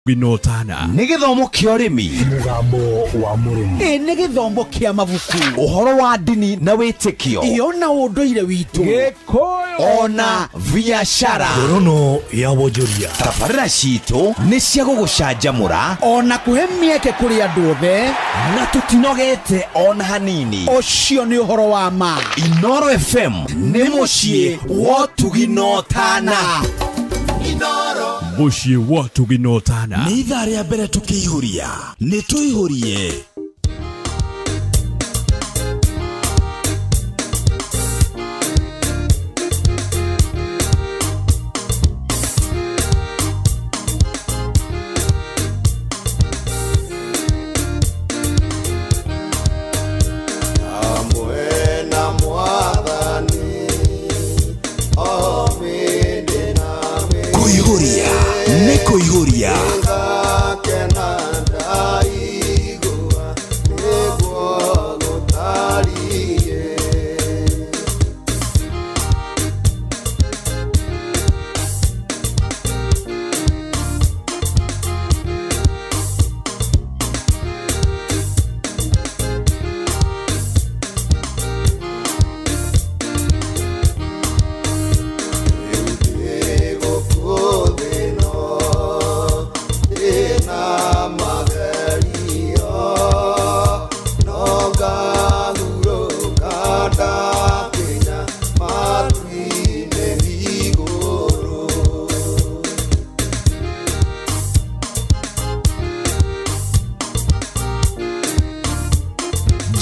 Ginotana Nigithomo kia urimi mugambo wa murimi nigithomo kia mabuku uhoro wa dini na witikio iona unduire witu gikoyo ona biashara rono ya wonjoria tabarĩra citũ nĩ cia gũgũcanjamũra ona kuhe mieke kuri andu othe na tũtinogete ona hanini. ucio ni uhoro wa ma. Inoro FM nĩ mũciĩ wa ũtugi na ũtana. Mushie watu ginotana Nĩ ithaa rĩa mbere tũkĩihũria nĩ tũihũrie. Kuihũria nĩ kuihũria.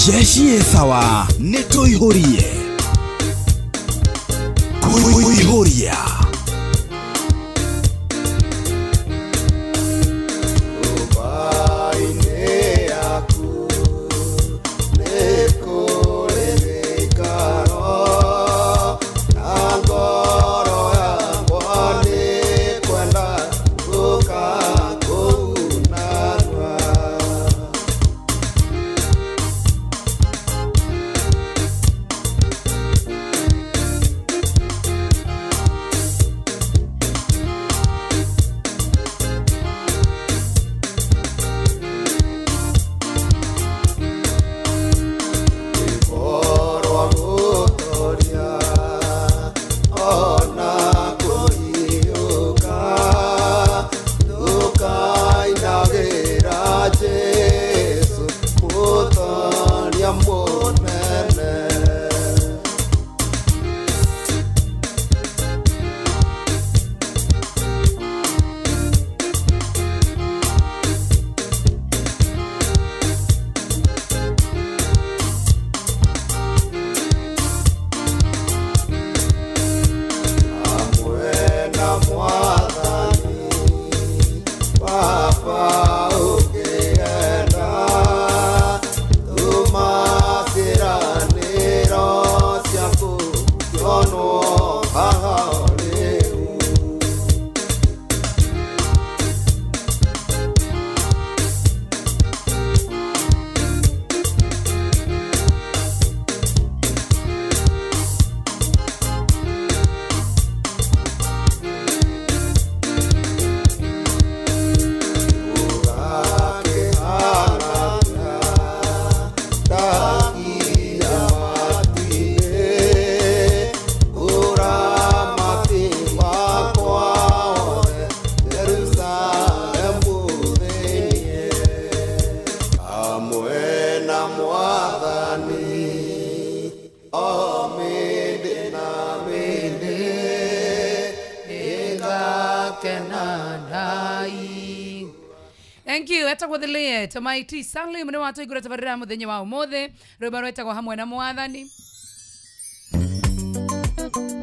Jeshi sawa nĩ tũihũrie. Kuihũria Thank you. Eta kwathilie Tamaiti Stanley mune watu igura tabarira muthenya wa umuthe rwimbo rwetagwo hamwe na mwathani.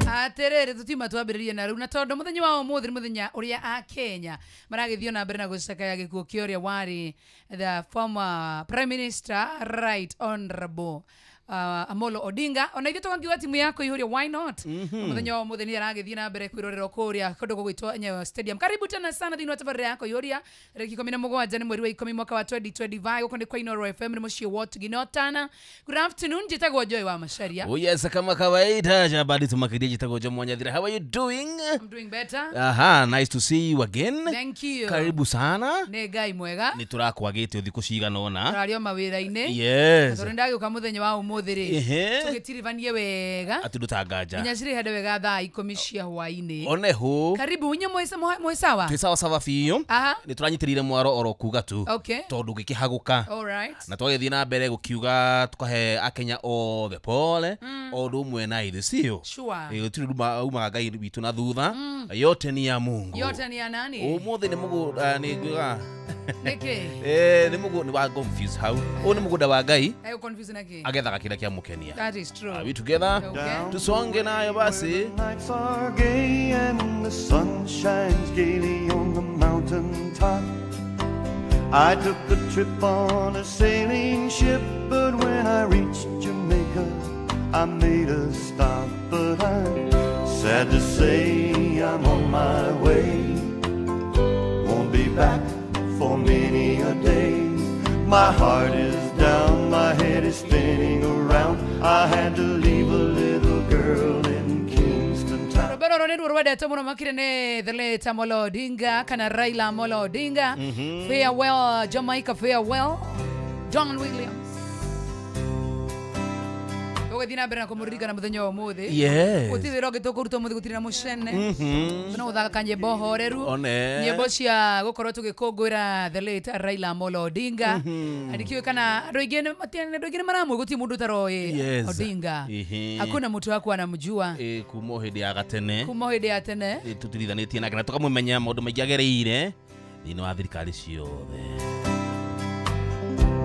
Aterere tutima twambiririe na riu na tondu muthenya wa umuthi ni muthenya uria a Kenya maragithio na mbere na gucakaya gikuo kioria wari the former Prime Minister Right Honorable Amolo Odinga ona ithe twangiwa timu yako ihuria why not muthenya wa muthenya aragithie na mbere kwirorera kuria kondo gugwitwa Nyayo Stadium. Karibu tena sana thini wa tabarira yako ihuria reki 17 ni mweri wa 10 mwaka wa 2025 uko ni kwa Inoro FM ni mushie watu ginotana. Good afternoon, jitagwo Joy wa Masharia. Oh yes, kama kawaida jabadi tumakidia jitagwo Joy Mwanyadhira. How are you doing? I'm doing better. Aha, nice to see you again. Thank you. Karibu sana. Ne gai mwega. Ni turakwagite uthiku cigana ona. Turario mawira-ine. Yes. Turendagi uka muthenya wa umuthiri. Tugitirivanie wega. Atudutangaja. Nyashiri hade wega thaa 10 cia hwaini. Oneho. Karibu unye mwesawa. Twisawa sawa fiyo. Ni turanyitirire mwaro oro kuga tu. Okay. Tondu gikihaguka. All right. Na twagithie na mbere gukiuga tukahe akenya o the pole o rumwe na ithe cio. Sure. Turi uma Ngai witu na thutha. Yote ni ya Mungu. Yote ni ya nani? Umuthi ni mugu ni guga. Niki. Ni mugu ni wa confuse how. O ni muguda wa Ngai. Ayo confuse naki. Agethaga kila kia mukenia. That is true. Are we together? Okay. Tusonge nayo basi. Nights are gay and the sun shines gaily on the mountain top. I took a trip on a sailing ship, but when I reached Jamaica, I made a stop. But I'm sad to say I'm on my way. Won't be back for many a day. My heart is down, my head is spinning around. I had to leave a little girl in Kingston town. Roberto Ronaldo Rwada tomo makire ne the late Amolo Odinga kana Raila Amolo Odinga. Farewell Jamaica, farewell John Williams. Dina bera kumurika na muthenya wa muthi. Yes. Utithira gitukuruta muthi gutira mushene. Tuna uthaga kanje bohoreru. One. Nyimbo cia gukorwo tugikungwira the late Raila Amolo Odinga. Adikiwe kana andu ingine maramwe guti mundu taroi Odinga. Hakuna mtu wako anamjua. Kumo hidi ya gatene. Kumo hidi ya tene. Tutilithanitie nake na tukamumenya maundu maingi agereire thini wa thirikari ciothe.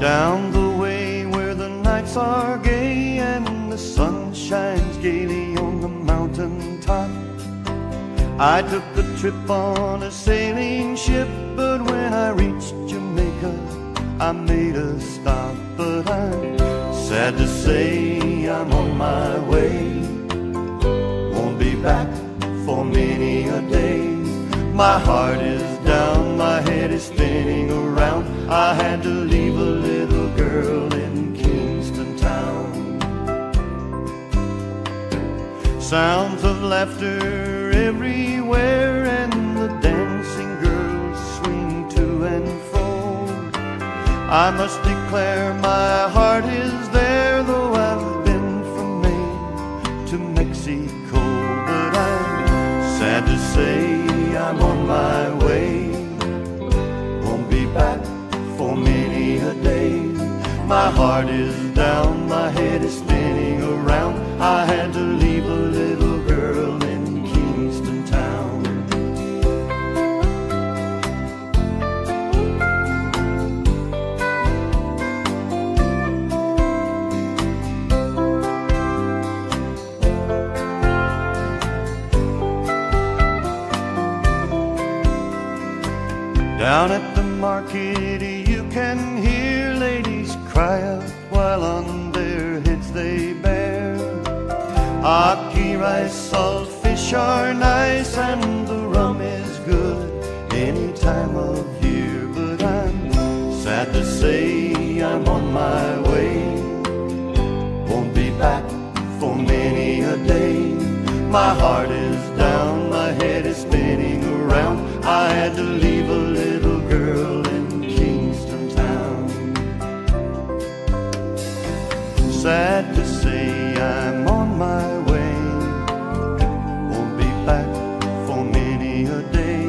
Down the way where the nights are gay and the sun shines gaily on the mountain top, I took a trip on a sailing ship, but when I reached Jamaica, I made a stop. But I'm sad to say I'm on my way. Won't be back for many a day. My heart is down, my head is spinning around. I had to leave a little girl in Kingston town. Sounds of laughter everywhere and the dancing girls swing to and fro. I must declare my heart is there, though I've been from Maine to Mexico. But I'm sad to say I'm on my way. Won't be back for many a day. My heart is down, my head is spinning around. I had to leave a little girl in Kingston town. Down at the market you can hear ladies cry out while on their heads they bear. Ackee rice, salt fish are nice and the rum is good any time of year. But I'm sad to say I'm on my way. Won't be back for many a day. My heart is down, my head is spinning around. I had to leave a little girl in Kingston town. Sad to say I'm on my way. Won't be back for many a day.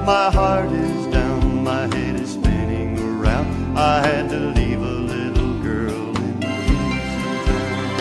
My heart is down, my head is spinning around. I had to leave a little girl in Kingston town.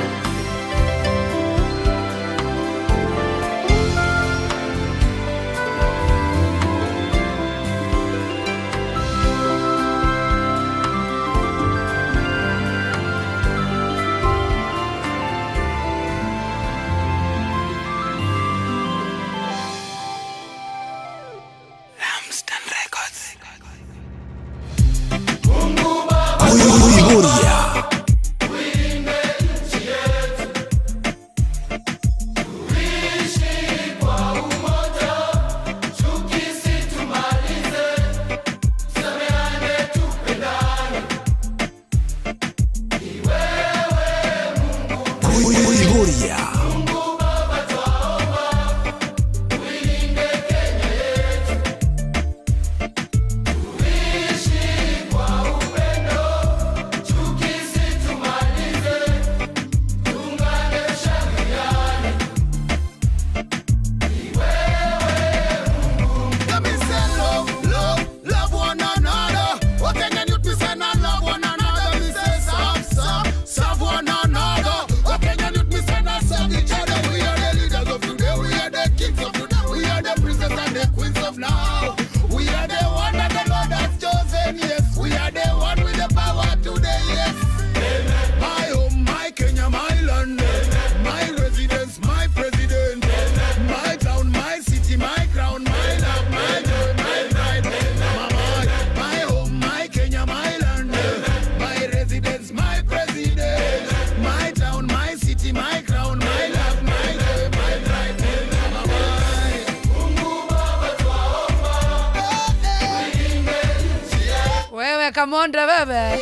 wewe Kamonda wewe.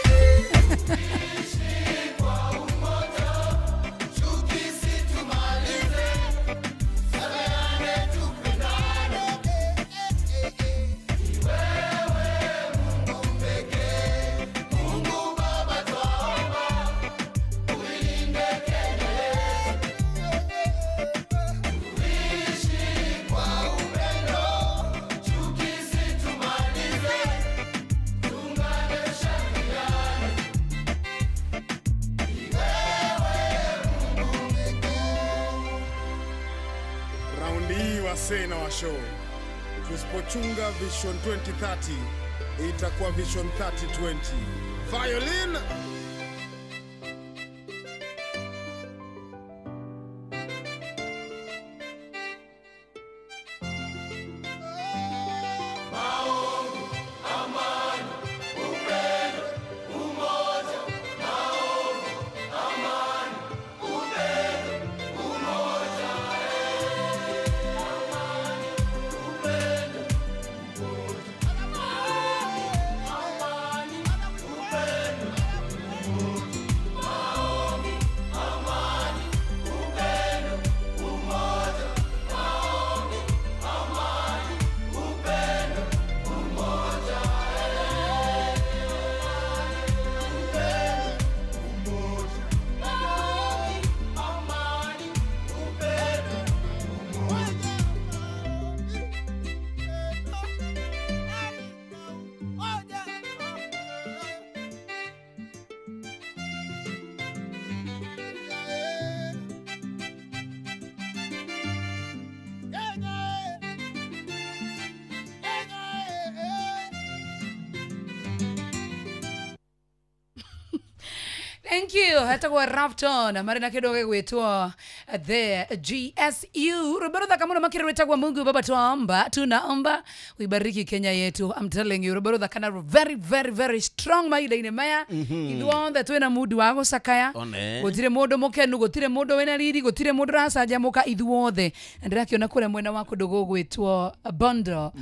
Sena wa show. Tusipochunga Vision 2030 itakuwa Vision 3020. Violin. Thank you. Hata kwa Rafton. Marina kidogo gwetwa the GSU. Roberto Kamono makiri wetagwa Mungu baba tuomba. Tunaomba uibariki Kenya yetu. I'm telling you Roberto kana very very very strong maida ine maya. Idwonda twena mudu wago sakaya. Gutire mundu mukenu, gutire mundu wena riri, gutire mundu rasaja muka idwothe. Ndirakiona kure mwena wako dogo gwetwa Bondo.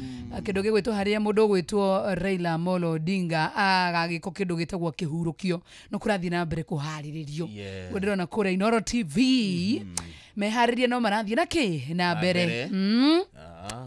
Kidogo gwetwa haria mundu gwetwa Raila Amolo Odinga. Agagiko kidogo gitagwa kihurukio. No kurathi na mbere kuhariririo. Ndirona kure Inoro TV. Mehariria no marathi na mbere.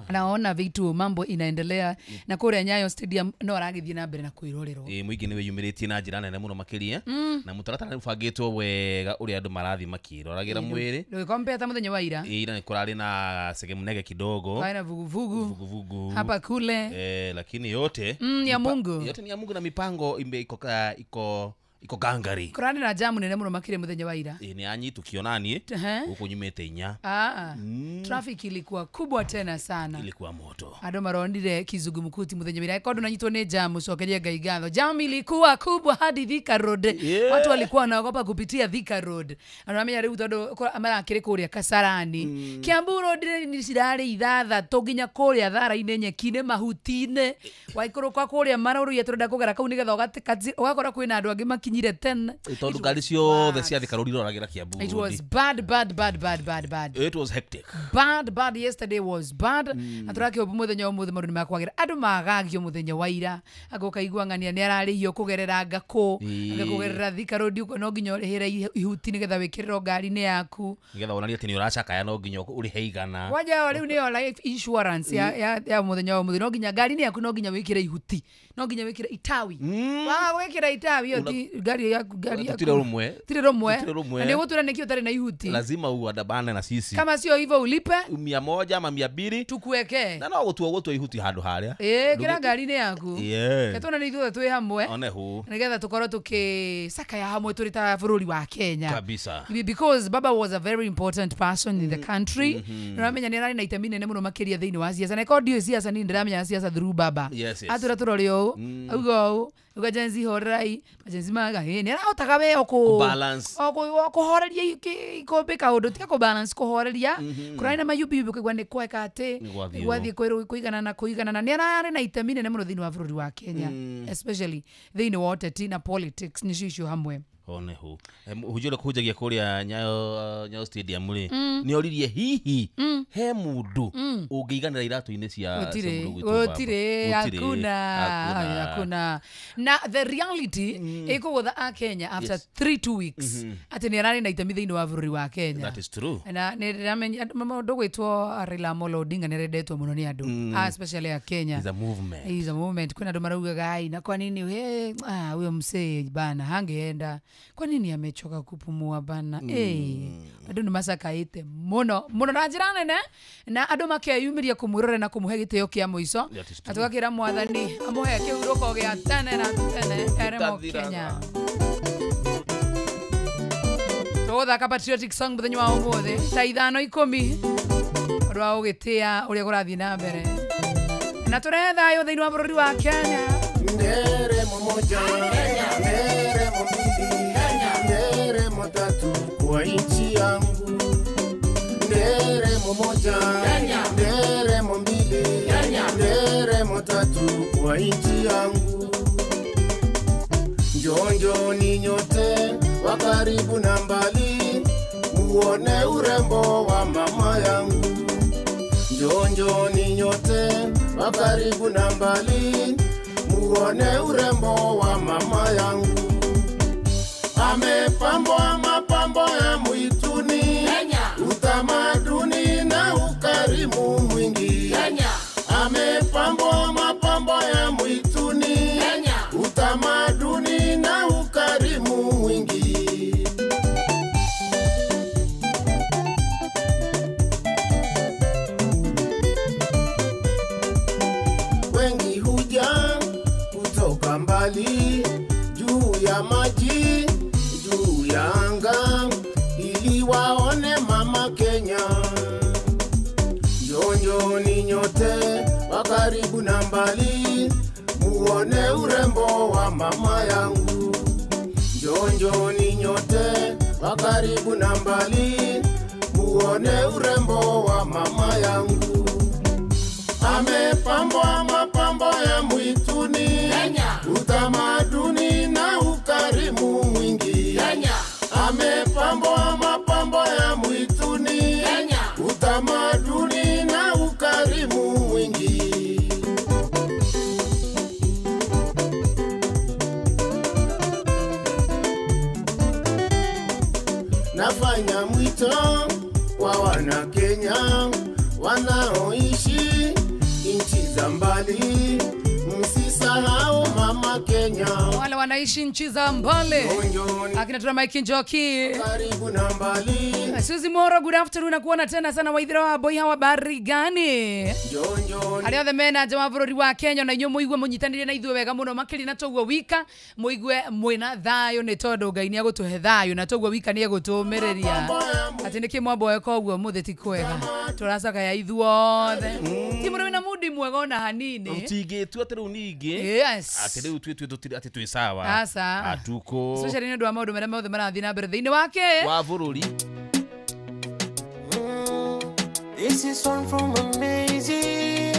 Naona vitu mambo inaendelea na kure Nyayo Stadium no aragithie na mbere na kuirorero. Muingi niwe yumiritie na njira nene muno makiria na mutaratara ufagitwo wega uri andu marathi makiroragira mwiri. Ndio kompeta muthenya wa ira. Ira ni kurari na segemnege kidogo. Kaina vuguvugu. Hapa kule. Lakini yote ya Mungu. Yote ni ya Mungu na mipango iko gangari. Kurani na jamu nene muno makire muthenya wa ira. Ni anyi tukionani huko nyumete inya. Traffic ilikuwa kubwa tena sana. Ilikuwa moto. Ado marondire kizugumukuti muthenya wa ira. Kodo nanyitwo ni jamu cokeria Gaigatho. Jamu ilikuwa kubwa hadi Thika Road. Watu walikuwa wanaogopa kupitia Thika Road. Anamenya riu tondu amarakire kuria Kasarani. Kiambu Road ni cirari ithatha tuginya kuria thara-ine nyekine mahutine. Waikuru kwa kuria maruru yeturenda kugera kau nigetha ugakora kwina andu angi makinyire 10. Tondu ngari ciothe cia Thika Road iroragira Kiambu. It was bad. It was hectic. Bad. Yesterday was bad. Aturake obu muthenya omuthe maru ni makwagira andu magagio muthenya wa ira agoka igwangania ni ararihio kugerera ngako kugerera Thika Road uko no nginya urihira ihuti nigetha wikiriro ngari ni yaku nigetha onania ati ni uracakaya no nginya urihe igana waja riu ni life insurance ya muthenya omuthe no nginya ngari ni yaku no nginya wikire ihuti no nginya wikire itawi wikira itawi yo ngari yaku tire rumwe ni gutura nikio tare na ihuti lazima uandabane na sisi kama sio hivyo ulipe 100 ama 200 tukuweke na no gutua ihuti handu haria kira ngari ni yaku ketona ni ithuothe twi hamwe onehu nigetha tukorwo tukisaka ya hamwe turita bururi wa Kenya kabisa because baba was a very important person in the country ramenya ni rari na itemi nene muno makiria thiini wa siasa na kodio siasa ni ndiramenya siasa through baba atura turorio ugo ugajenzi horai majenzi maga ni arahotaga we balance horeria ikombe kaundu tika ko balance horeria kuraina mayubi kugwa ni kweka ati gwathie kuigana na ni arari na itemi nene muno thiini wa bururi wa Kenya especially thiini wa oteti na politics ni cisho hamwe onehu hujole kujagia kuria nyayo stadium ri ni oririe hihi he mundu ungiiganira iratu-ini cia gutire hakuna na the reality ikugutha a Kenya after 2 weeks ati ni arari na itemi thiini wa bururi wa Kenya. That is true. Na ni ramenya mundu gwitwo Raila Amolo Odinga ni rendetwo muno ni andu especially a Kenya. Is a movement. Kuna andu maraugaga ai na kwa nini huyo msee bana hangeenda, kwa nini amechoka kupumua bana andu ni masakaite muno na njira nene na andu makeyumiria kumwirora na kumuhe gitio kia muico atugakira mwathani amuhe kiuroko gia tene na tene eremo Kenya. Tuthaka patriotic song muthenya wa umuthi ta 5:10 rwa ugitia uria kurathi na mbere na turetha yo thiini wa bururi wa Kenya. Ndere moja ndere mbili ndere tatu kwa nchi yangu. Ndere moja ndere mbili ndere tatu kwa nchi yangu. Njonjo ni nyote wa karibu na mbali, muone urembo wa mama yangu. Njonjo ni nyote wa karibu na mbali, muone urembo wa mama yangu. Amepambwa mapambo ya mwituni, utamaduni na ukarimu mwingi. Amepambwa mapambo ya mwituni, utamaduni na ukarimu mwingi. Wengi huja kutoka mbali, juu ya maji, juu ya anga, ili waone mama Kenya. Njonjo ni nyote wa karibu na mbali, muone urembo wa mama yangu. Njonjo ni nyote wa karibu na mbali, muone urembo wa mama yangu. Amepambwa mapambo ya mwituni, utamaduni na ukarimu mwingi. Amepambwa mapambo ya mwituni, utamaduni na ukarimu mwingi. Nafanya mwito kwa wana Kenya wanaoishi nchi za mbali, msisahau mama Kenya. Wale wanaishi nchi za mbali, akina tuna Mike Njoki karibu na mbali. Suzy Moro, good afternoon na kuona tena sana waithira wa boy hawa bari gani aria the manager wa bururi wa Kenya na inyo muigwe munyitanire na ithwe wega muno makiri na togwo wika muigwe mwina thayo ni tondu Ngai ni agutuhe thayo na togwo wika ni agutumereria ati niki mwambo weko ogwo mutheti kwega turacaka ya ithwothe ti muri na mudi mwega ona hanini utingitu ati riu ningi yes ati riu twi ati twi sawa asa atuko especially ni ndo maundu mera mothe marathi na mbere thiini wake wa bururi. This is one from Amazing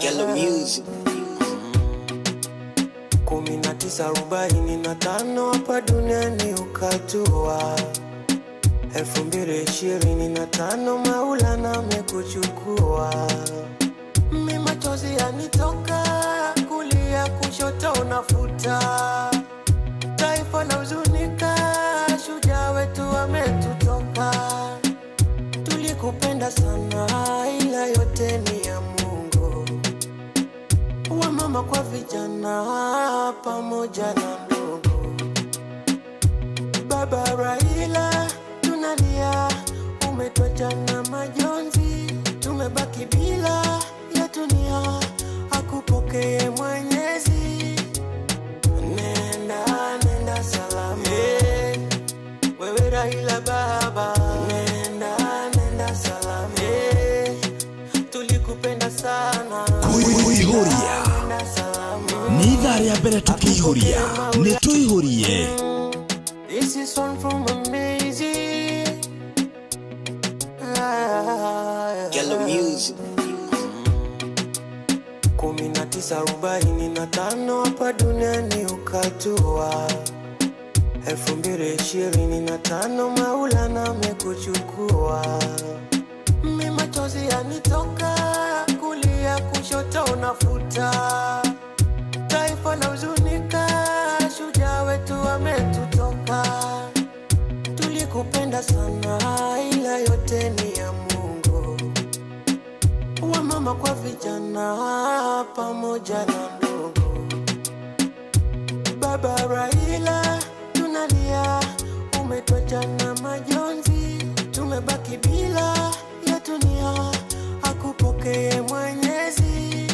Yellow Music 1945 hapa duniani ukatua 2025 Maulana amekuchukua. Mimi machozi yanitoka kulia kushoto unafuta. Taifa la huzunika, shujaa wetu ametutoka. Tulikupenda sana ila yote ni ya Mungu. Wa mama kwa vijana pamoja na ndugu. Baba Raila tunalia, umetuacha na majonzi. Tumebaki bila ya dunia, akupokee Mwenyezi. Nenda salama, wewe Raila baba. Nenda salama, tulikupenda sana. Kuihuria ni thari ya mbere tukiihuria ni tuihurie. This is one from Amazing Yellow Music 1945 hapa duniani ukatua. 2025 Maulana amekuchukua. Mimi machozi yanitoka, kulia kushoto unafuta. Taifa la huzunika, shujaa wetu ametutoka. Tulikupenda sana, ila yote ni ya Mungu. Wa mama kwa vijana pamoja na ndugu. Baba Raila tunalia, umetuacha na majonzi. Tumebaki bila ya dunia, akupokee Mwenyezi.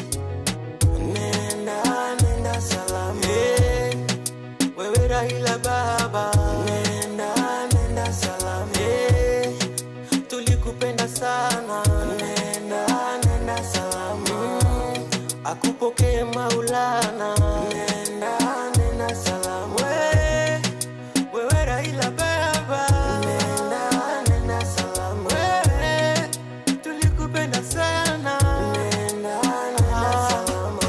Nenda, nenda salama, wewe Raila baba. Nenda, nenda salama, tulikupenda sana. Nenda, nenda salama, akupokee Maulana. Nenda, nenda salama, wewe Raila baba. Nenda, nenda salama, tulikupenda sana. Nenda, nenda salama,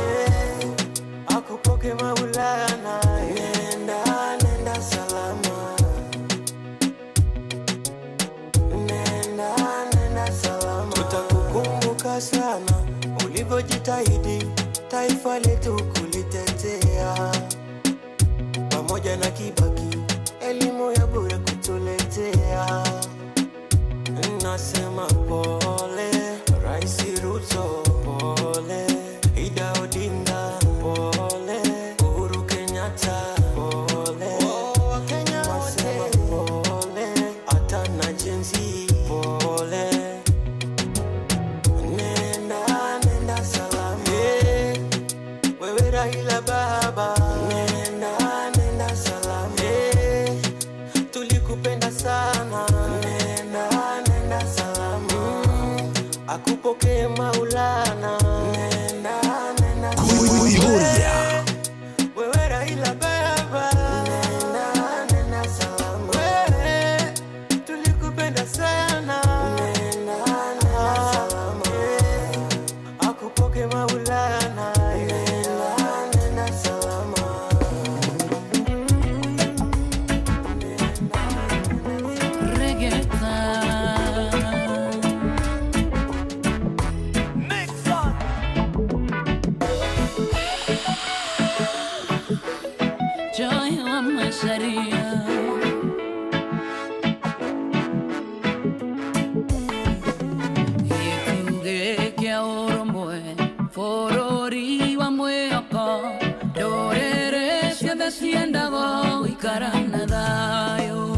akupokee Maulana. Nenda, nenda salama, nenda, nenda salama. Tutakukumbuka sana ulivyojitahidi taifa letu kulitetea, pamoja na Kibaki elimu ya bure kutuletea. Nasema pole Rais Ruto, pole Ida Odinga, pole Uhuru Kenyatta, pole Wakenya wote, pole hata na jenzi, pole. Nenda, nenda salama, wewe Raila baba. Nenda, nenda salama, tulikupenda sana. Nenda, nenda salama, akupokee Maulana. Nenda, nenda Kuihuria. wewe Raila baba. Nenda, nenda salama, tulikupenda sana. Nenda, nenda salama, akupokee Maulana. Nenda, nenda salama. Joy wa masharia Yetuge kia oromwe Forori wa mweko Dorere siada siendago Ikarana dayo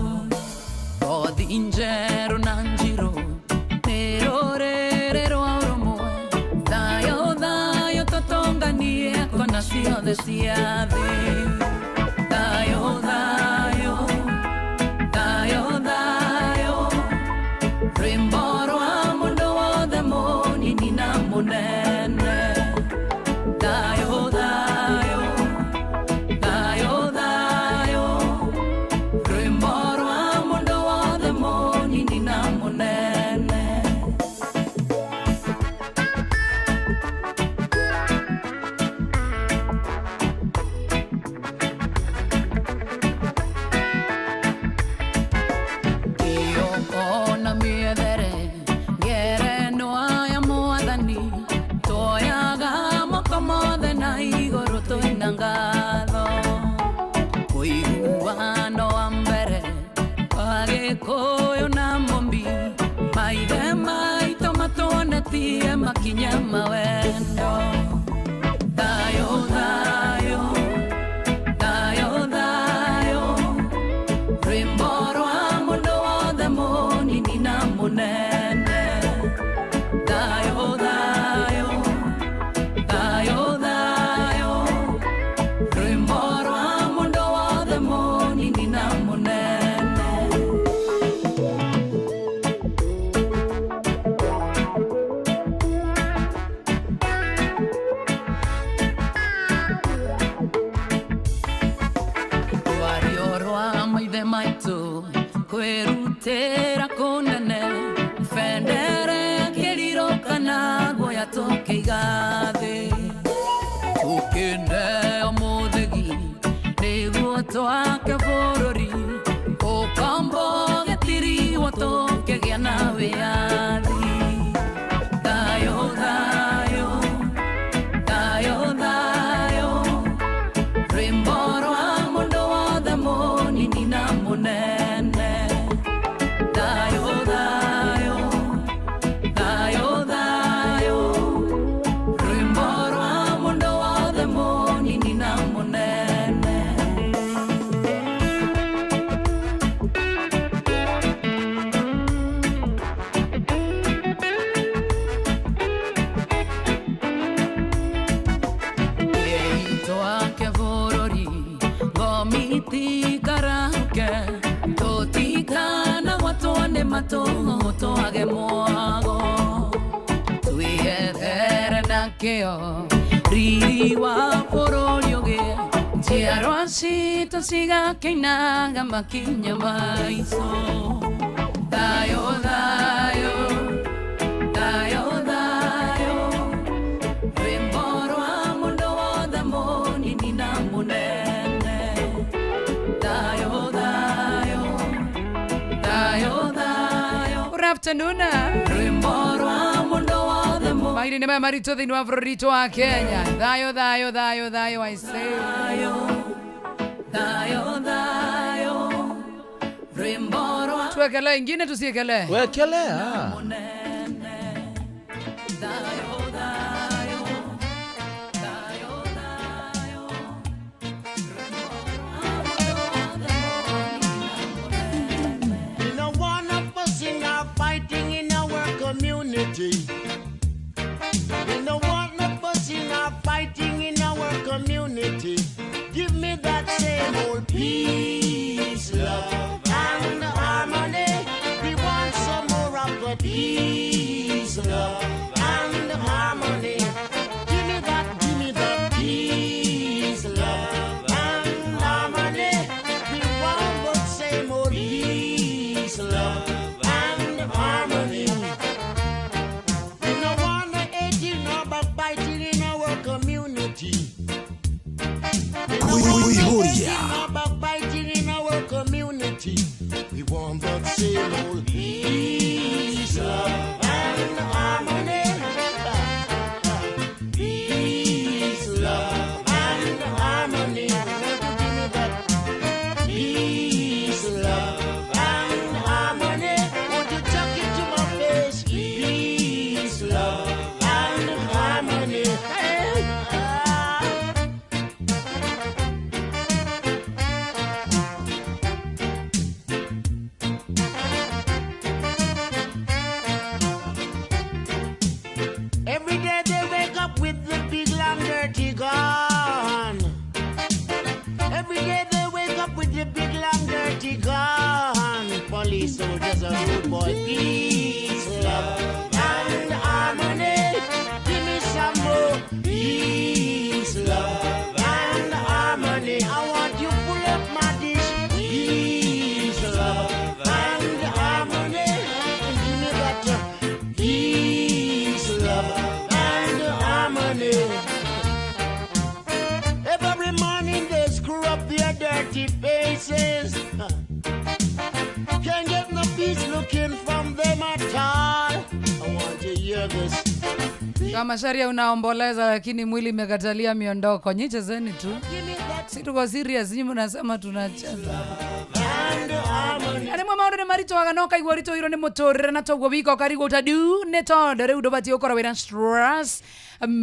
Odinjero nanjiro Nerorero oromwe Dayo dayo totonganie Kona sio de siade Dayo, dayo, dayo, dayo Rimboro amundo wa demoni nina munene Dayo, dayo, dayo, dayo Rimboro amundo wa demoni nina munene Koyo na mombi Maide mai tomatone tie makinya mawendo Dayo, dayo, dayo, dayo Rimboro amundo wa demoni nina munene Dayo, dayo, dayo, dayo Rimboro amundo wa demoni nina munene Kwerutera konene Fendere keliro kana Goya toke igade Geito ake borori Okambo getiri wato kegiana weathi Dayo dayo Dayo dayo Rimboro amondo wadamo nina monene Dayo dayo Dayo dayo Rimboro amondo wadamo nina monene Mato age moago tuiethere nakeo riri wa pororioge tiaro asito siga keinaga makinya maiso dayo dayo dayo dayo rimboro amondo wadamoni ninamunene dayo dayo dayo afternoon. Mairi ni marito dhini wa vrorito wa Kenya. Dayo, dayo, dayo, dayo, I say. Dayo, dayo, rimboro. Tuwekele ingine tusiekele. Wekele, community. We don't want no fussing or fighting in our community. Give me that same old peace, love, and harmony. We want some more of the peace, love, and harmony. Give me that peace, love, and harmony. We want the same old peace, love, and harmony. Backbiting in our community. We want that same old peace, love, and harmony. Peace, love, and harmony. Give me that peace, love, and harmony. Won't you chuck it to my face? Peace, love, and harmony. Gone. Every day they wake up with the big long dirty gun. Police soldiers are rude boy. Peace, love, and harmony. Give me some more peace, love, and harmony. I want you pull up my dish. Peace, love, and harmony. Give me that peace, love, and harmony. Their dirty faces. Can't get no peace looking from them at all. I want to hear this. Kama sharia unaomboleza lakini mwili imekatalia miondoko. Nyichezeni tu. Si tuko serious, nyinyi mnasema tunacheza. Ani mama ore marito aganoka igorito iro ni motorera na togwo biko karigo utadu ne tonde reudo bati okora wena stress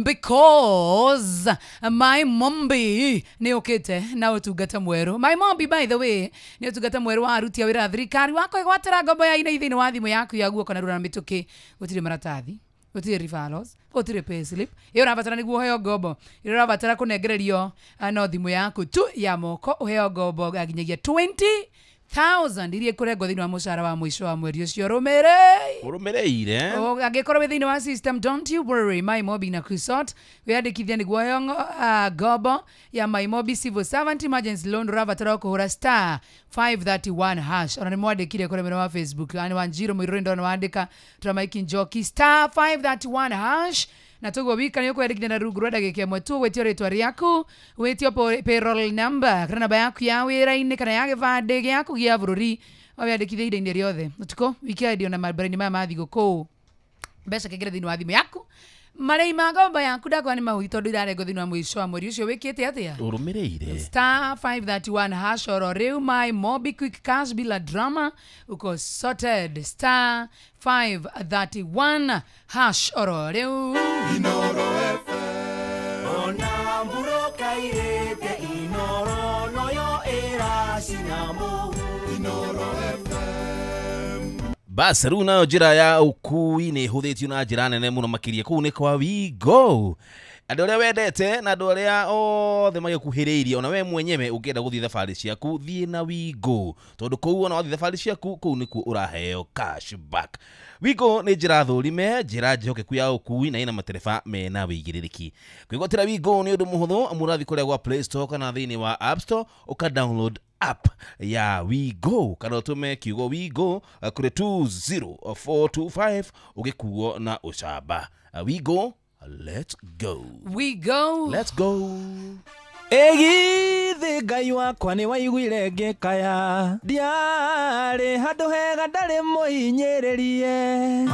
because my mombi ni okete na utugata mweru. My mombi by the way ni utugata mweru wa aruti ya wira thirikari wako igwatira gombo ya ina ithini wa thimu yaku ya guo kana rura mituki utire maratathi utire rifalos utire payslip iyo rabatara niguo heo gombo iyo rabatara kunengererio no thimu yaku tu ya moko uheo gombo aginyagia 20,000 irie kurengwo thini wa mushara wa mwisho wa mweri ucio urumereire agikorwo thini wa system. Don't you worry, my mobi na kusot wiyandikithia niguo heo gombo ya my mobi civil servant emergency loan rabatara kuhura star 531 hash. Ona ni mwandikire kure mwena wa Facebook ani Wanjiro Mwiruri ndo wandika Tramaiki Njoki star 531 hash na tugo wika nyo kwendekithia na rungu rwa ndagika imwe tu wetio ritwa riaku wetio payroll number kana namba yaku ya wira-ini kana ya gibande giaku gia bururi wabiandikithia indo-ini riothe tuko weekend ona mabaraini maya ma thigũkũ mbeca kĩngĩra thĩinĩ wa thimũ yaku marĩhi ma ngomba yaku ndakwa nĩ mahui tondũ irarengo thĩinĩ wa mũico wa mweri ũcio wĩkĩte atĩa ũrũmĩrĩire star 531 hash oro rĩu my mobi quick cash bila drama uko sorted star 531 hash oro rĩu Inoro FM ona mburoka irete inoro noyo era sinamu Inoro FM basi rĩu nayo njĩra ya ũkui nĩ ĩhũthĩtio na njĩra nene mũno makĩria kũu nĩ kwa Wigo andũ arĩa wendete na andũ arĩa othe magĩkuhĩrĩirie ona we mwenyewe ũngĩenda gũthiĩ thabarĩ ciaku thiĩ na Wigo tondũ kũu ona wathiĩ thabarĩ ciaku kũu nĩkuo ũraheo cashback Wigo nĩ njĩra thũrime njĩra njehokeku ya ũkui na ĩna matereba mena wĩigĩrĩrĩki kwĩgwatĩra Wigo nĩ ũndũ mũhũthũ mũrathiĩ kũrĩa gwa Play Store kana thĩinĩ wa App Store ũka-download app ya Wigo kana ũtũme kiugo Wigo kũrĩ 20425 ũgĩkuo na ũcamba Wigo let's go let's go Egithi Ngai wakwa nĩ waiguire ngĩkaya ndiarĩ handũ hega ndarĩ mũhinyĩrĩrie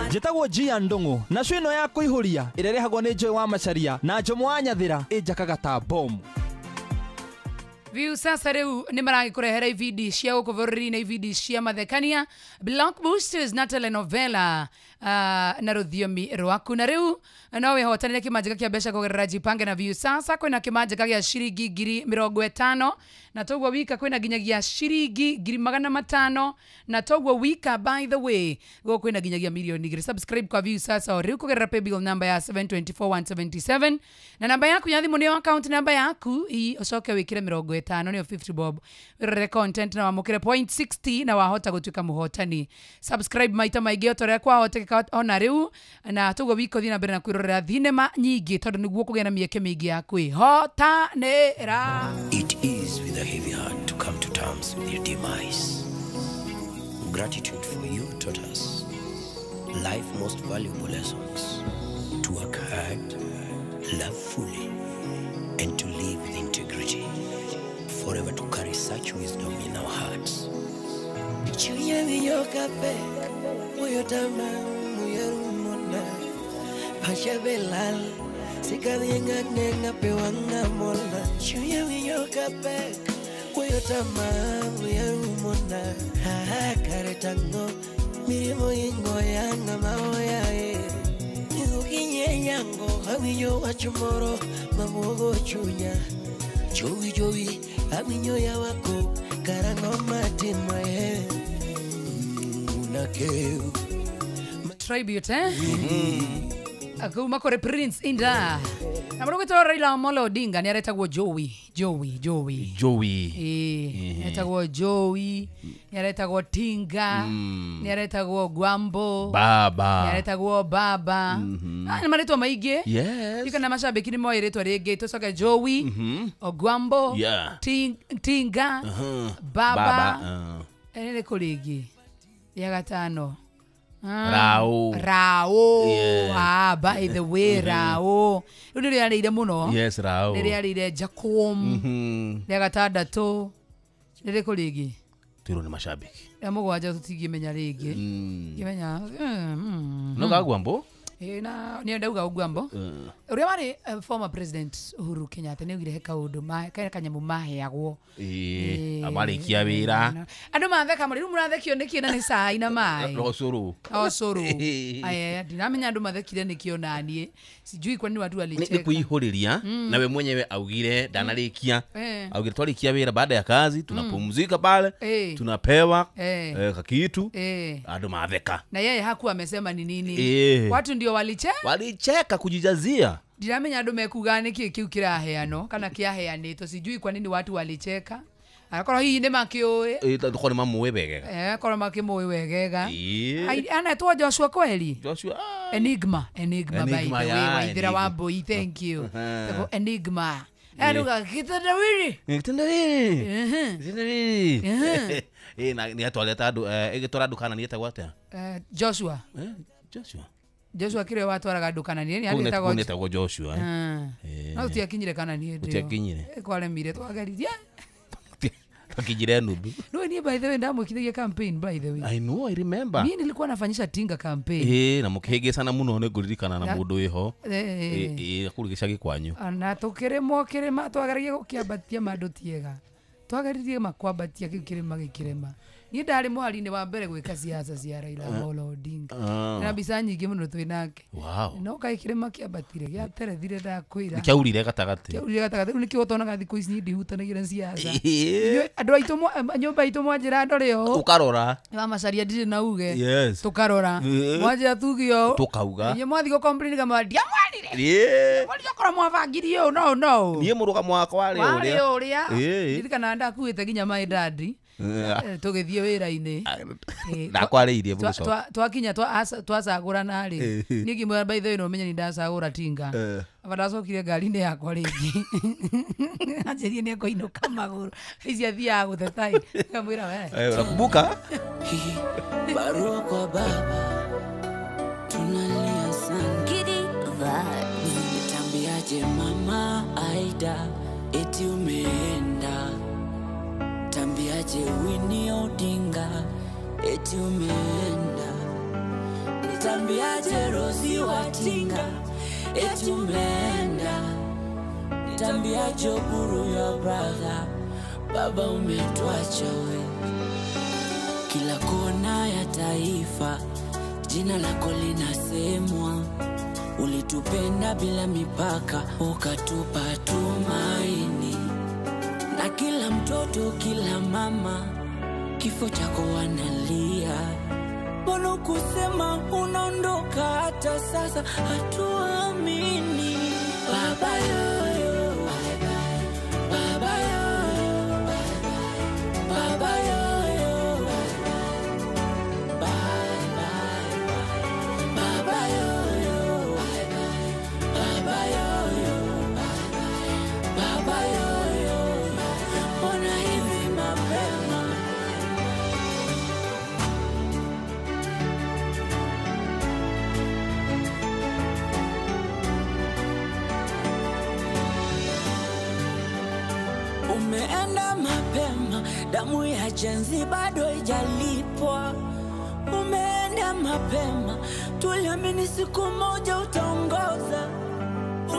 njĩtagwo Gia Ndung'u na cũ ĩno ya kũihũria ĩrerehagwo nĩ Joy wa Macharia na Njomo wa Nyathĩra ĩnjakaga ta bomu Viu sasa rĩu nĩ maragĩkũrehera ibindi cia gũkũ bũrũri-inĩ ibindi cia mathekania blockbusters na telenovela na rũthiomi rwaku na rĩu no wĩhotanĩre kĩmanjĩka kĩa mbeca kũgerera Jipange na Viu sasa kwĩna kĩmanjĩka gĩa ciringi 50,000 na toguo wika kwĩna nginyagia ciringi 500,000 na toguo wika by the way gũkũ kwĩna nginyagia milioni 2 subscribe kwa Viu sasa o rĩu kũgerera paybill number ya 724,177 na namba yaku ya thimũ nĩyo account number yaku ũcoke wĩkĩre 50 nĩyo 50 bob wĩrore content na wamũkĩre point 60 na wahota gũtuĩka mũhotani subscribe maita maingĩ otorĩa kwahotekeka ona rĩu na toguo wika ũthiĩ na mbere na kwĩrorera thinema nyingĩ tondũ nĩguo kũgĩa na mĩeke mĩingĩ ya kwĩhotanĩra. It is with a heavy heart to come to terms with your demise. Gratitude for you taught us life's most valuable lessons: to work hard, love fully, and to live with integrity. Forever to carry such wisdom in our hearts. Chuya miyo kape Muyo tama Muyo rumona Pasha belal Sikadhienga nenga pewanga mola Chuya miyo kape Muyo tama Muyo rumona Karetango Mirimo ingo yanga maoya Nigukinye yango Hamiyo wachumoro Mamogo chunya Jowi jowi Aminyo ya wako Karango matima Unakeu Tribute Akuma kore Prince Inda na mũndũ gwĩtwo Raila Amolo Odinga nĩ aretagwo Joey aretagwo Joey nĩ aretagwo Tinga nĩ aretagwo Gwambo Baba nĩ aretagwo Baba nĩ marĩtwa maingĩ kana macambĩki nĩ moĩ rĩtwa rĩngĩ tũcoke Joey Ogwambo Tinga Baba nĩ rĩkũ rĩngĩ ya gatano Rao by the way Rao rĩu nĩ rĩarĩire mũno Rao nĩ rĩarĩire Jacom rĩa gatandatũ nĩ rĩkũ rĩngĩ twĩrwo nĩ macambĩki rĩa mũgwanja tũtingĩmenya rĩngĩ ngĩmenya no Gwambo na nĩ ndauga Gwambo ũrĩa warĩ former president Uhuru Kenyatta nĩ augire he kaũndũ kanyamũ maheagwo amarĩkia wĩra andũ matheka rĩu mũrathekio nĩkĩ na nĩ cai na maĩ ũcũrũ ndinamenya andũ mathekire nĩkĩ ona niĩ sijui kwani watu walicheka nĩ kuihũrĩria na we mwenyewe augire ndanarĩkia augire twarĩkia wĩra baada ya kazi tunapumzika pale tunapewa kakitu andũ matheka na yeye hakuwa amesema ni nini watu ndio walicheka kujijazia ndiramenya andũ mekuga nĩkĩ kiu kĩraheano kana kĩaheanĩtwo sijui kwa nini watu walicheka akorwo hihi nĩ makĩũĩ tũkorwo nĩ mamũĩ wegega akorwo makĩmũĩ wegega anetwo Joshua kweli Enigma by the way Waithĩra Wambui thank you Enigma Aruga kitandawiri. Kitandawiri. Na ni atwaleta andu igitora ndukana ni etagwo atia? Joshua. Joshua. Joshua kire watwaraga ndukana ni ani etagwo Joshua. No tiakinyire kana ni ndio. Tiakinyire. Kwalemire twagariria. Akijire nubu. No ni by the way ndamukithagia campaign by the way. I know, I remember. Mimi nilikuwa nafanyisha tinga campaign. Na mukihege sana muno ne guririkana na mundu iho. Akurigisha gikwanyu. Na tukiremo kirema twagaragia gukiambatia mandu tiega. Twagaririe makwambatia gikirema gikirema. Ni ndari mwari-ini wa mbere gwika siasa cia Raila Amolo Odinga. Na mbica nyingi muno twinake. Wow. No kaikirema kiambatire gia terethire ndakwira. Kiaurire gatagati. Kiaurire gatagati ni kiwotonaga thiku ici ndihutanagira siasa. Andu aitu nyumba itu mwanjira ndore ho. Ukarora. Wa macaria ndire na uge. Yes. Tukarora. Mwanjira tugio. Tukauga. Nye mwathi go complain kama ndia mwarire. Wali okora mwabangirio no. Nie muruga mwako wari uria. Wari uria. Ndirikana ndakuite ginya my daddy. Tugithie wira-ini ndakwariirie bugucoka twakinya twacagurana ri ni ngimwe by the way no menya ni ndacagura tinga abadacokire ngari-ini yakwa ringi anjirie ni ekoinuka maguru ici athia guthetai ngamwira we unakumbuka barua kwa baba tunalia sana nitambiaje mama Aida eti umeenda tambiaje Winnie Odinga eti umeenda nitambiaje Rosie Watinga eti umeenda nitambiaje Oburu your brother baba umetuacha we kila kona ya taifa jina lako linasemwa ulitupenda bila mipaka ukatupa tumaini na kila mtoto kila mama kifo chako wanalia mbona kusema unaondoka hata sasa hatuamini baba yoyo baba yoyo baba yoyo bye bye baba yoyo baba yoyo baba yoyo ona hivi mapema umeenda mapema damu ya jenzi bado haijalipwa umeenda mapema tuliamini siku moja utaongoza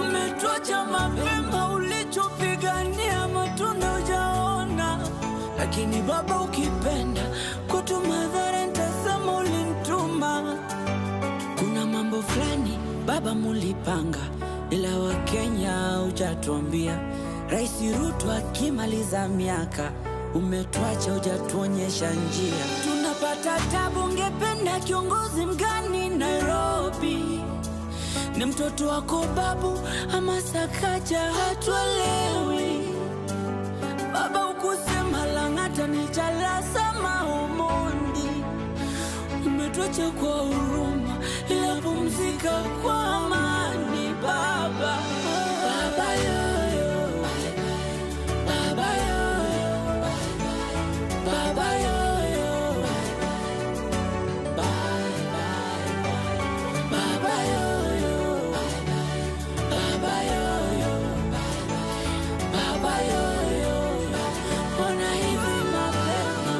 umetuacha mapema ulichopigania matunda hujaona lakini baba ukipenda kutuma dhara nitasema ulinituma kuna mambo fulani baba mulipanga ila wakenya hujatuambia Rais Ruto akimaliza miaka umetuacha hujatuonyesha njia tunapata tabu ungependa kiongozi mgani Nairobi ni mtoto wako babu ama Sakaja hatuelewi baba ukusema Lang'ata ni Jalasa Omondi umetuacha kwa huruma ila pumzika kwa amani baba baba yoyo baba yoyo baba yoyo bye bye baba yoyo baba yoyo baba yoyo ona hivi mapema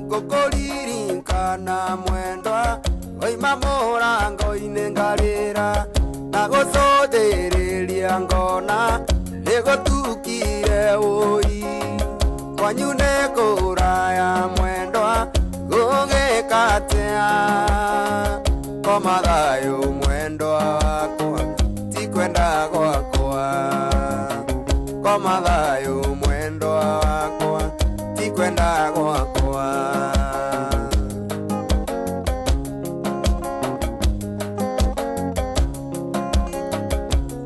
Ngokoliringana mwendwa oima murango-ini ngarira na gucũthĩrĩria ngona nĩgũtukire ũi kwanyu nĩ kũraya mwendwa gũgĩkatea koma thayũ mwendwa wakwa ti kwenda gwakwa koma thayũ mwendwa wakwa ti kwenda gwakwa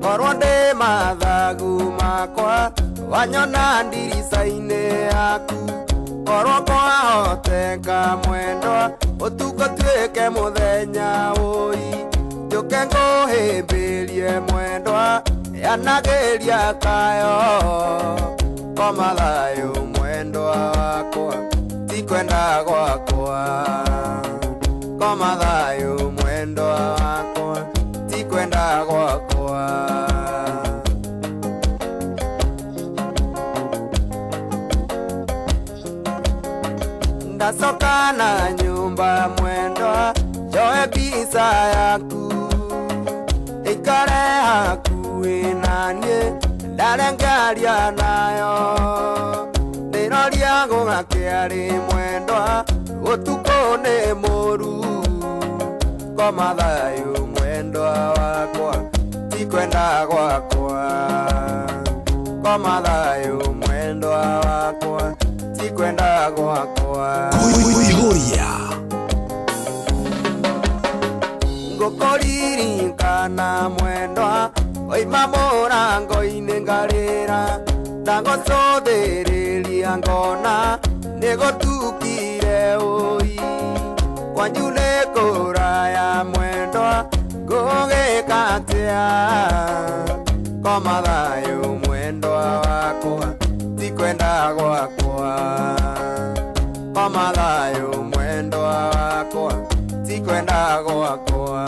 korwo ndĩ mathagu makwa wanyona ndirica-inĩ yaku korwo kwahoteka mwendwa ũtukũ tuĩke mũthenya ũi njũke ngũhĩmbĩrie mwendwa yanagĩria kayo koma thayũ mwendwa wakwa ti kwenda gwakwa koma thayũ mwendwa wakwa ti kwenda gwakwa ndacoka na nyumba mwendwa njoe mbica yaku ikare hakuhĩ naniĩ ndarengaria nayo ndĩroria gũgakĩarĩ mwendwa ũtukũ nĩ mũru koma thayũ mwendwa wakwa ti kwenda gwakwa koma thayũ mwendwa wakwa ti kwenda gwakwa Kuihuria ngũkũririkana mwendwa oima mũrango-inĩ ngarĩra ndagũcũthĩrĩria ngona nĩgũtukire ũi kwanyu nĩ kũraya mwendwa ngũgĩka atĩa koma thayũ mwendwa wakwa ti kwenda gwakwa koma thayũ mwendwa wakwa ti kwenda gwakwa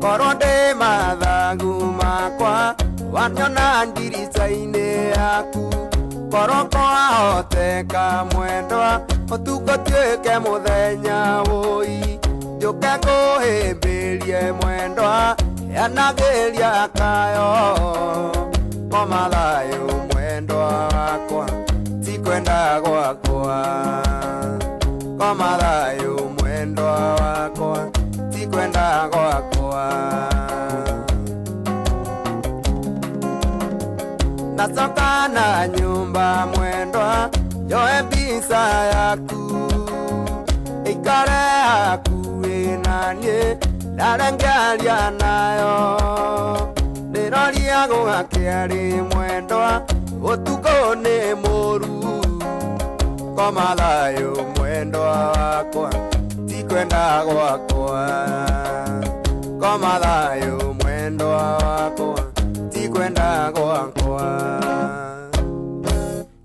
korwo ndĩ mathagu makwa wanyona ndirica-inĩ yaku korwo kwahoteka mwendwa ũtukũ tuĩke mũthenya ũi njũke ngũhĩmbĩrie mwendwa yanagĩria kayo koma thayũ mwendwa wakwa ti kwenda gwakwa koma thayũ mwendwa wakwa ti kwenda gwakwa nacoka na nyumba mwendwa njoe mbica yaku ikare hakuhĩ naniĩ ndarengaria nayo ndĩroria gũgakĩarĩ mwendwa ũtukũ nĩ mũru koma thayũ mwendwa wakwa ti kwenda gwakwa koma thayũ mwendwa wakwa ti kwenda gwakwa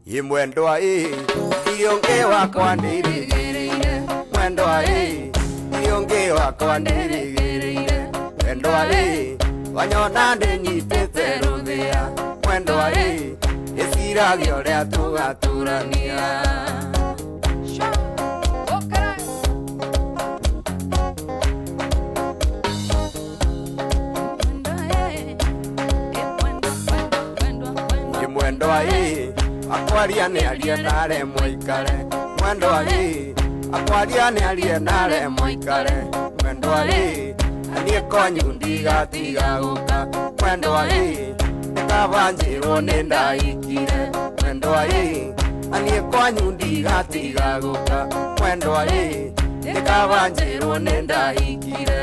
i mwendwa iũngĩ wakwa ndĩrĩgĩrĩire mwendwa iũngĩ wakwa ndĩrĩgĩrĩire mwendwa wanyona ndĩnyitĩte rũthĩa mwendwa ĩciragia ũrĩa tũgaturania mwendwa akwaria nĩ arie nare mũikare mwendwa akwaria nĩ arie nare mũikare mwendwa aniĩ kwanyu ndigatiga gũka mwendwa nĩkabanjĩrwo nĩ ndaikire mwendwa aniĩ kwanyu ndigatiga gũka mwendwa nĩkabanjĩrwo nĩ ndaikire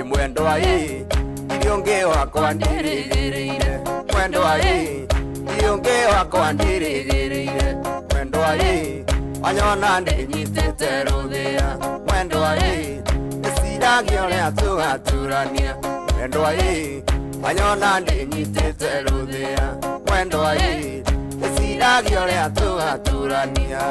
mwendwa iũngĩ wakwa ndĩrĩgĩrĩire mwendwa iũngĩ wakwa ndĩrĩgĩrĩire mwendwa wanyona ndĩnyitĩte rũthĩa mwendwa ĩciragia ũrĩa tũgaturania mwendwa wanyona ndĩnyitĩte rũthĩa mwendwa ĩciragia ũrĩa tũgaturania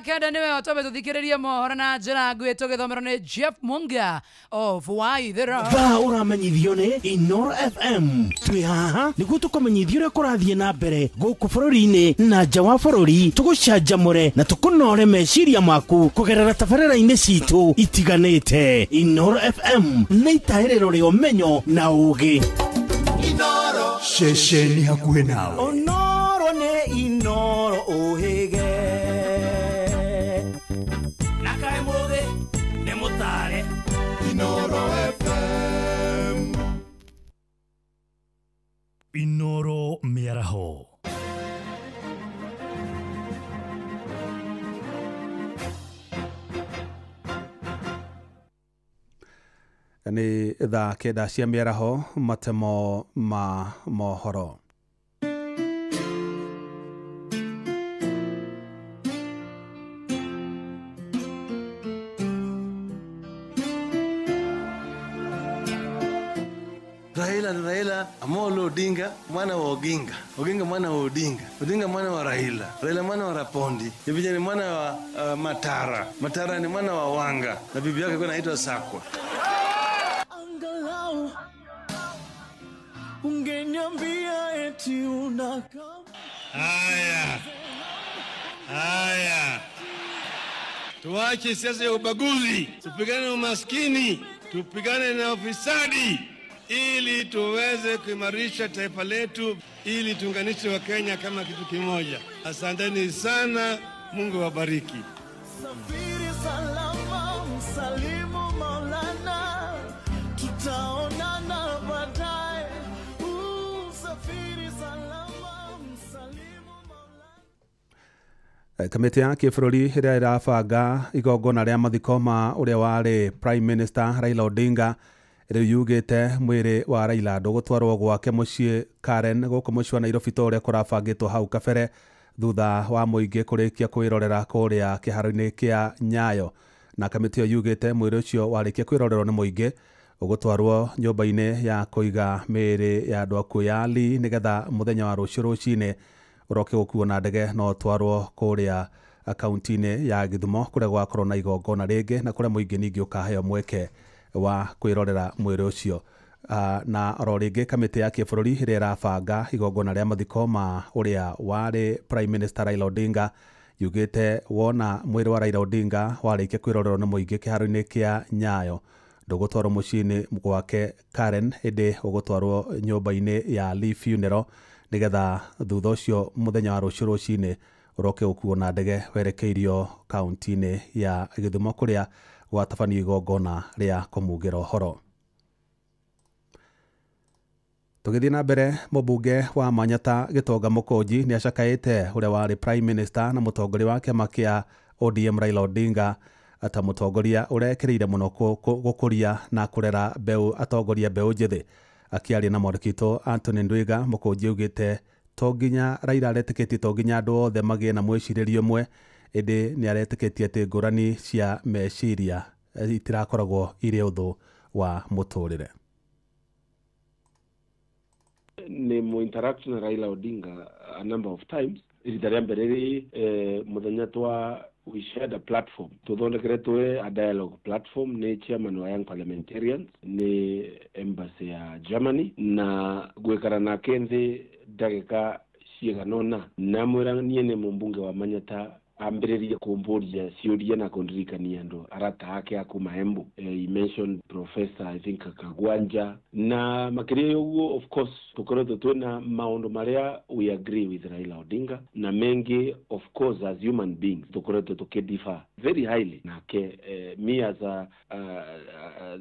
kenda niwe otobe tuthikiririe mohoro na njira nguĩ tũgĩthomerwo nĩ Jeff Munga of Waithĩra. Thaa ũramenyithio nĩ Inoro FM. Twĩ haha nĩguo tũkũmenyithia ũrĩa kũrathiĩ na mbere gũkũ bũrũri-inĩ na nja wa bũrũri, tũgũcanjamũre na tũkũnore meciria maku kũgerera tabarĩra-inĩ citũ itiganĩte. Inoro FM nĩ itaĩrĩro rĩa ũmenyo na ũũgĩ. Inoro ceceni hakuhĩ nawe. Onoro nĩ Inoro ũhĩge. Nakae mũthĩ nĩ mũtare. Inoro FM. Nĩ thaa kenda cia mĩaraho, matemo ma mohoro. Raila Amolo Odinga mwana wa Oginga, Oginga mwana wa Odinga, Odinga mwana wa Raila, Raila mwana wa Rapondi, Jebija ni mwana wa Matara, Matara ni mwana wa Wanga, na bibi yake kwa naitwa Sakwa. Angalau ungeniambia eti unakam. Haya, tuache siasa ya ubaguzi, tupigane na umaskini, tupigane na ufisadi, ili tuweze kuimarisha taifa letu, ili tuunganishe wa Kenya kama kitu kimoja. Asanteni sana, Mungu wabariki. Safiri salama, msalimu Maulana, tutaonana baadaye. Safiri salama, msalimu Maulana. Kamĩtĩ ya kĩbũrũri ĩrĩa ĩrabanga igongona rĩa mathiko ma ũrĩa warĩ Prime Minister Raila Odinga rĩu yugĩte mwĩrĩ wa Raila ndũgũtwarwo gwake mũciĩ Karen gũkũ mũciĩ wa Nairobi ta ũrĩa kũrabangĩtwo hau kabere thutha wa mũingĩ kũrĩkia kwĩrorera kũrĩa kĩharo-inĩ kĩa Nyayo. Na kamĩtĩ ĩyo yugĩte mwĩrĩ ũcio warĩkia kwĩrorerwo nĩ mũingĩ ũgũtwarwo nyũmba-inĩ ya kũiga mĩĩrĩ ya andũ akuũ ya Ali nĩgetha mũthenya wa rũciũ rũcinĩ ũroke gũkuo na ndege no ũtwarwo kũrĩa akaunti-inĩ ya Gĩthumo kũrĩa gwakorwo na igongona rĩngĩ na kũrĩa mũingĩ ningĩ ũkaheo mweke wa kwĩrorera mwĩrĩ ũcio. Na oro rĩngĩ kamĩtĩ ya kĩbũrũri ĩrĩa ĩrabanga igongona rĩa mathiko ma ũrĩa warĩ Prime Minister Raila Odinga yugĩte wona mwĩrĩ wa Raila Odinga warĩkia kwĩrorerwo nĩ mũingĩ kĩharo-inĩ kĩa Nyayo ndũgũtwarwo mũciĩ-inĩ gwake Karen, ĩndĩ ũgũtwarwo nyũmba-inĩ ya Lee Funeral nĩgetha thutha ũcio mũthenya wa rũciũ rũcinĩ ũroke gũkuo na ndege werekeirio kaunti-inĩ ya Gĩthumo kũrĩa gwatabanio igongona rĩa kũmugĩra ũhoro. Tũgĩthiĩ na mbere, mũmbunge wa Manyata Gĩtonga Mũkũnji nĩ acakaĩte ũrĩa warĩ Prime Minister na mũtongoria wa kĩama kĩa ODM Raila Odinga ta mũtongoria ũrekereire mũno gũkũria na kũrera atongoria mbeũ njĩthĩ. Akĩaria na mwandĩki Anthony Ndwiga, Mũkũnji augĩte to nginya Raila aretĩkĩtie to nginya andũ othe magĩe na mwĩcirĩrie ũmwe, ĩndĩ nĩ aretĩkĩtie atĩ ngũrani cia meciria itirakoragwo irĩ ũthũ wa mũtũrĩre. Nĩ mu interact na Raila Odinga a number of times. Rita rĩa mbere mũthenya we shared a platform. Tuthondekere a dialogue platform nĩ chairman wa Young Parliamentarians nĩ embassy ya Germany na gwĩkara nake thĩ ndagĩka ciĩganona na mwĩra niĩ nĩ mũmbunge wa Manyata ambĩrĩrie kũmbũria ciũria na kũndirikania andũ arata ake akuma Embu. He mentioned Professor I think Kagwanja na makĩria ũguo. Of course tukoretwo twĩna maũndũ marĩa we agree with Raila Odinga na mengi of course as human beings tukoretwo tukidiffer very highly nake me as a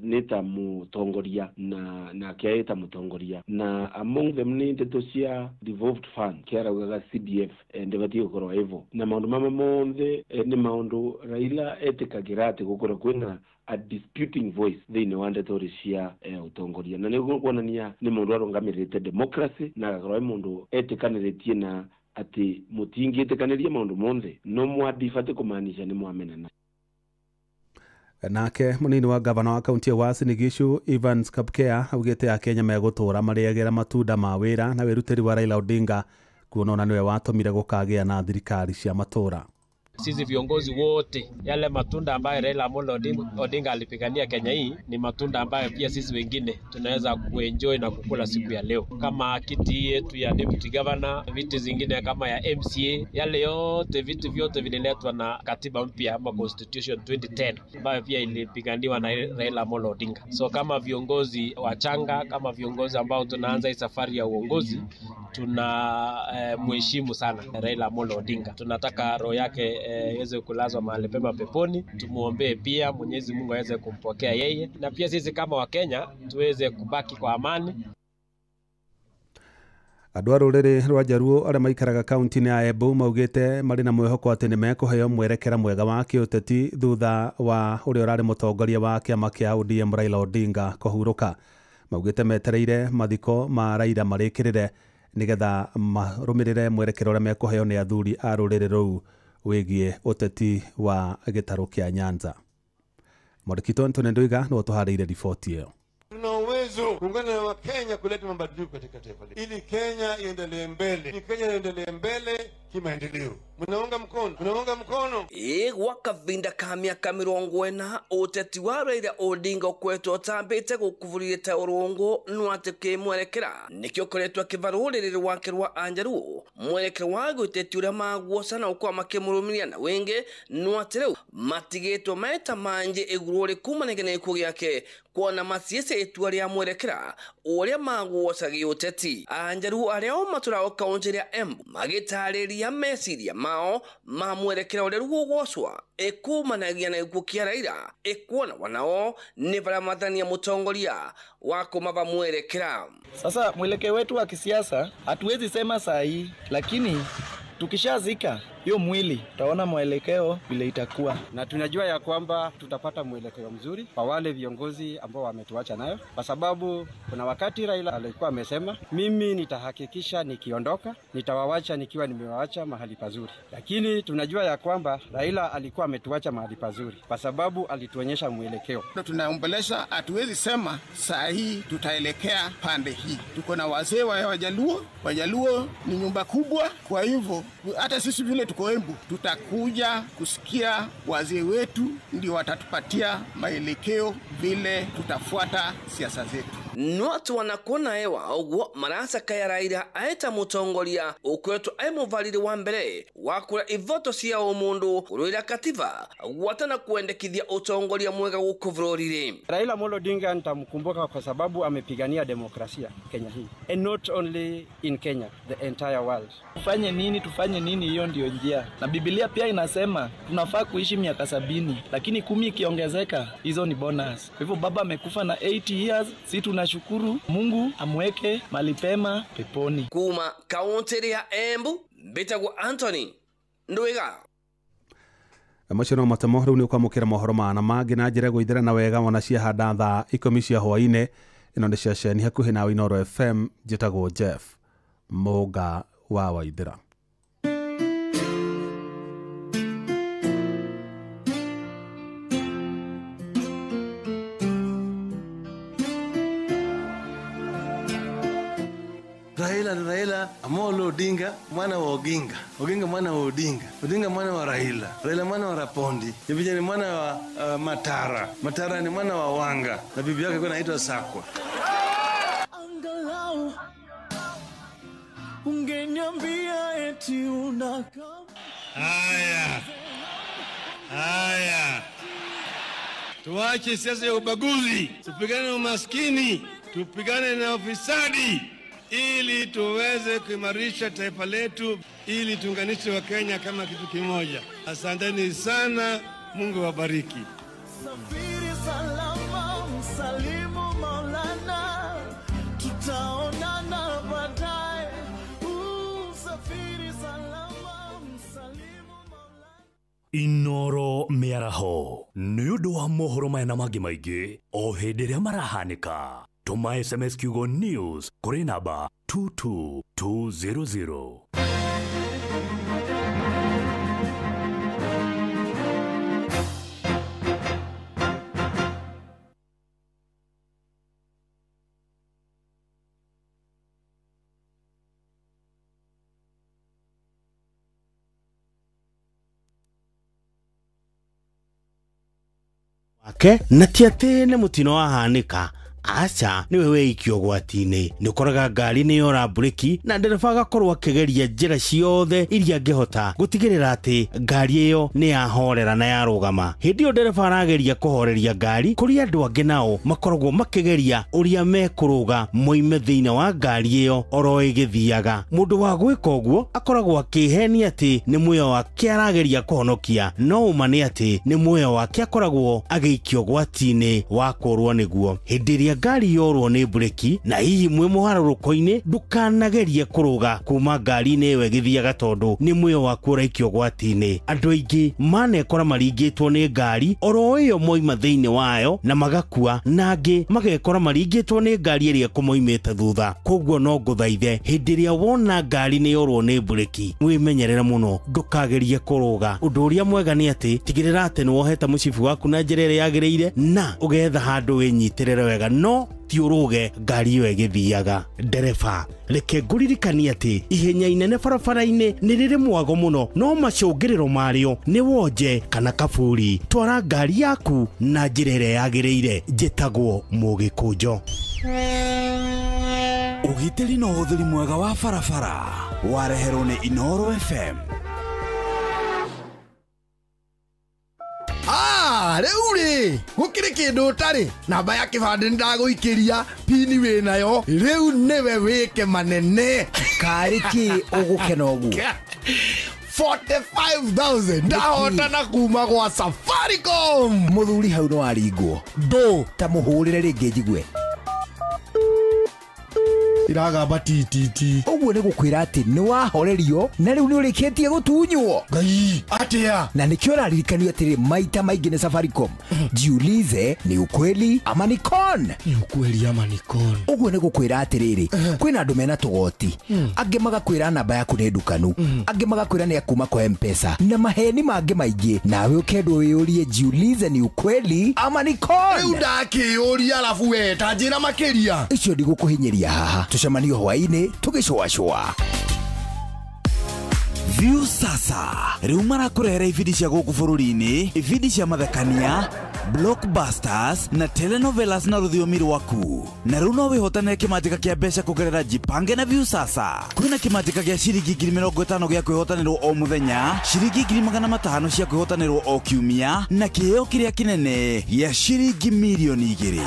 nita mutongoria na kiaita mutongoria na among them ni ndeto cia devolved fund kiaraugaga CDF ndebati gũkorwo hivyo na maũndũ mamwe mothe nĩ maũndũ Raila etĩkagĩra atĩ gũkorwo kwĩna a disputing voice thĩinĩ wa ndeto cia utongoria na nĩguo kuonania nĩ mũndũ arũgamĩrĩte democracy na agakorwo mũndũ etĩkanĩrĩtie na atĩ mũtingĩtĩkanĩria maũndũ mothe no mwadifate kumaanisha nĩ mwamenana. Nake mũnini wa gavana wa kaunti ya Uasin Gishu Evans Kapkea augĩte Akenya megũtũũra marĩagĩra matunda ma wĩra na wĩrutĩri wa Raila Odinga kuona ona nĩwe watũmire gũkagĩa na thirikari cia matũũra. Sisi viongozi wote, yale matunda ambayo Raila Amolo Odinga alipigania Kenya hii ni matunda ambayo pia sisi wengine tunaweza kuenjoy na kukula siku ya leo, kama kiti yetu ya deputy governor, viti zingine kama ya MCA. Yale yote vitu vyote vililetwa na katiba mpya ama constitution 2010 ambayo pia ilipiganiwa na Raila Amolo Odinga. So kama viongozi wachanga, kama viongozi ambao tunaanza hii safari ya uongozi, tuna mheshimu sana Raila Amolo Odinga. Tunataka roho yake iweze kulazwa mahali pema peponi. Tumuombee pia Mwenyezi Mungu aweze kumpokea yeye, na pia sisi kama Wakenya tuweze kubaki kwa amani. Andũ a rũrĩrĩ rwa Jaruo arĩa maikaraga kaunti-inĩ ya Embu maugĩte marĩ na mwĩhoko atĩ nĩ mekũheo mwerekera mwega wa kĩũteti thutha wa ũrĩa ũrarĩ mũtongoria wa kĩama kĩa ODM Raila Odinga kũhurũka. Maugĩte metereire mathiko ma Raila marĩkĩrĩre nĩgetha marũmĩrĩre mwerekera ũrĩa mekũheo nĩ athuri a rũrĩrĩ rũu wĩgiĩ ũteti wa gĩtarũ kĩa Nyanza. Mwandĩki Anthony Ndwiga nĩwe tũharĩire riboti ĩyo. Tuna uwezo kuungana na Wakenya kuleta mabadiliko katika taifa letu ili Kenya iendelee mbele. Ili Kenya iendelee mbele kimaendeleo. Mnaunga mkono. Wakavinda ka miaka 40 uteti wa Raila Odinga ukwetwo tambite gukuvurite urongo nwatike mwerekera nikyo koretwa kivarurire wake rwa Anjaruo mwerekera wa guteti uria magwosa na ukwa makemurumiria na wenge nwatire matigetwo maita manje igurure kumanegene ku yake kuona masiese etua ria mwerekera uria magwosa giuteti Anjaruo aria matura kaunti ya Embu magitariria mesiria mao mwerekera uria rugwoswa ekumanagia na ikukia Raila ekuona wanao ni baramadhani ya mutongoria wako mava mwerekera. Sasa mwelekeo wetu wa kisiasa hatuwezi sema saa hii, lakini tukishazika hiyo mwili taona mwelekeo vile itakuwa, na tunajua ya kwamba tutapata mwelekeo mzuri kwa wale viongozi ambao wametuacha nayo, kwa sababu kuna wakati Raila alikuwa amesema mimi nitahakikisha nikiondoka nitawawacha nikiwa nimewaacha mahali pazuri, lakini tunajua ya kwamba Raila alikuwa ametuacha mahali pazuri kwa sababu alituonyesha mwelekeo. Tunaombeleza, hatuwezi sema saa hii tutaelekea pande hii. Tuko na wazee wa Wajaluo ni nyumba kubwa, kwa hivyo hata sisi vile tuko Embu tutakuja kusikia wazee wetu ndio watatupatia maelekeo vile tutafuata siasa zetu. Nwatu wanakona ewa ugwo marasa kaya Raila aeta mutongoria ukwetu aimuvaliri wa mbere wakura ivoto cia umundu kurwira kativa watana kuendekithia utongoria mwega gukuvurorire. Raila Amolo Odinga nitamkumbuka kwa sababu amepigania demokrasia Kenya hii, and not only in Kenya, the entire world. Tufanye nini hiyo ndio njia, na Biblia pia inasema tunafaa kuishi miaka 70, lakini 10 ikiongezeka hizo ni bonus. Kwa hivyo baba amekufa na 80 years, si tunashukuru Mungu amweke malipema peponi. Kuma kaunti ya Embu Bitagwa Anthony Ndwiga. Macio no matemo riu ni kwamukira mohoro mana mangi na njira gwithira na wega wana cia handa thaa 10 cia hwaine. Ino ni ceceni hakuhi na Inoro FM. Njitagwo Jeff Moga wa Waithira. Raila Amolo Odinga mwana wa Oginga mwana wa Odinga mwana wa Raila mwana wa Rapondi, ni mwana wa Matara ni mwana wa Wanga, na bibi yake kwa anaitwa Sakwa. Angalau ungeniambia eti unakam. Haya, tuache siasa ya ubaguzi, tupigane na umaskini, tupigane na ufisadi ili tuweze kuimarisha taifa letu, ili tuunganishe wa Kenya kama kitu kimoja. Asanteni sana, Mungu wabariki. Safiri salama, msalimu Maulana, tutaonana baadaye. Safiri salama, msalimu Maulana. Inoro miaraho nĩ ũndũ wa mohoro maya na mangĩ maingĩ o hĩndĩ ĩrĩa marahanĩka. Tuma SMS Kiugo News kuri namba 22200. Ake na tiate ne mutino wahanika acha niwe weikio gwatine nikoraga ngari ni yora breki na ndereba agakorwo akigeria njira ciothe iria angihota gutigirira ati ngari iyo ni yahorera na yarugama. Hindi yo ndereba arageria kuhoreria ngari kuri andu angi nao makoragwo makigeria uria mekuruga moime thiina wa ngari iyo oro igithiaga. Mundu wa gwika uguo akoragwo akihenia ati ni muoyo wake arageria kuhonokia, no uma ni ati ni muoyo wake akoragwo ageikio gwatine wa kurwo niguo. Hindi iria Hĩndĩ ngari yorwo nĩ breki na hihi mwĩ mũharũrũko-inĩ ndũkanagerie kũrũga kuma ngari-inĩ ĩyo ĩgĩthiaga tondũ nĩ muoyo waku ũraikio gwati-inĩ. Andũ aingĩ manekora maringĩtwo nĩ ngari oro ĩyo moima thĩinĩ wayo na magakua, na angĩ magekora maringĩtwo nĩ ngari ĩrĩa kũmoimĩte thutha. Koguo no ngũthaithe hĩndĩ ĩrĩa wona ngari nĩ yorwo nĩ breki wĩmenyerere mũno, ndũkagerie kũrũga. Ũndũ ũrĩa mwega nĩ atĩ tigĩrĩra atĩ nĩ wohete mũcibi waku na njĩra ĩrĩa yagĩrĩire na ũgetha handũ wĩnyitĩrĩre wega, no ti ũrũge ngari ĩyo ĩgĩthiaga. Ndereba, reke ngũririkanie atĩ ihenya inene barabara-inĩ nĩ rĩrĩ mwago mũno, no macũngĩrĩro marĩo nĩ wonje kana kaburi. Twara ngari yaku na njĩra ĩrĩa yagĩrĩire. Njĩtagwo Mũgĩkũnjo. Ũgitĩri na ũhũthĩri mwega wa barabara wareherwo nĩ Inooro FM. Rĩu rĩ gũkĩrĩ kĩndũ ũtarĩ, namba ya kĩbandĩ nĩndagũikĩria, pini wĩ nayo, rĩu nĩwe wĩke manene. Karĩ kĩ ũgũkena ũguo? 45,000 ndahotana kuma gwa Safaricom. Mũthuri hau no aringwo. Ndũ ta mũhũrĩre rĩngĩ njigue. iragamba tititi. Ũguo nĩ gũkwĩra atĩ nĩ wahorerio na rĩu nĩ ũrĩkĩtie gũtunywo. Ngai atĩa? Na nĩkĩo ũraririkanio atĩrĩ maita maingĩ nĩ Safaricom. Jiulize ni ukweli ama ni con. Ni ukweli ama ni con. Ũguo nĩ gũkwĩra atĩrĩrĩ, kwĩna andũ mena tũgoti, angĩ magakwĩra namba yaku nĩ ndukanu, angĩ magakwĩra nĩ akuma kwa M-Pesa, na maheni mangĩ maingĩ. Nawe ũkendwo wĩyũrie jiulize ni ukweli ama ni con. Rĩu ndakĩyũria alafu we ta njĩra makĩria. Icio ndigũkũhinyeria haha. Tucemanio hwainĩ tũgĩcũacũa. View sasa rĩu marakũrehera ibindi cia gũkũ bũrũri-inĩ, ibindi cia mathekania, blockbusters na telenovelas na rũthiomi rwaku. Na rĩu no wĩhotanĩre kĩmanjĩka kĩa mbeca kũgerera Jipange na View sasa. Kwĩna kĩmanjĩka gĩa ciringi 50,000 gĩa kwĩhotanĩrwo o mũthenya, ciringi 500,000 cia kwĩhotanĩrwo o kiumia, na kĩheo kĩrĩa kĩnene gĩa ciringi milioni 2.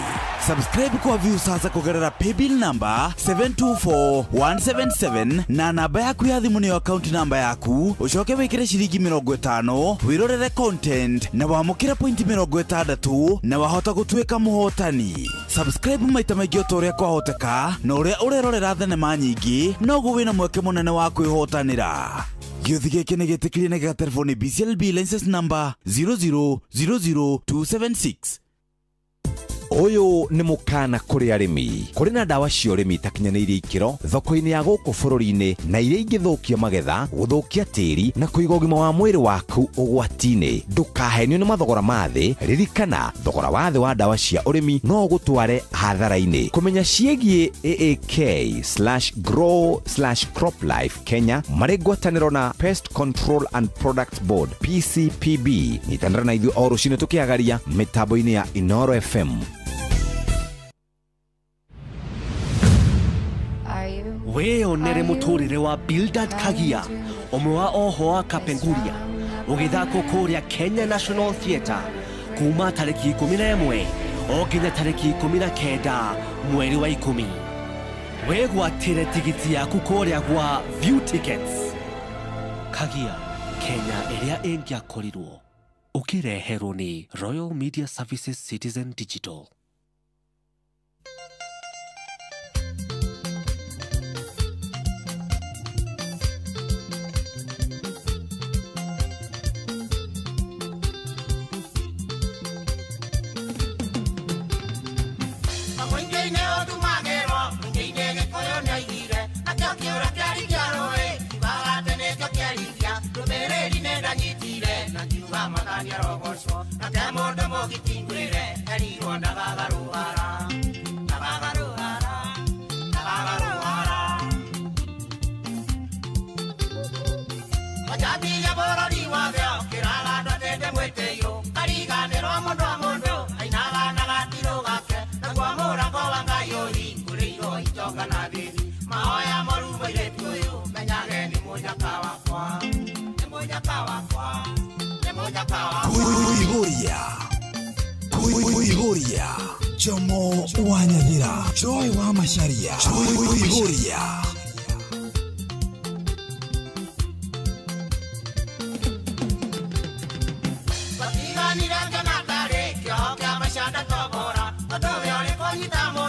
Subscribe kwa View sasa kũgerera paybill number 724177 na namba yaku ya thimũ nĩyo account number yaku, ucoke wĩkĩre ciringi 50 wirorere content na wamũkĩra point 60 na wahota gũtuĩka mũhotani. Subscribe maita maingĩ o ta ũrĩa kwahoteka, na ũrĩa ũrerorera thenema nyingĩ noguo wĩna mweke mũnene wa kwĩhotanĩra. Gĩothi gĩkĩ nĩ gĩtĩkĩrie na gĩgatelefoni BCLB license number 0000276. Ũyũ nĩ mũkana kũrĩ arĩmi. Kũrĩ na ndawa cia ũrĩmi itakinyanĩirie ikĩro thoko-inĩ ya gũkũ bũrũri-inĩ, na iria ingĩthũkia magetha, gũthũkia tĩri na kũiga ũgima wa mwĩrĩ waku ũgwati-inĩ. Ndũkahenio nĩ mathogora ma thĩ. Ririkana, thogora wa thĩ wa ndawa cia ũrĩmi no gũtware hathara-inĩ. Kũmenya ciĩgiĩ AAK/Grow/CropLife Kenya marĩ ngwatanĩro na Pest Control and Product Board PCPB. Nyitanĩra na ithuĩ o rũciinĩ tũkĩagaria mĩtambo-inĩ ya Inooro FM. Wĩyonere mũtũrĩre wa Bildad Kagia, ũmwe wa oho wa Kapenguria, ũgĩthakwo kũrĩa Kenya National Theatre kuma tarĩki 11 o nginya tarĩki 19 mweri wa 10. Wĩgwatĩre tigiti yaku kũrĩa gwa View Tickets. Kagia, Kenya ĩrĩa ĩngĩakorirwo. Ũkĩreherwo nĩ Royal Media Services Citizen Digital. Kuihuria Jomo wa Nyathira, Joy wa Macharia, Kuihuria Batigani ranga na kare, kyo kya mashanda tobora, odo vyole konyita mo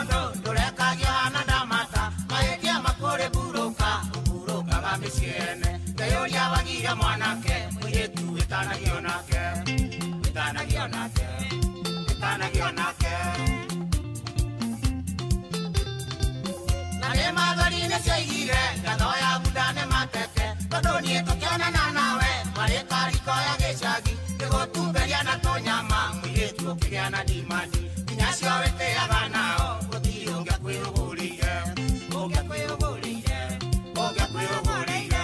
Nare magari ne seguire, la doya budane mateke, kodoni tokiona na nawe, mare kari koya geshagi, tego tu beriana tonyama, mire tu kiana di madi, kinyasi awete aganao, kodi onga kwero goliye, onga kwero goliye, onga kwero goliye.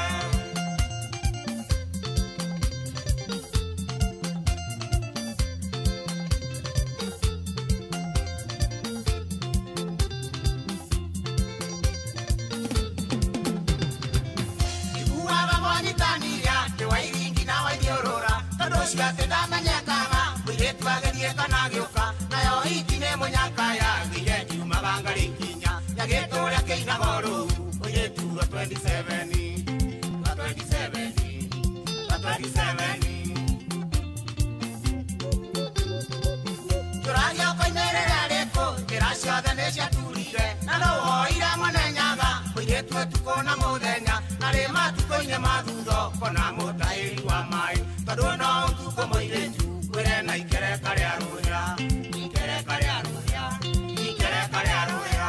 Sia te dama nyakanga, mwire tuagenie kana gioka, na yo itine munyakaya, gire tu mabangari kinya, ya geto ya keina goro, mwire tu 27, 27, 27. Turagia koi mere reko, kirasha danesha turire, na no ira mwanenyaga, mwire tu tukona modenya, na le matu koine madundo, kona motai wa mai. Kadona utuko moiretu, kwere na ikere kare aruya, ikere kare aruya, ikere kare aruya.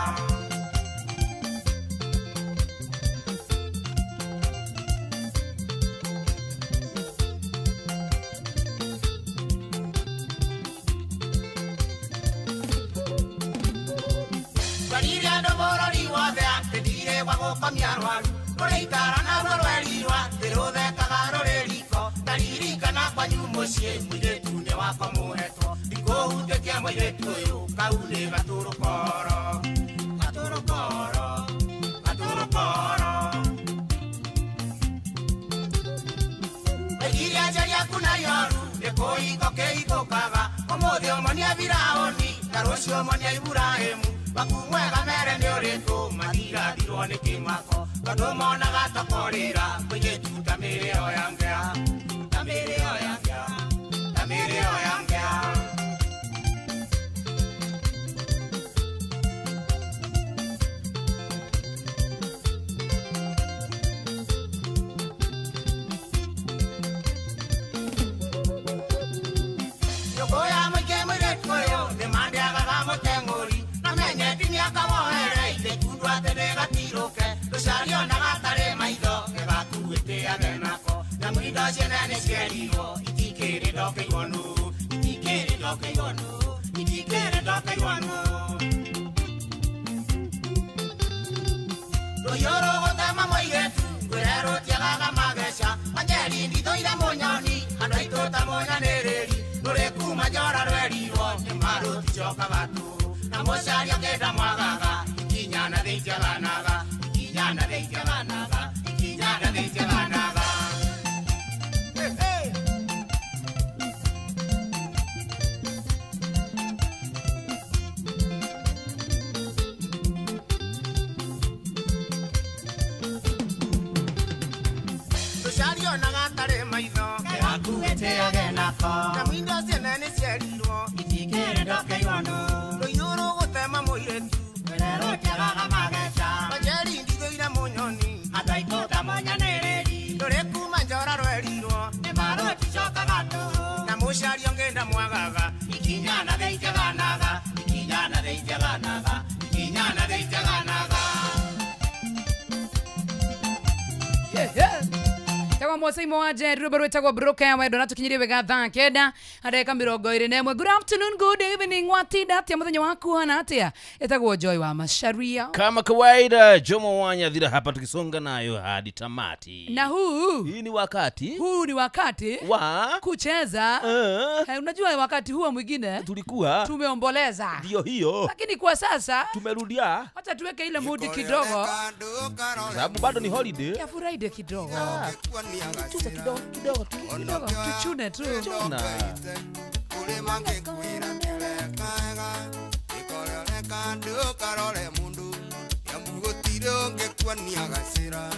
Kariria no borori wade ante dire wago kamiarwaru, kore itara na bororiwa, pero de kagaro leriko. Kana kwa nyumosie mwire tune wako muheto diko hunde kia mwire tuyo kaune gaturu koro gaturu koro gaturu koro Egiria jaria kuna yoru deko iko ke iko kaga omode omonia viraoni karosi omonia Ibrahim bakumwega mere ne oreto madira dirone kimako kadomo na gatakorira mwire tutamire oyangea Tamiri oyangya, tamiri oyangya. Yokoya mwike mwirekoyo, demande agagamo tengori, na menye tini akawohere, ite kudwa tene gatiroke, lusario na gatare maido, egatu ete agenako. Mwido siena nesgeriro, itikere doke yonu, itikere doke yonu, itikere doke yonu. Loyoro gotama moiretu, gurero tiagaga magesha, manjeri ndito ira monyoni, andoito tamonya nereri, noreku majora rweriro, nemaro tichoka batu, na mosari akeda mwagaga, ikinyana deitiaganaga, ikinyana deitiaganaga, ikinyana deitiaganaga. Ete agenako na mwindo siena ne seriro itikere doke yono lo yoro gotema moiretu berero tiagaga magesha majeri ndigo ira monyoni ataito tamonya nereri dore kuma njora rweriro ne maro tichoka gato na mushari ongenda mwagaga ikinyana deitaganaga ikinyana deitaganaga ikinyana deitaganaga Tawa mwasa imo aje rubero tawa broka ya wedo nato kinyiri wega thaa keda adeka mirongo iri nemwe. Good afternoon, good evening, watida tia muthenya waku hana atia etagwo Joy wa Masharia. Kama kawaida Jomo Wanya dhira hapa tukisonga nayo hadi tamati. Na hii ni wakati wa kucheza. Unajua wakati huo mwingine tulikuwa tumeomboleza, ndio hiyo, lakini kwa sasa tumerudia. Acha tuweke ile mood kidogo, sababu bado ni holiday ya Friday kidogo. Tucheze kidogo tuchune tu. Chuna ule mange kuira kelekaga ikorere kandu karore mundu ya mugotiro ngekwania gasira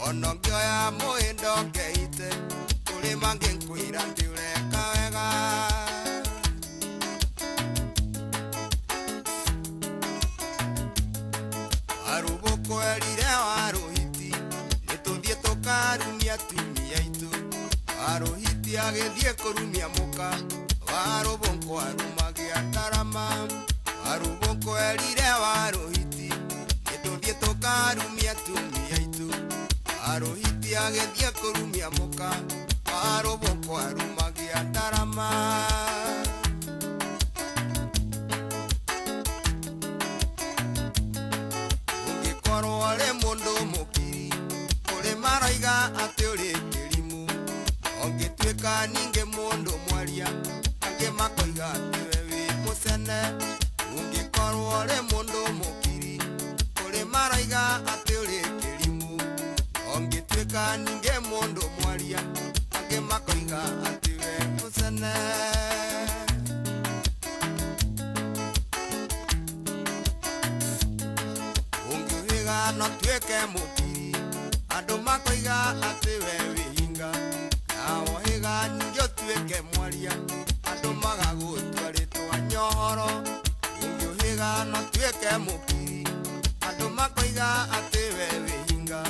ono ngioya muindo ngeite ule mange kuira kelekaga arubuko elire waruhiti nituthie tukarumia tumia itu waruhiti rohiti agithie kurumia muka warubonko arumagia ndarama warubonko erire warohiti nituthie tukarumia tumia itu warohiti agithie kurumia muka warubonko arumagia ndarama ungikorwo ari mundu mukiri uri maraiga ati uri kirimu ongituika ninge mundu mwaria ange makoiga ati we wi musene ungikorwo ari mundu mukiri uri maraiga ati uri kirimu ongituika ninge mundu mwaria ange makoiga ati we musene ungihiga no tuike mukiri andu makoiga ati we wihinga nawo higa ningyo tuike mwaria andu magagutua ritwa nyohoro ungihiga no tuike mukiri andu makoiga ati we wihinga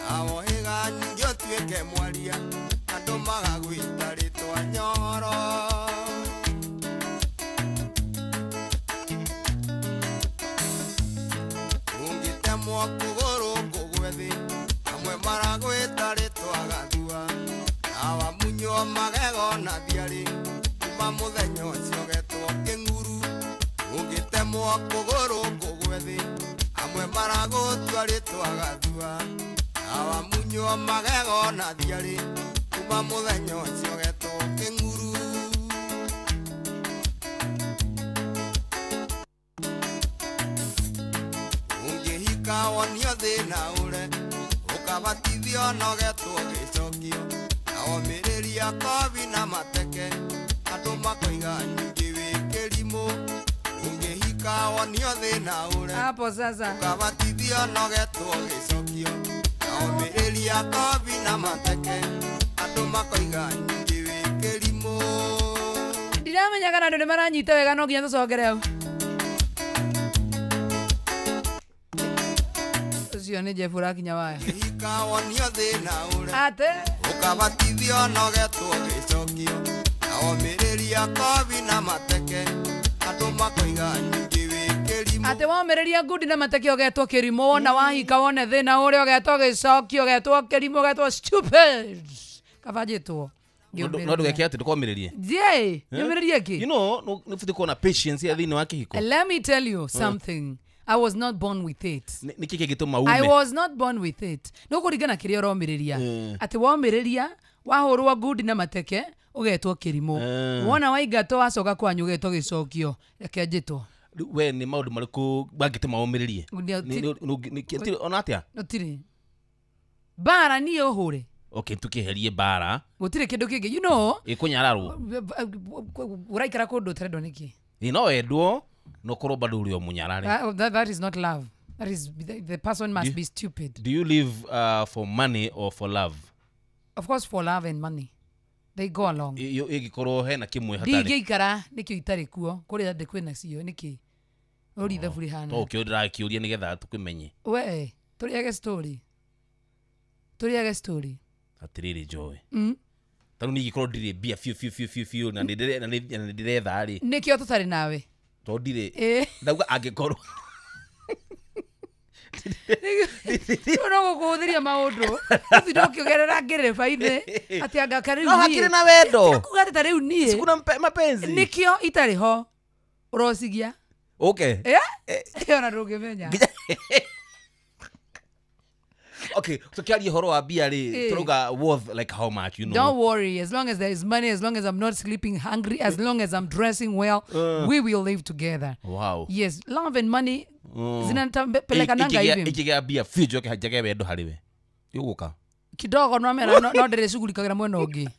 nawo higa ningyo tuike mwaria andu magaguita ritwa nyohoro ungitemwo kuguru kugwethi amwe maragwita ritwa gathua nawa munyo magego na thiari kuma muthenya ucio getwo kinguru ungitemwo kuguru kugwethi amwe maragutwa ritwa gathua nawa munyo magego na thiari kuma muthenya ucio getwo kinguru ungihika wonio thina ure ukabatithio nogetwo gicokio naomĩrĩria kobi na mateke andũ makoiga nyingĩ wĩ kĩrimũ ũngĩhika wonio thĩna ure hapo sasa ukabatithio nogetwo gĩcokio naomĩrĩria kobi na mateke andũ makoiga nyingĩ wĩ kĩrimũ ndiramenya kana andũ nĩ maranyita wega no nginya tũcokere hau ucio nĩ Jeff ũrakinya waya ũngĩhika wonio thĩna ure ate ukabatithio nogetwo gĩcokio naomĩrĩria kobi na mateke andũ makoiga nyingĩ wĩ kĩrimũ ate womĩrĩria ngudi na mateke ũgetwo kĩrimũ wona wahika wone thĩna ũrĩa ũgetwo gĩcokio ũgetwo kĩrimũ ũgetwo stupid kabanjĩtwo no ndũgeke atĩ ndũkomĩrĩrie je nyũmĩrĩrie kĩ you know nĩ bũti kuona patience ya thĩinĩ wa kĩhiko let me tell you something I was not born with it. Niki kĩgĩtũma ume I was not born with it. No kũringana kĩrĩa ũromĩrĩria. Atĩ womĩrĩria wahũrwo ngudi na mateke ũgetwo kĩrimũ. Wona waigatwo wacoka kwanyu ũgetwo gĩcokio. Reke njĩtwo. We nĩ maũndũ marĩkũ mangĩtũma ũmĩrĩrie? Ona atĩa? Gũtirĩ. Bara niĩ ũhũre. Okay, tukĩherie bara. Gũtirĩ kĩndũ kĩngĩ. You know. Ĩkũnyararwo. Ũraikara kũndũ ũtarendwo nĩkĩ? No endwo. No korwo bado uri omunyarare. That is not love. That is the person must be stupid. Do you live for money or for love? Of course for love and money. They go along. Igikorwo hena kimwe hatari. Ndigikara nikio itari kuo kuri ande kwina cio niki. Uri thaburi hana. To kiodra kiuria nigetha tukimenye. We, turiage story. Turiage story. Atiriri Joy. Tanu nigikorwo ndire bia fiu na ndiretha ri. Nikio tutari nawe. Tondire ndauga angikorwo no gũkũhũthĩria maũndũ ũthindũkĩgerera ngĩrĩba-inĩ atĩ angaka rĩu no hakĩrĩ na wendo kuga atĩ ta rĩu niĩ sikuna mapenzi nĩkĩo itarĩ ho ũrocigia okay ona ndũngĩmenya okay so kiaria horo wa bia ri turuga worth like how much you know don't worry as long as there is money as long as I'm not sleeping hungry as long as I'm dressing well we will live together wow yes love and money zinatapeleka nanga hivi ikigea bia fijo kihajage wendo hariwe yuguka kidogo no mera no ndĩrĩ shughulikagira mwena ũngĩ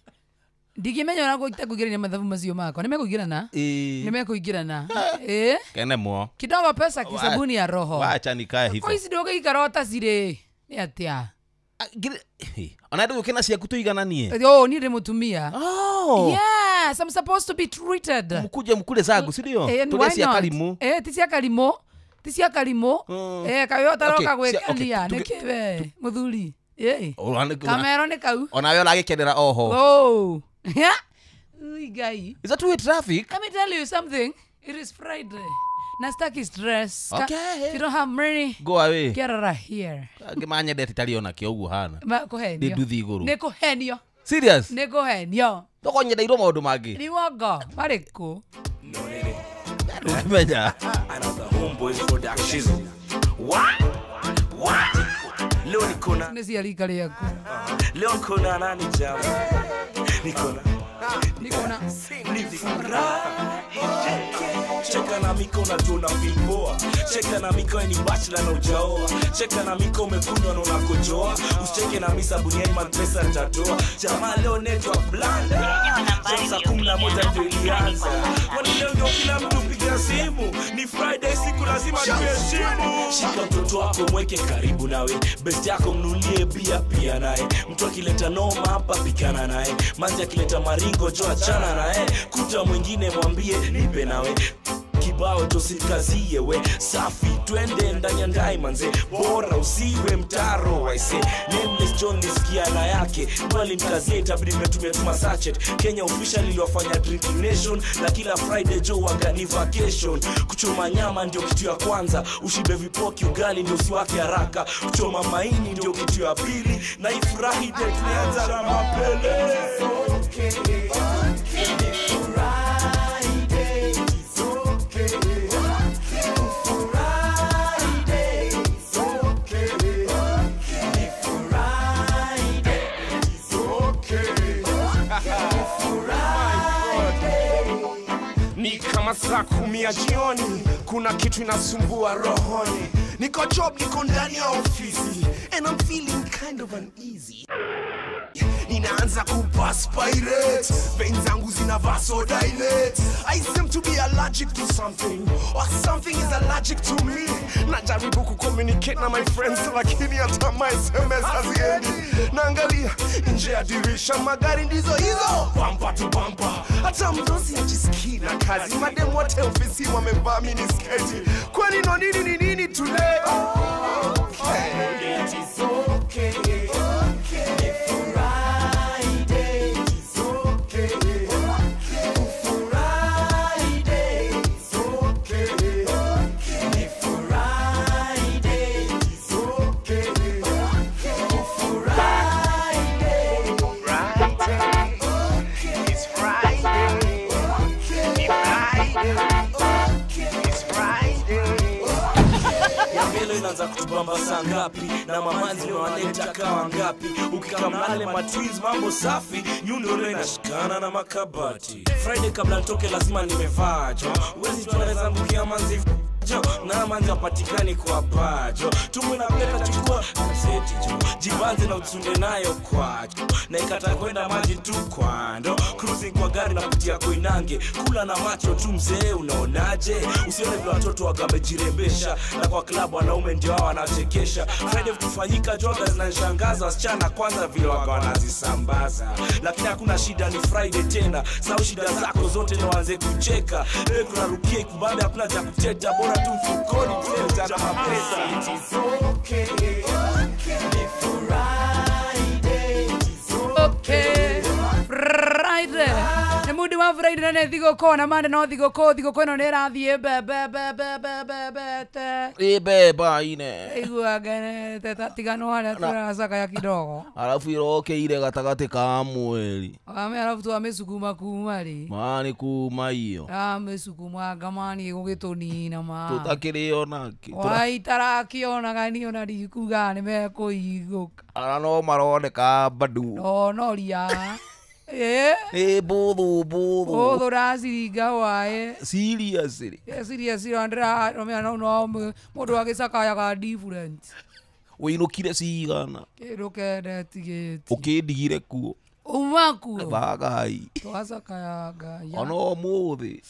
ndigimenya ona gũitagũgĩrania mathabu macio makwa nĩmekũingĩrana kene mo kidogo pesa kisabuni ya roho wacha nikae hivyo hizi ndogo ikarota cirĩ nĩ atia ona ndio kena cia kutuigananie ni mutumia yes I'm supposed to be treated mkule zangu si ndio tulesi ya kalimu tisia kalimo kayo taroka gwekania nikiwe muthuri kamero ni kau ona we uragikenera oho Guy. Is that two-way traffic? Let me tell you something. It is Friday. Nastaki stress. Okay. If you don't have money, go away. Get out of here. Ngimanya ndeti taliona kio ugu hana. Makuhenio. Nduthi iguru. Nikuhenio. Serious? Nikuhenio. Toko nyenda iro maundu mangi. Ni wogo. Mariko. Umenya. Another homeboys production. What? Leo niko na Nesi alikali yako. Leo niko na nani jamu? Niko na Cheka na miko na tuna filboa. Cheka na miko ni bachelor na ujaoa. Cheka na miko umekunywa na unakojoa. Usicheke na misa buniani mapesa tatoa. Jamaa leo network blanda. Sasa 11 ndio ilianza. Kwani leo ndio kila mtu piga simu. Ni Friday siku lazima tuheshimu. Shika mtoto wako mweke karibu nawe. Best yako mnulie bia pia naye. Mtu akileta noma hapa pikana naye. Manzi akileta maringo jo achana naye. Kuta mwingine mwambie nipe nawe. Kibao tosikazie we safi twende ndani ya ndai manze bora usiwe mtaro waise Nameless John nisikia na yake bali mkazie itabidi mmetumia tuma sachet Kenya official iliwafanya drinking nation na kila Friday Joe wagani vacation kuchoma nyama ndio kitu ya kwanza ushibe vipoki ugali ndio usiwake haraka kuchoma maini ndio kitu ya pili na ifurahi ndio tunaanza na mapele Ni kama saa 10 ya jioni, kuna kitu inasumbua rohoni. Niko job, niko ndani ya ofisi, and I'm feeling kind of uneasy. Ninaanza kuperspirate, veins zangu zina vasodilate. I seem to be allergic to something, or something is allergic to me. Najaribu kucommunicate na my friends, lakini hata my SMS haziendi. Naangalia nje ya dirisha, magari ndizo hizo, bumper to bumper. Hata mdosi hajisikii na kazi, madem wote ofisi wamevaa minisketi. Kwani no nini today? Okay, it is okay. Inaanza kutubamba saa ngapi na mamanzi wanaleta kawa ngapi ukikamnale matwins mambo safi nyundo leo inashikana na makabati Friday kabla nitoke lazima nimevaa jo uwezi tunaweza mbukia manzi jo na manzi wapatikani kwa bajo tumu na pleta chukua kaseti jo jibanze na utsunde nayo kwacho na ikata kwenda maji tu kwando cruising kwa gari na kutia Koinange kula na macho tu mzee unaonaje usione vile watoto wagamejirembesha na kwa klabu wanaume ndio wao wanachekesha Friday kufanyika joga zinanishangaza wasichana kwanza vile wako wanazisambaza lakini hakuna shida ni Friday tena sawa shida zako zote na waanze kucheka leo tunarukia kubambe hakuna cha kuteta bora tu mfukoni tena na mapesa it is okay Friday. Ni mundi wa Friday na thigo kona mande no thigo ko no nerathie Beba ine. Igua gane teta tigano ala tunasaka ya kidogo. Alafu iroke ile gatagati ka mweli. Alafu tu amesukuma kumali. Mani kuma hiyo. Amesukuma gamani gugitunina ma. Tutakirio naki. Wai tarakiona ganio na dikuga ni mekoiguka. Ara no maroneka badu. No ria. Botho raciringa wae seriously andra no mundu agicakayaga different winukire cigana kirukende tigiti ukindigire kuo umaku bagai twacakayaga ono muthi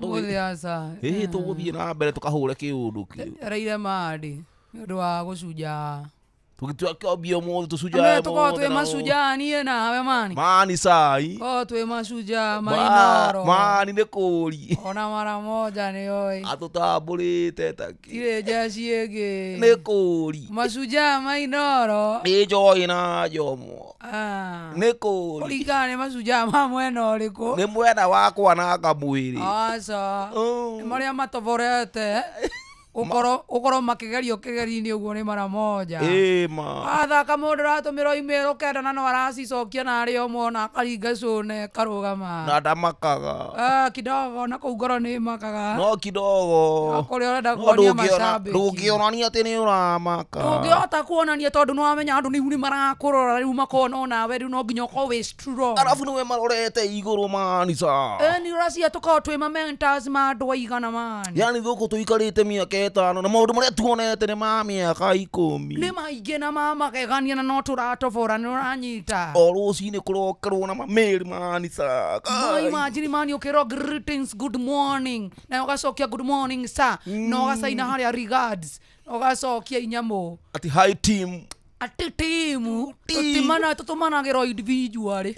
muthi asa tuguthie na mbere tukahure kiundu kiu raire mandi ndu wa gucunja Tukituakabia moto tusuja. Ame tuko tuwe masuja niye nawe mani. Mani sai. Ko tuwe masuja mainoro. Mani nekoli. Ona mara moja ni oi. Atutabulite taki. Kile jasi ege. Nekoli. Masuja mainoro. Ejo ina jomo. Nekoli. Kuligane masuja mamweno liko. Ni mwena wako anaka mwiri. Asa. Maria matovorete. Ukoro makigerio kigeri-ini uguo ni mara moja. Ma. Athaka mundu ratumiro email ukenda na no aracicokia na ari o mona karinga cune karugama. Na ndamakaga. Kidogo na kuu ngoro ni makaga. No kidogo. Kuri urenda kuonia mashabiki. Ndungionania ati ni uramaka. Ndungihota kuonania tondu ni wamenya andu ni marakurora riu makona nawe riu no nginya ukorwo strong. Arafu niwe marorete iguru manisa. Ni uracia tukorwo twi mentors ma andu aigana mani. Yani thuku tuikarite miaka etano na maundu maria tuonete ni ma miaka 10. Ni maingi na mama kegania na no turatovora ni uranyita. O rucini kurokerwo na mameri manisa. Imagine mani ukero greetings good morning na ugacokia good morning sir no ugacaina haria regards ugacokia inyamo ati hi team ati timu tutumanagĩrwo individually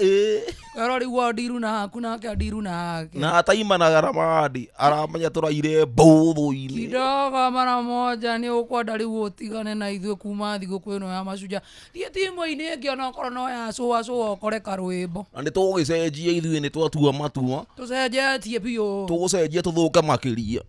ero rĩu adiru na haku nake adiru nake na ataimanaga ramadi aramenya tũraire mbũthũ-inĩ kidogo mara moja nĩ ũkwenda rĩu ũtigane na ithuĩ kuma thigũkũ ĩno ya macuja thiĩ timu-inĩ ĩngĩ onakorwo no ya cũa ũkore karwĩmbo na nĩ tũgĩcenjia ithuĩ nĩ twatua matua tũcenjetie biũ tũgũcenjia tũthũke makĩria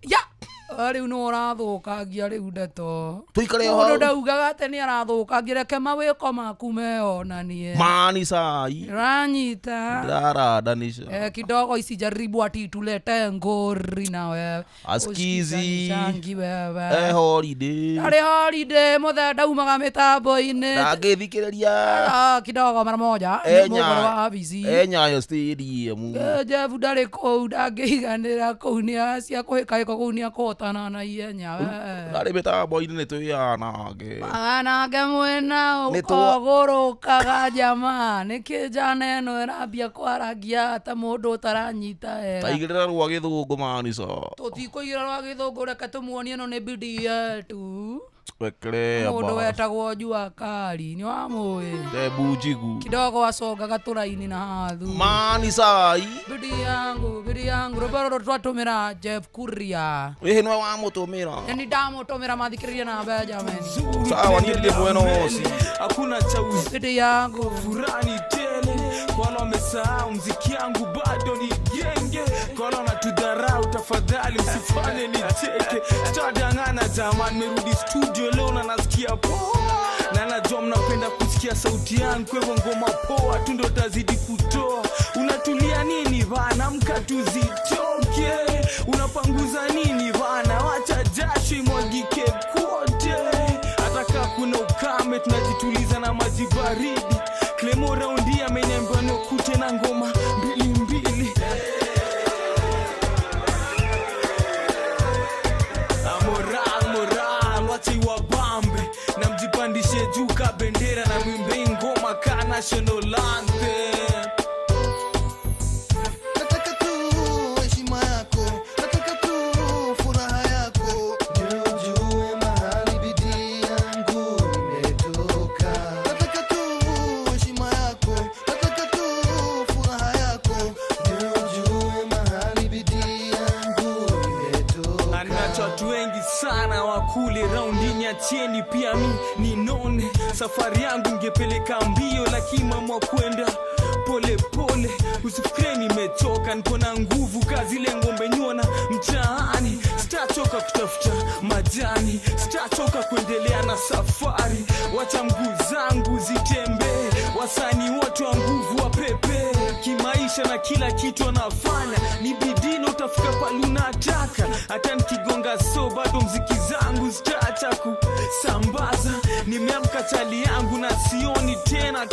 rĩu nĩ ũrathũkangia rĩu ndeto tũikare mũndũ ndaugaga atĩ nĩ arathũkangia reke mawĩko maku meyonanie mani sai ranyita ndarandanisha kidogo isijaribu ati tulete ngori na wewe askizi wewe holiday ari holiday mothe ndaumaga mĩtambo-inĩ ndangĩthikĩrĩria kidogo mara moja mũgũrũ wa abici Nyayo stadium Jeff ndarĩ kũu ndangĩiganĩra kũu nĩ acia kũhĩka gĩko kũu nĩ akũhotana na ihenya ndarĩ mĩtambo-inĩ nĩ twĩanange anange mwena ũkogũrũkaga jamaa nĩkĩ njana ĩno ĩrambia kwarangia ta mũndũ ũtaranyita wega taigĩrĩra rwa gĩthũngũ manica tũtikũigĩra rwa gĩthũngũ reke tũmuonie ĩno nĩ bidii yetu wekere mũndũ wetagwo Jua Kali nĩ wamũĩ Debu Njigu kidogo wacongaga tũraini na hathu mani sai bidii yangu rũbaro twatũmĩra Jeff Kuria wehe nĩwe wamũtũmĩra ni ndamũtũmĩra mathikĩrĩrie na Benjamin sawa niĩ ndĩ mwena ũcio hakuna cha bidii yangu furani tele kwa wamesahau mziki yangu bado ni genge kwa wanatudharau tafadhali msifanye nicheke sitadangana jamani merudi studio leo na nasikia poa na najua mnapenda kusikia sauti yangu kwa hivyo ngoma poa tu ndo tazidi kutoa unatulia nini bana mkatuzitoke unapanguza nini bana wacha jasho imwagike kote hata kama kuna ukame tunajituliza na maji baridi Clemo raundi ameniambia nikute na ngoma mbili moral wachi wabambe na mjipandishe juu ka bendera na mwimbe ngoma ka national anthem nataka tu heshima yako nataka tu furaha yako ujue mahali bidii yangu imetoka nataka tu heshima yako nataka tu furaha yako ujue mahali bidii yangu imetoka anacho watu wengi sana wakule raundini atieni pia mi ninone safari yangu ngepeleka mbio lakini mama kwenda pole pole usifikiri nimechoka niko na nguvu kazi ile ngombe nyona mtaani sitachoka kutafuta majani sitachoka kuendelea na safari wacha mguu zangu zitembee wasanii wote wa nguvu wa pepe kimaisha na kila kitu anafanya ni bidii na utafika pale unataka hata nikigonga so bado mziki zangu zitaacha kusambaza nimeamka chali yangu na sioni tena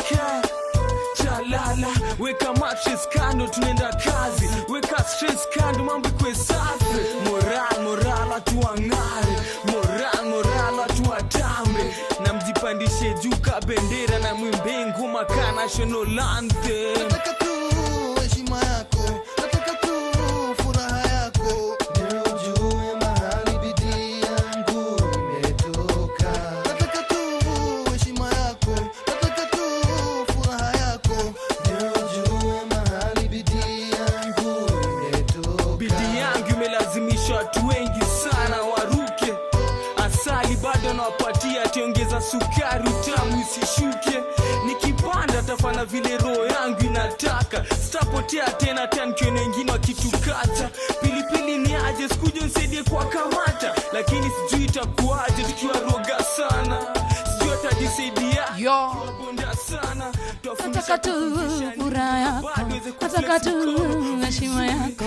chalala weka mattress kando tunaenda kazi weka stress kando mambo kwa safi moral watu wang'are moral watu watambe na mjipandishe juu ka bendera na mwimbe ngoma ka national anthem nataka tu heshima yako nataka tu furaha yako ujue mahali bidii yangu imetoka nataka tu heshima ationgeza sukari utamu isishuke. Nikipanda tafana vile roho yangu inataka. Sitapotea tena nikiona wengine wakitukata. Pilipili ni aje sikuje nisaidie kwa kamata. Lakini sijui itakuaje tukiwa roga sana. Sijui atajisaidia bonda sana. Nataka tu furaha yako, nataka tu heshima yako,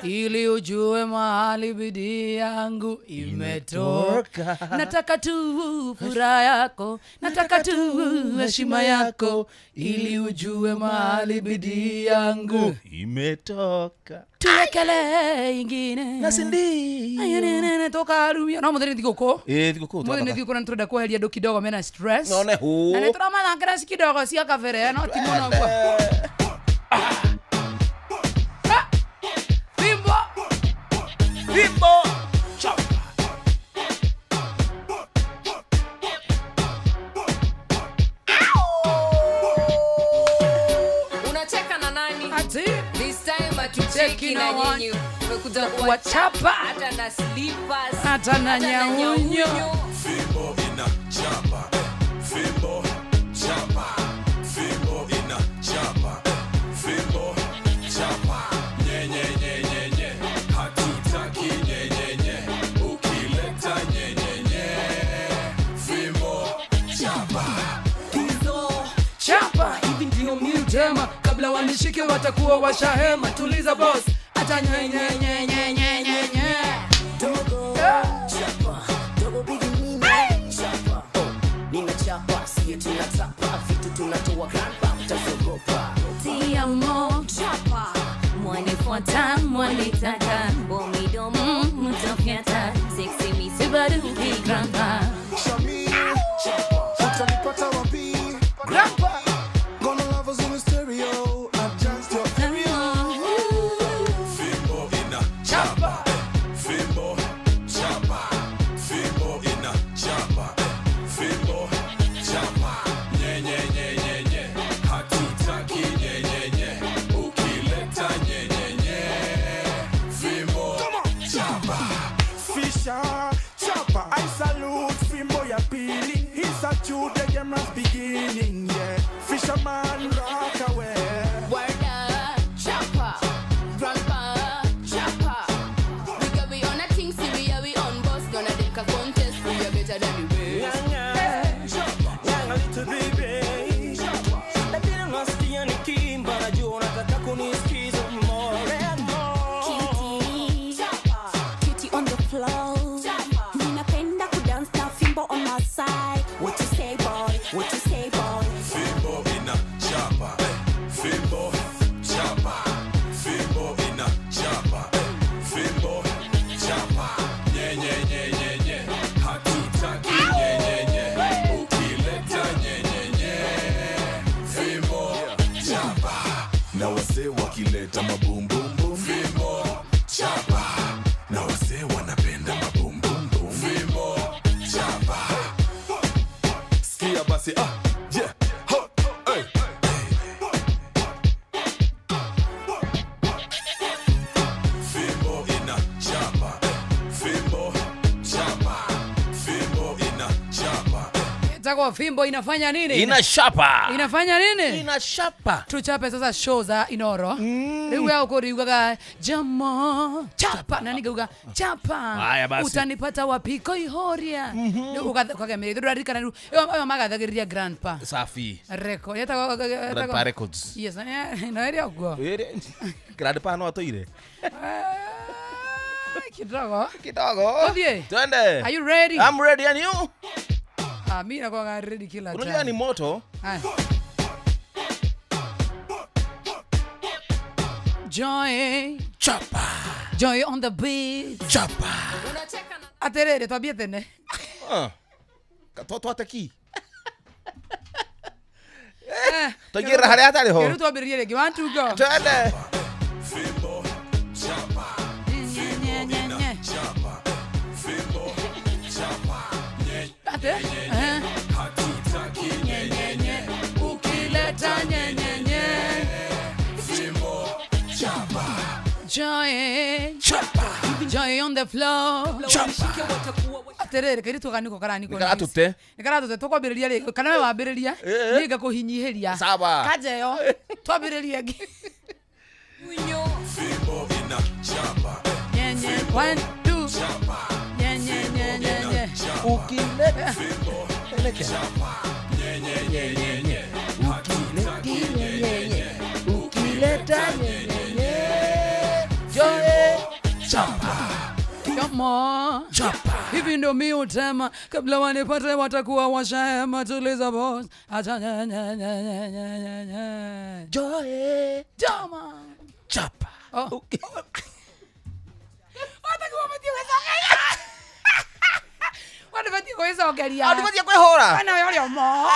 ili ujue mahali bidii yangu imetoka. Nataka tu furaha yako, nataka tu heshima yako, ili ujue mahali bidii yangu imetoka. Tuwekele ingine Nasindi ayene toka rumia no mudeni digoko digoko mudeni digoko na ntroda kwa helia do kidogo mena stress no ne hu na ntroda mana ngara kidogo sia kafere no timono kwa Bimbo chapa unacheka na nani ati this time atucheki na nyinyi umekuja kuwachapa hata na slippers hata na nyaunyo. Fimbo ina chapa fimbo chapa fimbo ina chapa fimbo chapa nyenye nyenye nye hatutaki nyenye nye ukileta nyenye nye fimbo chapa Chapa hivi ndio miutema kabla wanishike watakuwa washahema. Tuliza boss hata nye dogo chapa dogo bigi mimi chapa nina chapa si tunatapa vitu tunatoa grandpa mtasogopa Tiamo chapa mwanifuata mwanitaka bomidomo mtafyata sexy misibaruki grandpa utanipata wapi grandpa gonna love us in the stereo not just your fimbo ina chapa fimbo chapa fimbo ina chapa fimbo chapa nyenye nyenye nye hatutaki nyenye nye ukileta nyenye nye fimbo chapa Fisher chapa I salute fimbo ya pili he's a true the game is beginning yeah fisherman rock away word up chapa grandpa chapa we got we on a thing see we on boss gonna take a contest we are better than the rest Nyanga little baby lakini nasikia nikimba najua unataka kunisikiza more and more kitty on the floor ninapenda kudance na fimbo on my side what you say boy what you say boy fimbo ina chapa fimbo chapa fimbo ina chapa fimbo chapa nyenye nyenye nye hatutaki nyenye nye ukileta nyenye nye fimbo chapa na wase wakileta mabumbumbu fimbo chapa na wase wanapenda mabumbumbu fimbo chapa sikia basi yeah ho hey fimbo ina chapa fimbo chapa fimbo ina chapa Tako fimbo inafanya nini? Inashapa. Inafanya nini? Inashapa. Tuchape sasa show za Inoro. Riwe uko riuga jamo chapa nani gauga chapa. Haya basi. Utanipata wapi Koihoria. Ukaga mimi ndurarika na magathagiria grandpa. Safi. Record. Yata Grandpa Records. Yes, na area ugo. Grandpa no atoire. Kidogo. Odie. Twende. Are you ready? I'm ready and you? Mimi nakuwa ready kila time. Unajua ni moto? Haya. Joy chapa. Joy on the beat chapa. Aterere twambie tene. Katoto ataki. Togira haria atari ho. Keru twambirie rege 1 2 go. Twende. Fimbo chapa. Fimbo chapa. Fimbo chapa. Ate. Hatutaki nyenye. Ukileta nyenye. Fimbo chapa. Joy chapa. Joy on the floor. Aterere kairi tuganiko karani ko. Karatute. Nikaratute tukwambiriria ri kana we wambiriria ninga kuhinyihiria. Sawa. Kajeyo. Twambiriria gi. Fimbo ina chapa. Nyenye 1 2 nyenye ukileta fimbo chapa. Nyenye ukileta joe chapa. Hivi ndo mi utema kabla wanipate watakuwa washahema. Tuliza boss acha joe jama chapa. Watakuwa metiwa wanapatia kuweza ogeria. Wanapatia kuhora. Wana yale mo.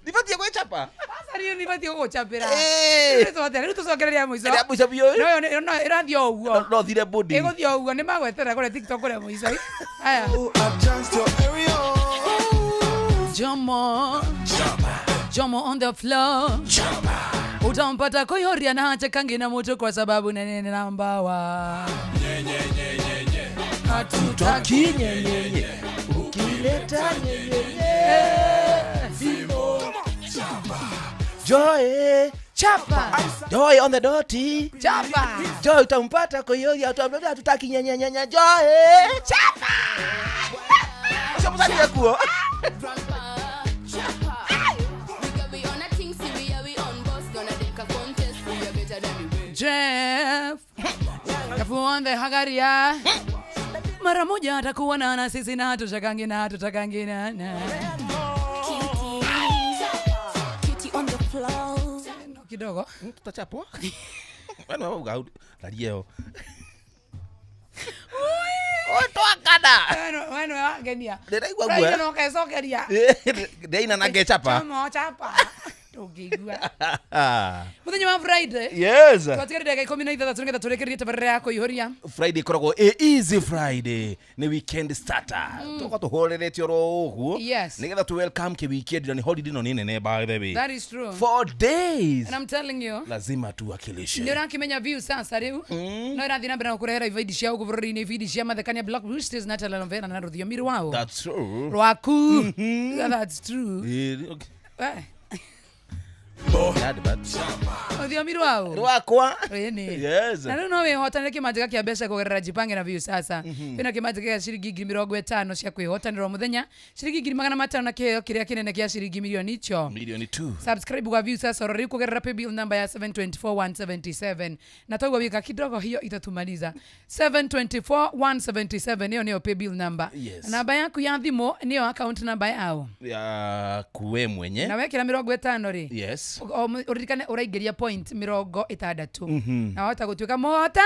Nipatie kwa chapa. Sasa ni nipatie kwa chapira. Eh. Ndio tusogeria mwizo. Ndio mwizo bio. No irathio uguo. No thire body. Ego thio uguo ni magwetera kule TikTok kule mwizo. Aya. Jomo. Jomo on the floor. Utampata kuyoria na hacha kangi na moto kwa sababu nene nambawa. Hatutaki nyenye. Ukileta nyenye. Fimbo chapa. Joy chapa. Joy on the dotty. Chapa. Joy utampata kuyoria utampata hatutaki nyenye. Joy chapa. Usamuzani yakuo. Jeff Kafuande hagaria mara moja atakuwa na sisi na hatuchakangi na hatutakangi na Kitty on the floor kidogo tutachapwa bwana wewe ugaudi lalieo Otwakada bueno agenia ndeigwa gwa no kesokeria ndeina nange chapa chapa muthenya wa Friday yes twatigire ndeka 13 tungetha turekerie tabarira yako ihoria Friday koragwo easy Friday ni weekend starter tuko tuhoreretio roguo nigetha tu welcome ke weekend ni holiday no nene by the way that is true 4 days and I'm telling you lazima tuwakilishe ndio nakimenya view sasa riu no irathi nambere na kurehera ividi cia ugubururi vidi cia mathekania Black Roosters na telenovela na ruthio miri wao that's true rwaku that's true okay Odhiamiri wao rwakwa yes na no we hotanire kimanjika kia mbeca kugerera jipange na view sasa ina kimanjika kia shiringi 50,000 cia kwihotanira muthenya shiringi 500 na kio kiria kinene kia shiringi milioni 2 subscribe kwa view sasa rori kugerera paybill number ya 724177 na togo wika kidogo hiyo itatumaliza 724177 hiyo ndio paybill number namba yako ya thimo niyo account number yao ya kuwe mwenye na wekira 50 ri yes uririkane uraigeria point 60 na wata gutuika mohota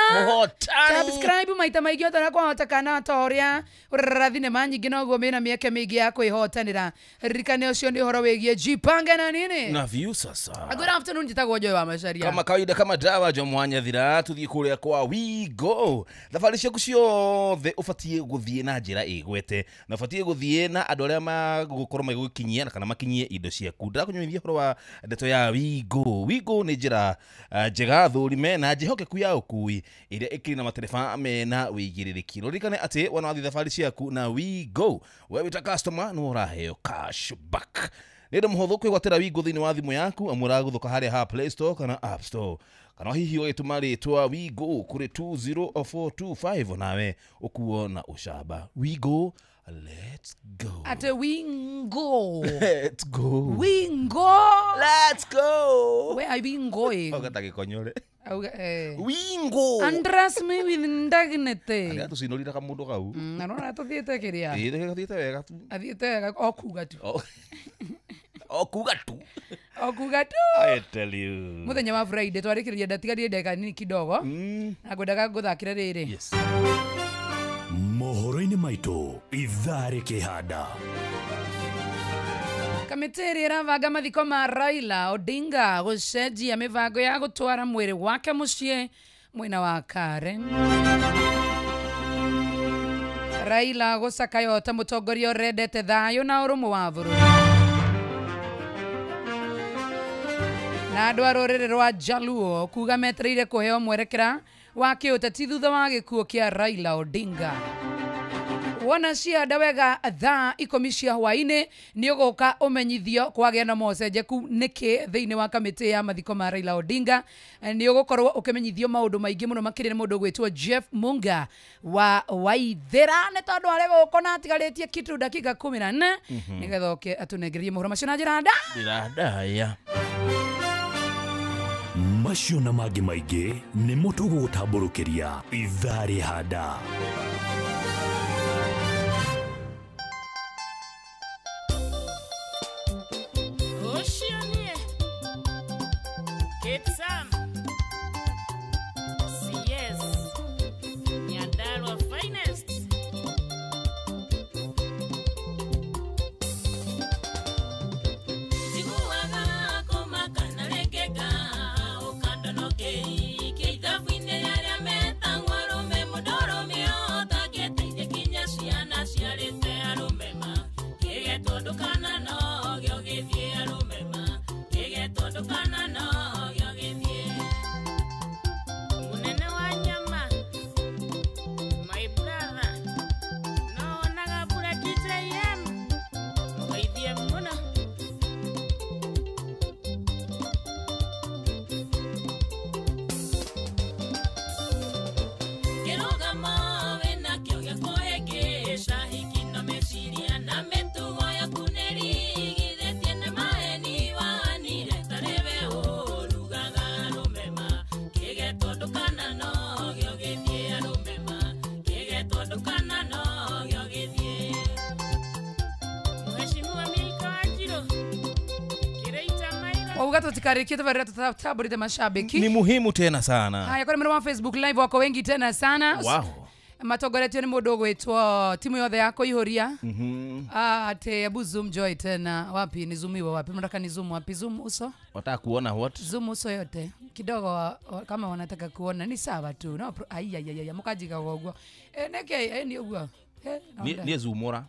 subscribe maita maigi otara kwa hota kana toria urarathine manyingi noguo mena mieke mingi ya kwihotanira ririkane ucio ni horo wigie jipange na nini na view sasa good afternoon jitagwo Joy wa Macharia kama kawaida kama dawa jo mwanya thira tuthie kuria kwa we go thabari ciaku ciothe ubatie guthie na njira igwete na ubatie guthie na andu aria magukorwo magigukinyia kana makinyie indo ciaku ndakunyumithia horo wa ndeto ya we go ni njira njega thurime na njihokeku ya ukui iria ikiri na matereba mena wigiririki ririkane ati wana wathi thabari ciaku na we go wewe ta customer no uraheo cashback ndio muhotho kwigwatira we go thini wa thimu yaku amura guthuka haria ha Play Store kana App Store kana hihi ugituma ritwa we go kuri 20425 nawe ukuo na ushaba we go. Let's go. At a wingo. Let's go. Wingo. Let's go. Where are we going? Ogatake konyore. Wingo. Andras me with ndagnete. Anga tusinolira kamundu kau. Na no tuthiete kiria. Tuthiete wega tu. Athiete wega okuga tu. Okuga tu. Okuga tu. I tell you. Muthenya wa Friday twarikiria ndatigarie ndeka nini kidogo. Na ngwendaga nguthakira riri. Yes. Mohoro-ini maitu ithari kihanda Kamiteri iravanga mathiko ma Raila Odinga gucenjia mivango ya gutwara mwiri wake mucii mwena wa Karen. Raila gucaka yota mutongoria urendete thayo na urumwe wa bururi na andu a ruriri rwa Jaluo kuga metereire kuheo mwerekera wa kiuteti thutha wa gikuo kia Raila Odinga. Wona cianda wega thaa 10 cia hwaini ni uguka umenyithio kwagĩa na mocenjeku niki thiini wa kamiti ya mathiko ma Raila Odinga. Ni ugukorwo ukimenyithio maundu maingi muno makirire mundu gwitwo Jeff Munga wa Waithera ni tondu ari gukona atigaritie kitu dakika 14 nigetha oke atunengerie muhoro macio na njira ya macio na mangĩ maingĩ nĩ mũtũgũtamburukiria ithaa rĩhanda. Oceania, Cape Sam, CS, Nyandarua Finest. Chikuwaga komakana lekeka, okanda noke, keitafine yale metangwa rome modoro meo, takete ite kinyashiana shiarete arumema, kegeto dukana no, gyogethie arumema, kegeto dukana no, gyogethie. Munene wa nyama, my brother, no nagapura TJM, mugaithie muno. Kirogama wena kyoge koege, shahiki no meshiria na metugo ya kuneri, githetie na maeni wani retarebe o lugaga rumema, kegeto dukana no, gyogethie arumema, kegeto dukana no, gyogethie. Mheshimiwa Milka Wanjiru, Kireita Maira. Uga tutikarikie tuvarira tutaburite mashabiki. ni muhimu tena sana. Haya, kwa mwana wa Facebook live wako wengi tena sana. Wow. Matogoretio ni mundu gwitwo timu yothe yako ihoria. Ate abu zoom joy tena. Wapi ni zoomiwa wapi? Mnataka ni zoom wapi? Zoom uso? Wataka kuona what? Zoom uso yote. Kidogo kama wanataka kuona ni sawa tu. No ai mukajiga gogwo. Neke ni ugwo. Ni zoomora.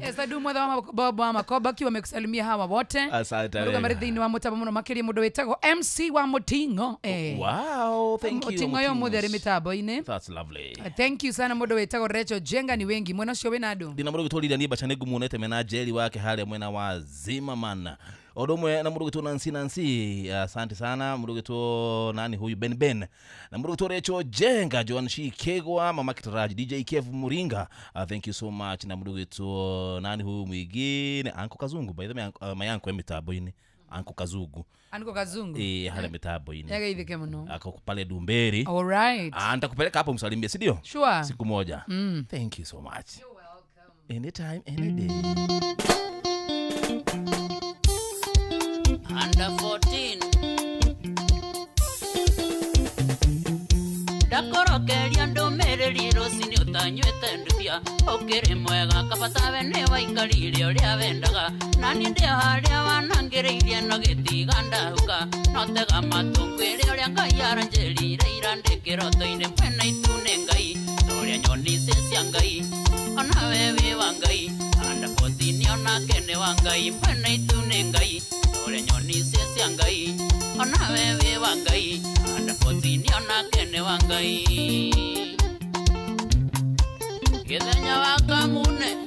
Estadu mwadha wa Bob wa Makoba kiwa mekusalimia hawa wote. Asante. Ruga maridhini wa mutaba muno makiri mundu wetago MC wa Mutingo. Wow, thank you. Mutingo yo mudhere mitabo ine. That's lovely. Thank you sana mundu wetago Recho Jenga ni wengi. Mwena sio wenadu. Dina mundu gitolira ni bachanegu munete menajeri wake hali mwena wa Zimmerman. Odomwe na mundu gitona Nancy. Asante sana mundu gito nani huyu Ben. Na mundu gito Recho Jenga, Joan Shi Kegwa, Mama Kitaraji, DJ Kev Muringa. Thank you so much. Na mundu gito nani huyu mwingine Anko Kazungu, by the way mayanko emitabo ine. Anko Kazungu. Anko Kazungu. Hala mitabo ine. Yaga ithike muno. Ako pale Dumberi. All right. Nitakupeleka hapo msalimie, si ndio? Sure. Siku moja. Thank you so much. You're welcome. Anytime, any day. Under 14. Dakorokeria ndomereri rosini utanywete ndubia, okere mwega kabatawe ne waikarire uria wendaga, nani ndio haria wanangereirie no gitiganda huka, notega matungwire uria ngai aranjerire irandikiro toine mwena itune ngai, uria nyoni cia ngai, ona wewe wa ngai, under 14 ona kene wa ngai, mwena itune ngai, uria nyoni cia ngai, ona wewe wa ngai, under 14 ona kene wa ngai. Githenya wa kamune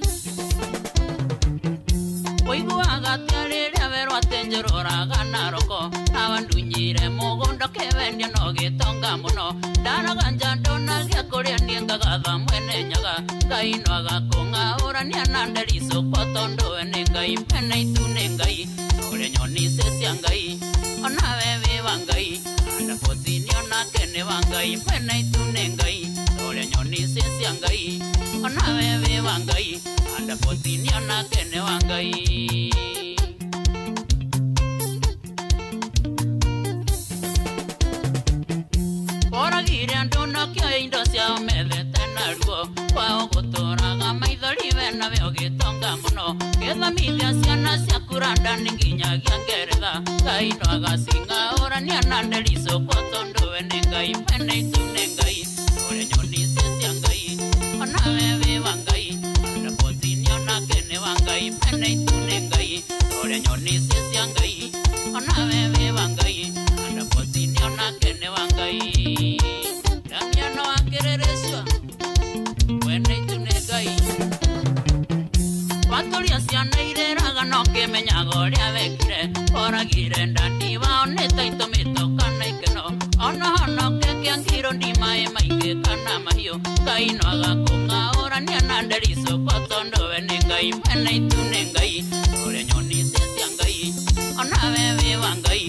Waiguaga tiarĩrĩa werwo atenjũrũraga na roko, na wandunyire mũgũnda kewendia no gĩtonga mũno, ndaraga njandũ na gĩa kũrĩa niĩ ngagatha mwene nyaga, Ngai no agakũng'aũrania na ndericũkwo tondũ we nĩ Ngai, mwene itu nĩ Ngai, ũrĩa nyoni cia Ngai, ona we wĩ wa Ngai, under 14 onake nĩ wa Ngai, mwene itu nĩ Ngai, ũrĩa nyoni cia Ngai, ona we wĩ wa Ngai, under 14 onake nĩ wa Ngai. Oragire andũ nokio indo ciao methete na ruo, kwao gũtũraga maithori we nawe ũgĩtonga mũno, gĩthomithia ciana ciaku London nginyagia Ngeretha, Ngai no agacing'aũrania na ndericũkwo tondũ we nĩ Ngai, mwene itu nĩ Ngai, ũrĩa nyoni cia Ngai, ona we wĩ wa Ngai, under 14 onake nĩ wa Ngai, mwene itu nĩ Ngai, ũrĩa nyoni cia Ngai, ona we wĩ wa Ngai, onake nĩ wa Ngai ndamiano wakĩrĩrĩcio mwene itu nĩ Ngai watũria ciana irĩraga no kĩmenyaga ũrĩa wekire oragire ndandi wao nĩ taitũ mĩtoka na ikeno ona honoke kĩangiro ndimaĩ maingĩ kana mahiũ Ngai no agakũng'aũrania na ndericũkwo tondũ we nĩ Ngai mwene itu nĩ Ngai ũrĩa nyoni cia Ngai ona we wĩ wa Ngai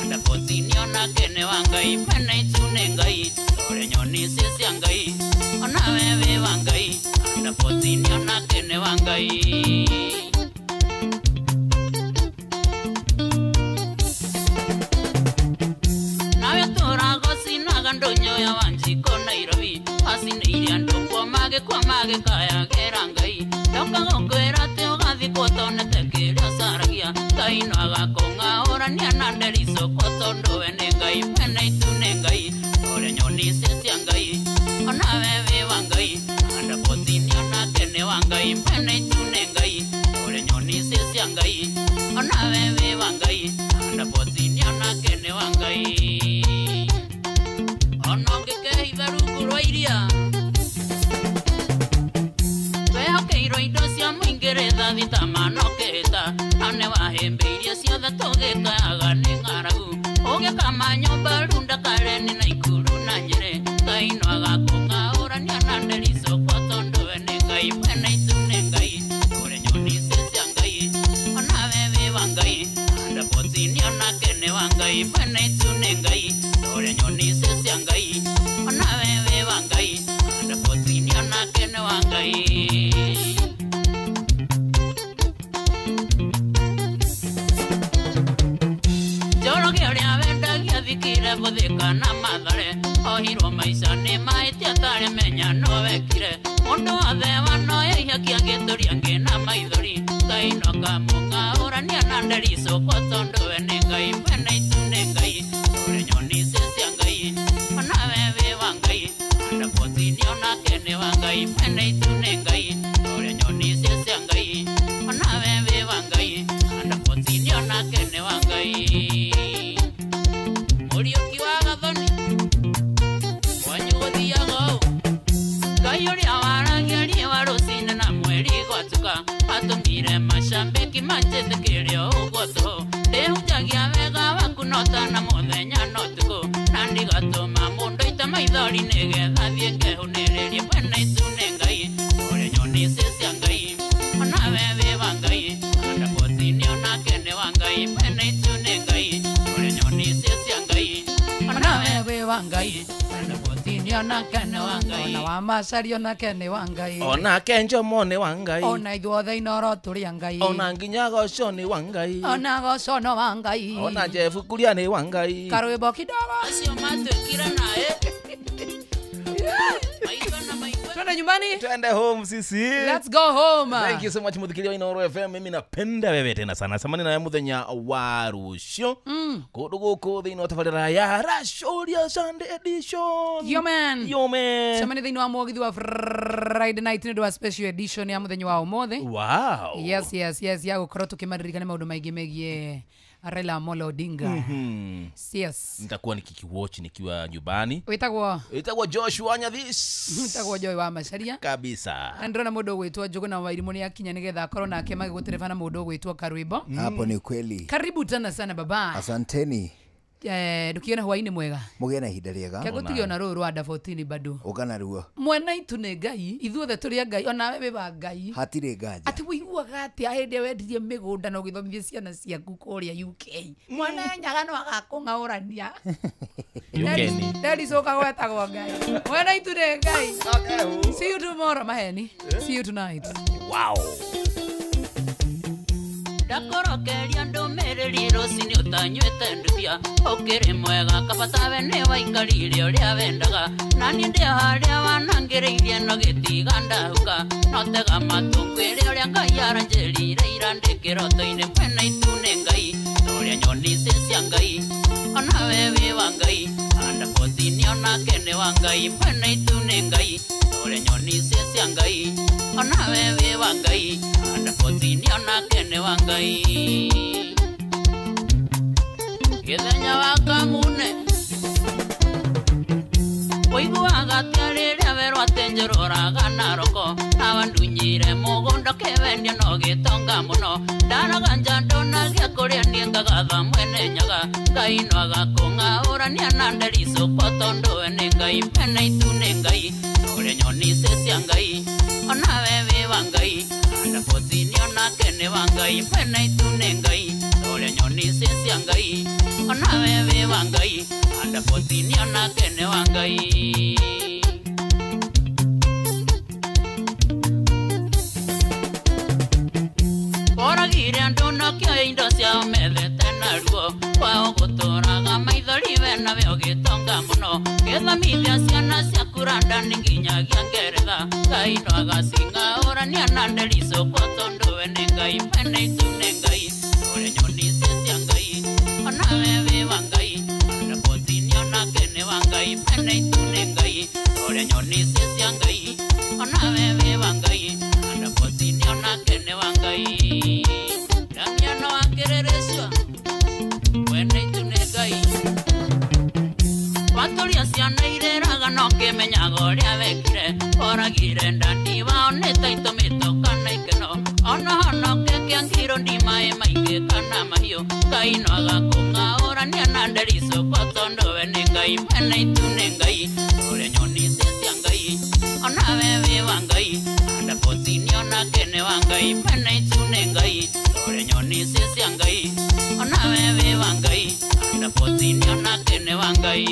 anda potini onake nĩ wa Ngai mwene itu nĩ Ngai ũrĩa nyoni cia Ngai ona we wĩ wa Ngai anda potini onake nĩ wa Ngai ndonyo ya Wanjiko Nairobi asinĩire andũ kwa mage kaya gera Ngai ndoka gũkwĩra atĩ ũgathi kuotonete kĩrĩa ũcaragia Ngai no agakũng'aũrania na ndericũkwo tondũ we nĩ Ngai mwene itu nĩ Ngai ũrĩa nyoni cia Ngai ona we wĩ wa Ngai anda potini onake nĩ wa Ngai mwene itu nĩ Ngai ũrĩa nyoni cia Ngai ona we wĩ wa Ngai anda potini onake nĩ wa Ngai onongĩkehitha rungu rwa iria wehokeirwo indo cia mũingĩrĩtha thitamanokĩta na nĩ wahĩmbĩirie ciothe tũgĩkayaga nĩ ng'aragu ũgĩkama nyũmba runda Kareni na Ikuru na Nyĩrĩ Ngai no agakũng'aũrania na ndericũkwo tondũ we nĩ Ngai mwene itu nĩ Ngai ũrĩa nyoni cia Ngai ona we wĩ wa Ngai anda potini onake nĩ wa Ngai mwene itu nĩ Ngai ũrĩa nyoni cia Ngai ona we wĩ wa Ngai anda potini onake nĩ wa Ngai Njoroge ũrĩa wendagia thikire gũthĩka na Mathare ohirwo maica nĩ mahĩtia atarĩ menya no wekire mũndũ wothe wanoya ihakia ngĩtũria ngĩna maithori Ngai no akamũng'aũrania na ndericũkwo tondũ we nĩ Ngai mwene itu nĩ Ngai ũrĩa nyoni cia Ngai ona we wĩ wa Ngai anda potini onake nĩ wa Ngai mwene itu nĩ Ngai ũrĩa nyoni cia Ngai ona we wĩ wa Ngai anda potini onake nĩ wa Ngai Mũriũki wa Gathoni wanyu gũthiaga ũũ Ngai ũrĩa waragia riũa rũcinĩ na mweri gwatuka atũmire macambĩki manjĩtĩkĩre ũguo tũhũ ndĩhunjagia wega waku no tana mũthenya no tukũ na ndigatũma mũndũ ite maithori nĩgetha thiĩ ngehũnĩrĩrie mwene itu nĩ Ngai ũrĩa nyoni cia Ngai ona we wĩ wa Ngai anda potini onake nĩ wa Ngai mwene itu nĩ Ngai ũrĩa nyoni cia Ngai ona we wĩ wa Ngai anda potini onake nĩ wa Ngai ona wa Macari onake nĩ wa Ngai onake Njomo nĩ wa Ngai ona ithuothe inoro tũrĩ a Ngai ona nginya Goco nĩ wa Ngai ona Goco no wa Ngai ona Jeff Kuria nĩ wa Ngai karwĩmbo kidogo acio matwĩkire naye twende nyumbani twende home sisi let's go home thank you so much muthikiria wa Inooro FM mimi napenda wewe tena sana samani na muthenya wa rucio kundu guku thĩinĩ wa tabarĩra ya Rashoria Sunday edition yo man samani thĩinĩ wa mũgithi wa Friday night nĩ wa special edition ya muthenya wa ũmũthĩ wow yes ya gũkorwo tũkĩmaririkana maũndũ maingĩ megiĩ Raila Amolo Odinga yes nitakuwa nikikiwatch nikiwa nyumbani witagwo Joshua Nyathis witagwo Joy wa Macharia kabisa ndĩrona mũndũ ũgwĩtwo Njũgũ na Wairimũ nĩ akinya nĩgetha akorwo nake magĩgũtereba na mũndũ ũgwĩtwo Karwĩmbo hapo ni kweli karibu tena sana baba asanteni ndukiona hwainĩ mwega mũgĩe na ihinda rĩega kegũtigiona rũrũ rwa Under-14 bado ũgana ruo mwena itu nĩ Ngai ithuothe tũrĩ a Ngai ona wewe wa Ngai hatirĩ nganja atĩ wĩiguaga atĩa hĩndĩ wendirie mĩgũnda na ũgĩthomithia ciana ciaku kũrĩa UK mwana nyaga no agakũng'aũrania ndĩricũka gwetagwo Ngai mwena itu nĩ Ngai see you tomorrow maheni see you tonight wow ndakorokeria ndũmĩrĩri rũcinĩ ũtanyuĩte nduthia ũkĩrĩ mwega kabatawe nĩ waikarire ũrĩa wendaga na niĩ ndĩ harĩa wanangĩrĩirie no gĩtiga ndahuka no tega matũ ngwĩre ũrĩa Ngai aranjĩrire ira ndĩ kĩroto-inĩ mwena itu nĩ Ngai ũrĩa nyoni cia Ngai ona we wĩ wa Ngai anda potini onake nĩ wa Ngai mwena itu nĩ Ngai ũrĩa nyoni cia Ngai ona we wĩ wa Ngai anda potini onake nĩ wa Ngai gĩthenya wa kamune Oiguaga tiarĩrĩa werũ atenjũrũraga naroko nabandunyire mũgũnda kĩbendia no gĩtonga mũno ndaraganja ndonagia kũrĩa niĩ ngagatha mwene nyaga Ngai no agakũng'aũrania na nderico kwa tondũ we nĩ Ngai pene itu nĩ Ngai ũrĩa nyoni cia Ngai onawe wĩ wa Ngai anda potini onake nĩ wa Ngai pene itu nĩ Ngai ũrĩa nyoni cia Ngai onawe wĩ wa Ngai anda potini onake nĩ wa Ngai Oragire andũ nakio indo ciao methete na ruo kwao gũtũraga maithori we nawe ũgĩtonga mũno gĩthamithia ciana ciaku randani nginyagia Ngeretha Ngai no agacing'aũrania na nderico kwa tondũ we nĩ Ngai pene itu nĩ Ngai ũrĩa nyoni cia Ngai onawe wĩ wa Ngai anda potini onake nĩ wa Ngai pene itu nĩ Ngai ũrĩa nyoni cia Ngai onawe wĩ wa Ngai anda potini onake nĩ wa Ngai Damiano akĩrĩrĩcua wene itu nĩ Ngai Watoria ciana irĩraga no kĩmenyaga ũrĩa wekire oragire ndandi wao nĩ taitũmĩtwo kana ikeno ona honoke kĩangiro ndimaĩ maingĩ kana mahiũ Ngai no agakũng'aũrania na nderico kwa tondũ we nĩ Ngai pene itu nĩ Ngai ũrĩa nyoni cia Ngai onawe wĩ wa Ngai anda potini onake nĩ wa Ngai pene itu nĩ Ngai ũrĩa nyoni cia Ngai onawe wĩ wa Ngai anda potini onake nĩ wa Ngai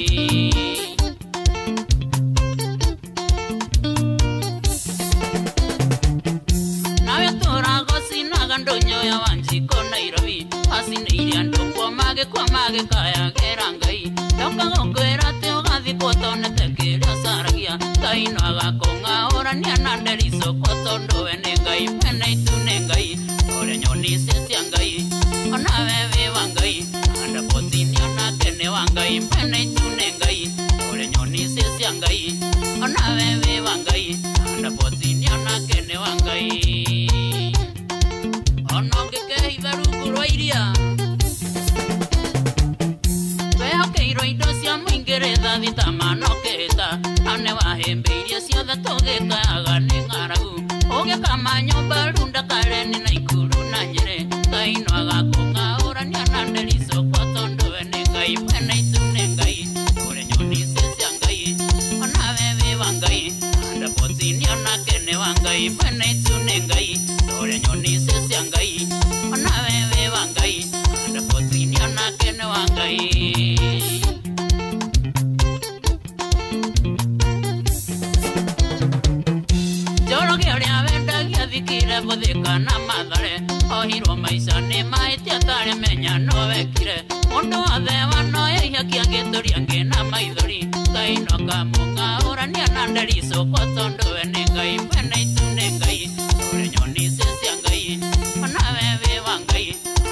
nawe tũrago cinaga ndũnyoya wa Njiko Nairobi acinĩire andũ kwa magĩkayagĩra Ngai ndoka gũkwĩra atĩ ũgathikwo tonete kĩrĩa ũcaragia Ngai no agakũng'aũrania na nderico kwa tondũ we nĩ Ngai pene itu nĩ Ngai ũrĩa nyoni cia Ngai onawe wĩ wa Ngai anda potini onake nĩ wa Ngai pene itu nĩ Ngai ũrĩa nyoni cia Ngai onawe wĩ wa Ngai anda potini onake nĩ wa Ngai ona ũngĩkehitha rungu rwa iria wehokeirwo indo cia mũingĩrĩtha thitamanokĩta na nĩ wahĩmbĩirie ciothe tũgĩkayaga nĩ ng'aragu ũgĩkama nyũmba runda Kareni na Ikuru na Nyĩrĩ Ngai no agakũng'aũrania na nderico kwa tondũ we nĩ Ngai pene itu nĩ Ngai ũrĩa nyoni cia Ngai onawe wĩ wa Ngai anda potini onake nĩ wa Ngai pene itu nĩ Ngai ũrĩa nyoni cia Ngai onawe wĩ wa Ngai anda potini onake nĩ wa Ngai Njoroge ũrĩa wendagia thikire gũthĩka na Mathare ohirwo maica nĩ mahĩtia atarĩ menya no wekire mũndũ wothe wanoya ihaki angĩtũria ngĩna maithori Ngai no akamũng'aũrania na nderico kwa tondũ we nĩ Ngai pene itu nĩ Ngai ũrĩa nyoni cia Ngai onawe wĩ wa Ngai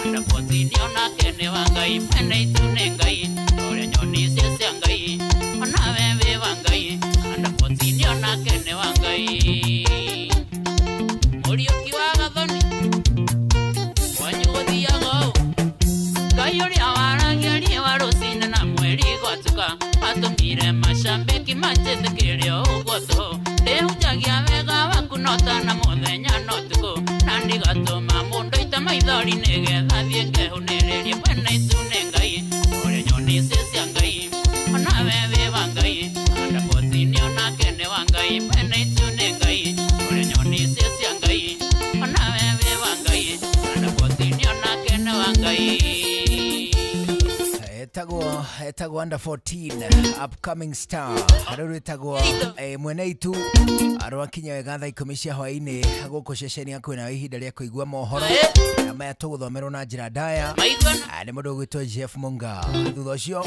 anda potini onake nĩ wa Ngai pene itu nĩ Ngai ũrĩa nyoni cia Ngai onawe wĩ wa Ngai anda potini onake nĩ wa Ngai Mũriũki wa Gathoni wanyu gũthiaga ũũ Ngai ũrĩa waragia riũa rũcinĩ na mweri gwatuka atũmire macambĩki manjĩtĩkĩre ũguo tũhũ ndĩhunjagia wega waku no tana mũthenya no tukũ na ndigatũma mũndũ ita maithori nĩgetha thiĩ ngehũnĩrĩrie pene itu nĩ Ngai ũrĩa nyoni cia Ngai onawe wĩ wa Ngai anda potini onake nĩ wa Ngai pene itu nĩ Ngai ũrĩa nyoni cia Ngai onawe wĩ wa Ngai anda potini onake nĩ wa Ngai etagwo under 14 upcoming star rĩu etagwo mwene itu arwakinya wega thaa 10 cia hwaĩ-inĩ gũkũ ceceni yaku na ihinda rĩa kũigua mohoro na maya tũgũthomerwo na njĩra ndaya nĩ mũndũ ũgwĩtwo Jeff Munga thutha ũcio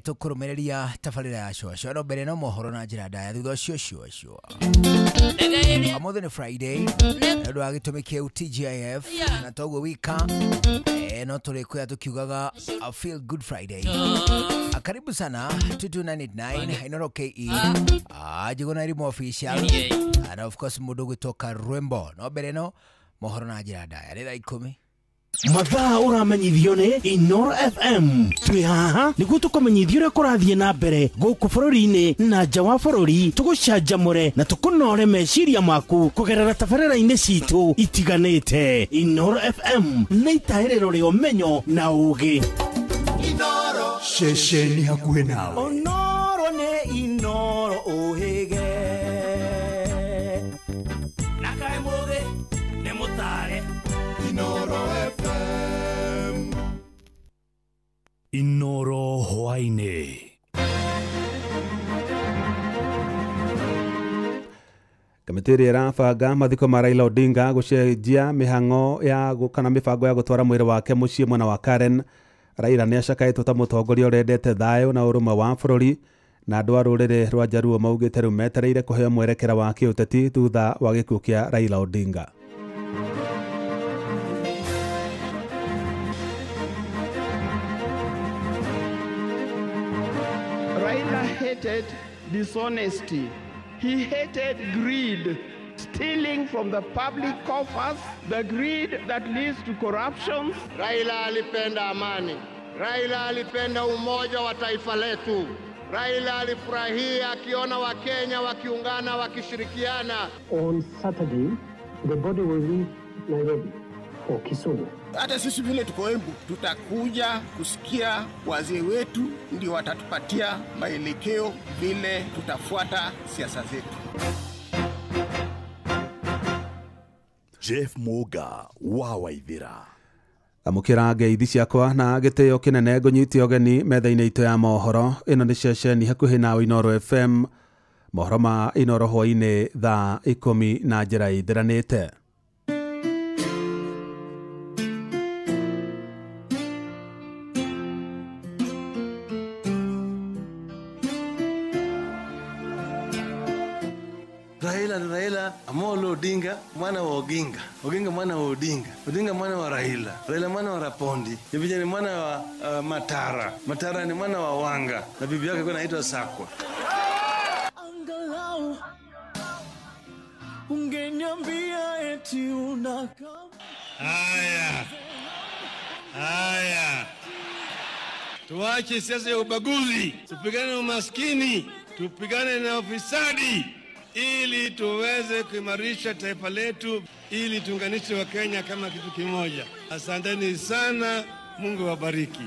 tũkũrũmĩrĩria tabarĩra ya cũa no mbere no mohoro na njĩra ndaya thutha ũcio cũa ũmũthĩ nĩ Friday nĩũndũ wa gĩtũmi kĩu TGIF na toguo wika no tũrĩkwĩra tũkiugaga feel good Friday karibu sana 22989 Inoro KE Jigona Irimu official and of course mũndũ gwĩtwo Karwembo no mbere no mohoro na njĩra ndaya nĩ thaa 10 mathaa uramenyithio ni Inoro FM twi haha niguo tukumenyithio uria kurathie na mbere guku bururi-ini na nja wa bururi tugucanjamure na tukunore meciria maku kugerera tabarĩra-inĩ citu itiganĩte. Inoro FM nĩ itaĩrĩro rĩa ũmenyo na ũũgĩ. Inoro ceceni hakuhĩ nawe. Onoro nĩ Inoro ũhĩge na kaĩ mũũgĩ nĩ mũtare. Inoro FM Inoro hwainĩ. Kamĩtĩ ĩrĩa ĩrabanga mathiko ma Raila Odinga gũcenjia mĩhang'o ya kana mĩbango ya gũtwara mwĩrĩ wake mũciĩ mwena wa Karen. Raila nĩ acakaĩtwo ta mũtongoria ũrendete thayũ na ũrũmwe wa bũrũri, na andũ a rũrĩrĩ rwa Jaruo maugĩte rĩu metereire kũheo mwerekera wa kĩũteti thutha wa gĩkuũ kĩa Raila Odinga. Raila hated dishonesty. He hated greed, stealing from the public coffers, the greed that leads to corruption. Raila alipenda amani. Raila alipenda umoja wa taifa letu. Raila alifurahia akiona Wakenya wakiungana wakishirikiana. On Saturday, the body will leave Nairobi for Kisumu. Hata sisi vile tuko Embu, tutakuja kusikia wazee wetu ndio watatupatia maelekeo vile tutafuata siasa zetu. Jeff Muga wa Waithira. Amukĩra ngeithi ciakwa na gĩtĩo kĩnene ngũnyitie ũgeni metha-inĩ itũ ya mohoro. Ĩno nĩ ceceni hakuhĩ nawe Inoro FM, mohoro ma Inoro hwainĩ thaa 10 na njĩra ithĩranĩte. Raila Amolo Odinga mwana wa Oginga, Oginga mwana wa Odinga, Odinga mwana wa Raila, Raila mwana wa Rapondi, Jebija ni mwana wa Matara, Matara ni mwana wa Wanga, na bibi yake anaitwa Sakwa. Angalau ungeniambia eti unakam. Haya, tuache siasa ya ubaguzi, tupigane na umaskini, tupigane na ufisadi, ili tuweze kuimarisha taifa letu, ili tuunganishe wa Kenya kama kitu kimoja. Asanteni sana, Mungu wabariki.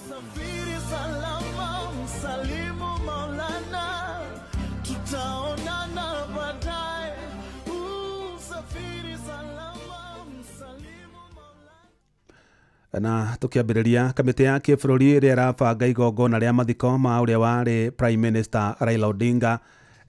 Safiri salama, msalimu Maulana, tutaonana baadaye. Safiri salama, msalimu Na tukiambĩrĩria, kamĩtĩ ya kĩbũrũri ĩrĩa ĩrabanga igongona rĩa mathiko ma ũrĩa warĩ Prime Minister Raila Odinga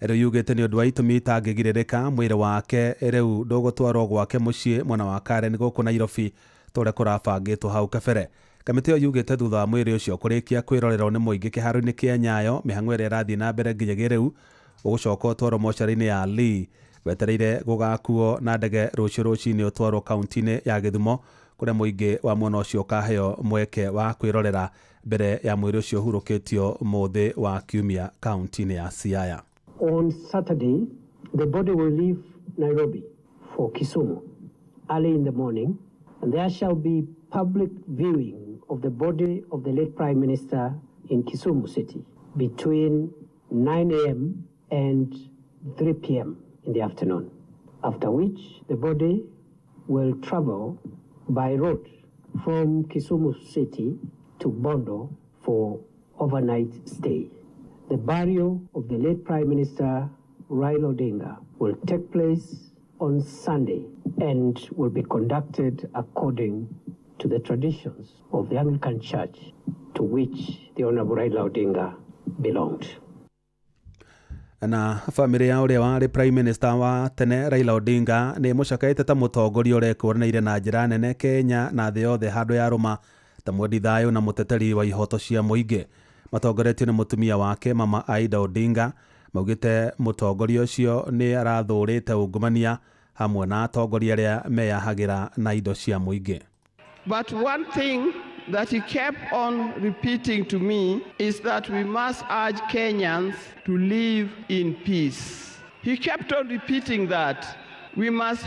rĩu yugĩte nĩ ũndũ wa itũmi itangĩgirĩrĩka mwĩrĩ wake rĩu ndũgũtwarwo gwake mũciĩ mwena wa Karen gũkũ Nairobi tũrĩa kũrabangĩtwo hau kabere. Kamĩtĩ ĩyo yugĩte thutha wa mwĩrĩ ũcio kũrĩkia kwĩrorerwo nĩ mũingĩ kĩharo-inĩ kĩa Nyayo, mĩhang'o ĩrĩa ĩrathiĩ na mbere nginyagia rĩu ũgũcoka ũtwarwo mocarĩ-inĩ ya Lee, wetereire gũgakuo na ndege rũciũ rũcinĩ ũtwarwo kaunti-inĩ ya Gĩthumo kũrĩa mũingĩ wa mwena ũcio ũkaheo mweke wa kwĩrorera mbere ya mwĩrĩ ũcio ũhurũkĩtio mũthĩ wa kiumia kaunti-inĩ ya Siaya. On Saturday, the body will leave Nairobi for Kisumu early in the morning, and there shall be public viewing of the body of the late Prime Minister in Kisumu City between 9 a.m. and 3 p.m. in the afternoon, after which the body will travel by road from Kisumu City to Bondo for overnight stay. The burial of the late Prime Minister Raila Odinga will take place on Sunday and will be conducted according to the traditions of the Anglican Church to which the Honorable Raila Odinga belonged. Na famĩlĩ ya ũrĩa warĩ Prime Minister wa tene Raila Odinga nĩ mũcakaĩte ta mũtongoria ũrekũranĩire na njĩra nene Kenya na thĩ yothe handũ ya rũma ta mwendi thayũ na mũteteri wa ihoto cia mũingĩ. Matongoretio nĩ mũtumia wake Mama Aida Odinga maugĩte mũtongoria ũcio nĩ arathũrĩte ungumania hamwe na atongoria arĩa meyahagĩra na indo cia mũingĩ. But one thing that he kept on repeating to me is that we must urge Kenyans to live in peace. He kept on repeating that we must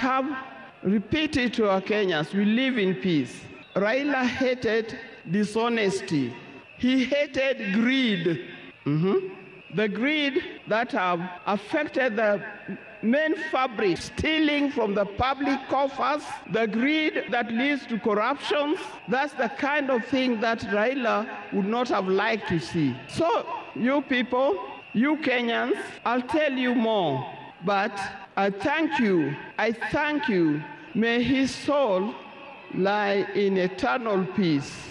repeat it to our Kenyans, we live in peace. Raila hated dishonesty. He hated greed. The greed that have affected the main fabric, stealing from the public coffers, the greed that leads to corruption. That's the kind of thing that Raila would not have liked to see. So, you people, you Kenyans, I'll tell you more, but I thank you. I thank you. May his soul lie in eternal peace.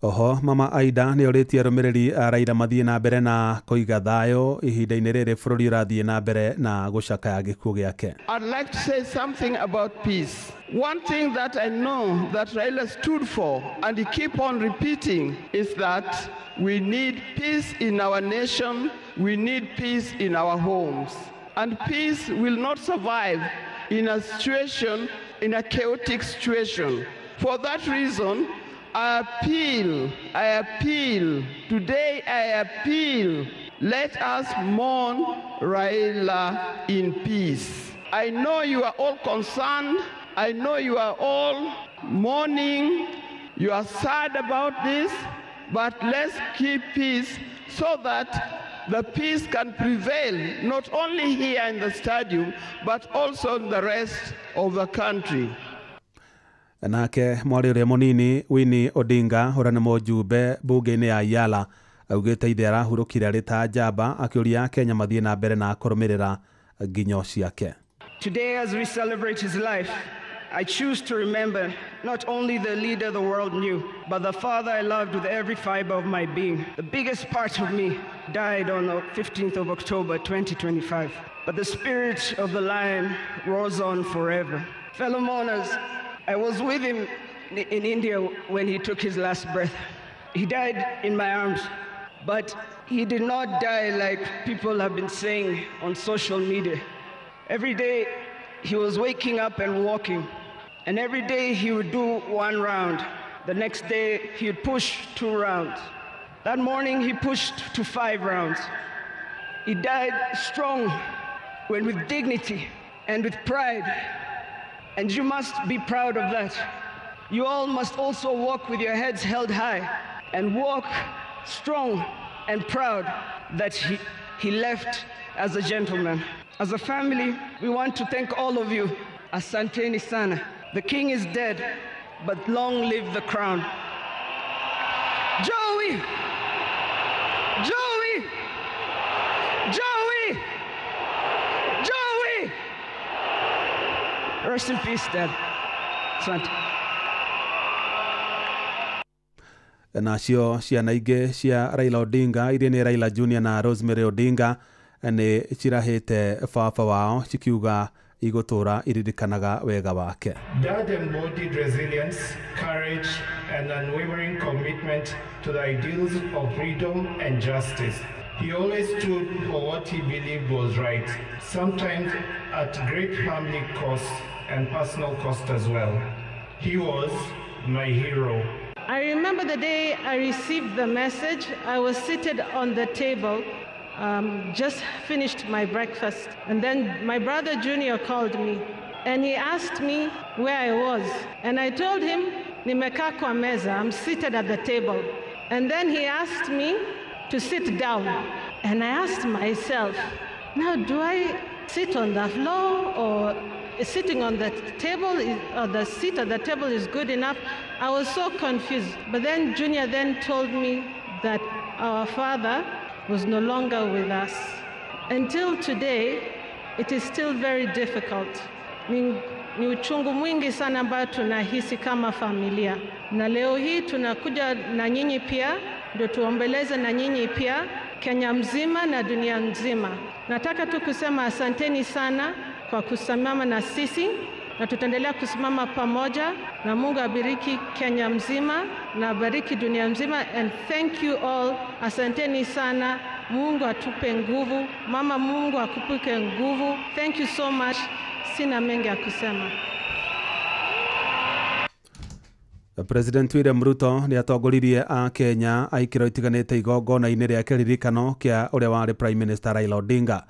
Oho, Mama Aida nĩ orĩtie arũmĩrĩri a Raila mathiĩ na mbere na kũiga thayũ ihinda-inĩ rĩrĩ bũrũri ũrathiĩ na mbere na gũcakaya gĩkuũ gĩake. I'd like to say something about peace. One thing that I know that Raila stood for and he keep on repeating is that we need peace in our nation, we need peace in our homes. And peace will not survive in a situation, in a chaotic situation. For that reason, I appeal, today I appeal, let us mourn Raila in peace. I know you are all concerned, I know you are all mourning, you are sad about this, but let's keep peace so that the peace can prevail, not only here in the stadium, but also in the rest of the country. Nake mwari ũrĩa mũnini Winnie Odinga ũrĩa nĩ mũjumbe mbunge-inĩ ya Yala augĩte ithe arahurũkire arĩ ta njamba akĩũria Kenya mathiĩ na mbere na kũrũmĩrĩra nginyo ciake. Today as we celebrate his life, I choose to remember not only the leader the world knew, but the father I loved with every fiber of my being. The biggest part of me died on the 15th of October 2025, but the spirit of the lion rose on forever. Fellow mourners, I was with him in India when he took his last breath. He died in my arms, but he did not die like people have been saying on social media. Every day he was waking up and walking, and every day he would do 1 round. The next day he would push 2 rounds. That morning he pushed to 5 rounds. He died strong, and with dignity and with pride. And you must be proud of that. You all must also walk with your heads held high and walk strong and proud that he left as a gentleman. As a family, we want to thank all of you. Asanteni sana. The king is dead, but long live the crown. Joey! Joey! Joey! Joey! Rest in peace, Dad. Asante. Nacio ciana ingĩ cia Raila Odinga iria nĩ Raila Junior na Rosemary Odinga nĩ cirahĩte baba wao cikiuga igũtũra iririkanaga wega wake. Dad embodied resilience, courage and unwavering commitment to the ideals of freedom and justice. He always stood for what he believed was right, sometimes at great family cost and personal cost as well. He was my hero. I remember the day I received the message. I was seated on the table, just finished my breakfast, and then my brother Junior called me, and he asked me where I was, and I told him, nimekaa kwa meza, I'm seated at the table. And then he asked me to sit down, and I asked myself, now do I sit on the floor or sitting on the table or the seat at the table is good enough? I was so confused. But then Junior then told me that our father was no longer with us. Until today, it is still very difficult. Ni uchungu mwingi sana ambao tunahisi kama familia. Na leo hii tunakuja na nyinyi pia, ndio tuombeleze na nyinyi pia, Kenya mzima na dunia nzima. Nataka tu kusema asanteni sana kwa kusimama na sisi, na tutaendelea kusimama pamoja, na Mungu abariki Kenya mzima na abariki dunia mzima. And thank you all. Asanteni sana. Mungu atupe nguvu. Mama, Mungu akupe nguvu. Thank you so much. Sina mengi ya kusema. President William Ruto nĩ atongoririe a Kenya aikĩro itiganĩte igongona-inĩ rĩa kĩririkano kĩa ũrĩa warĩ Prime Minister Raila Odinga.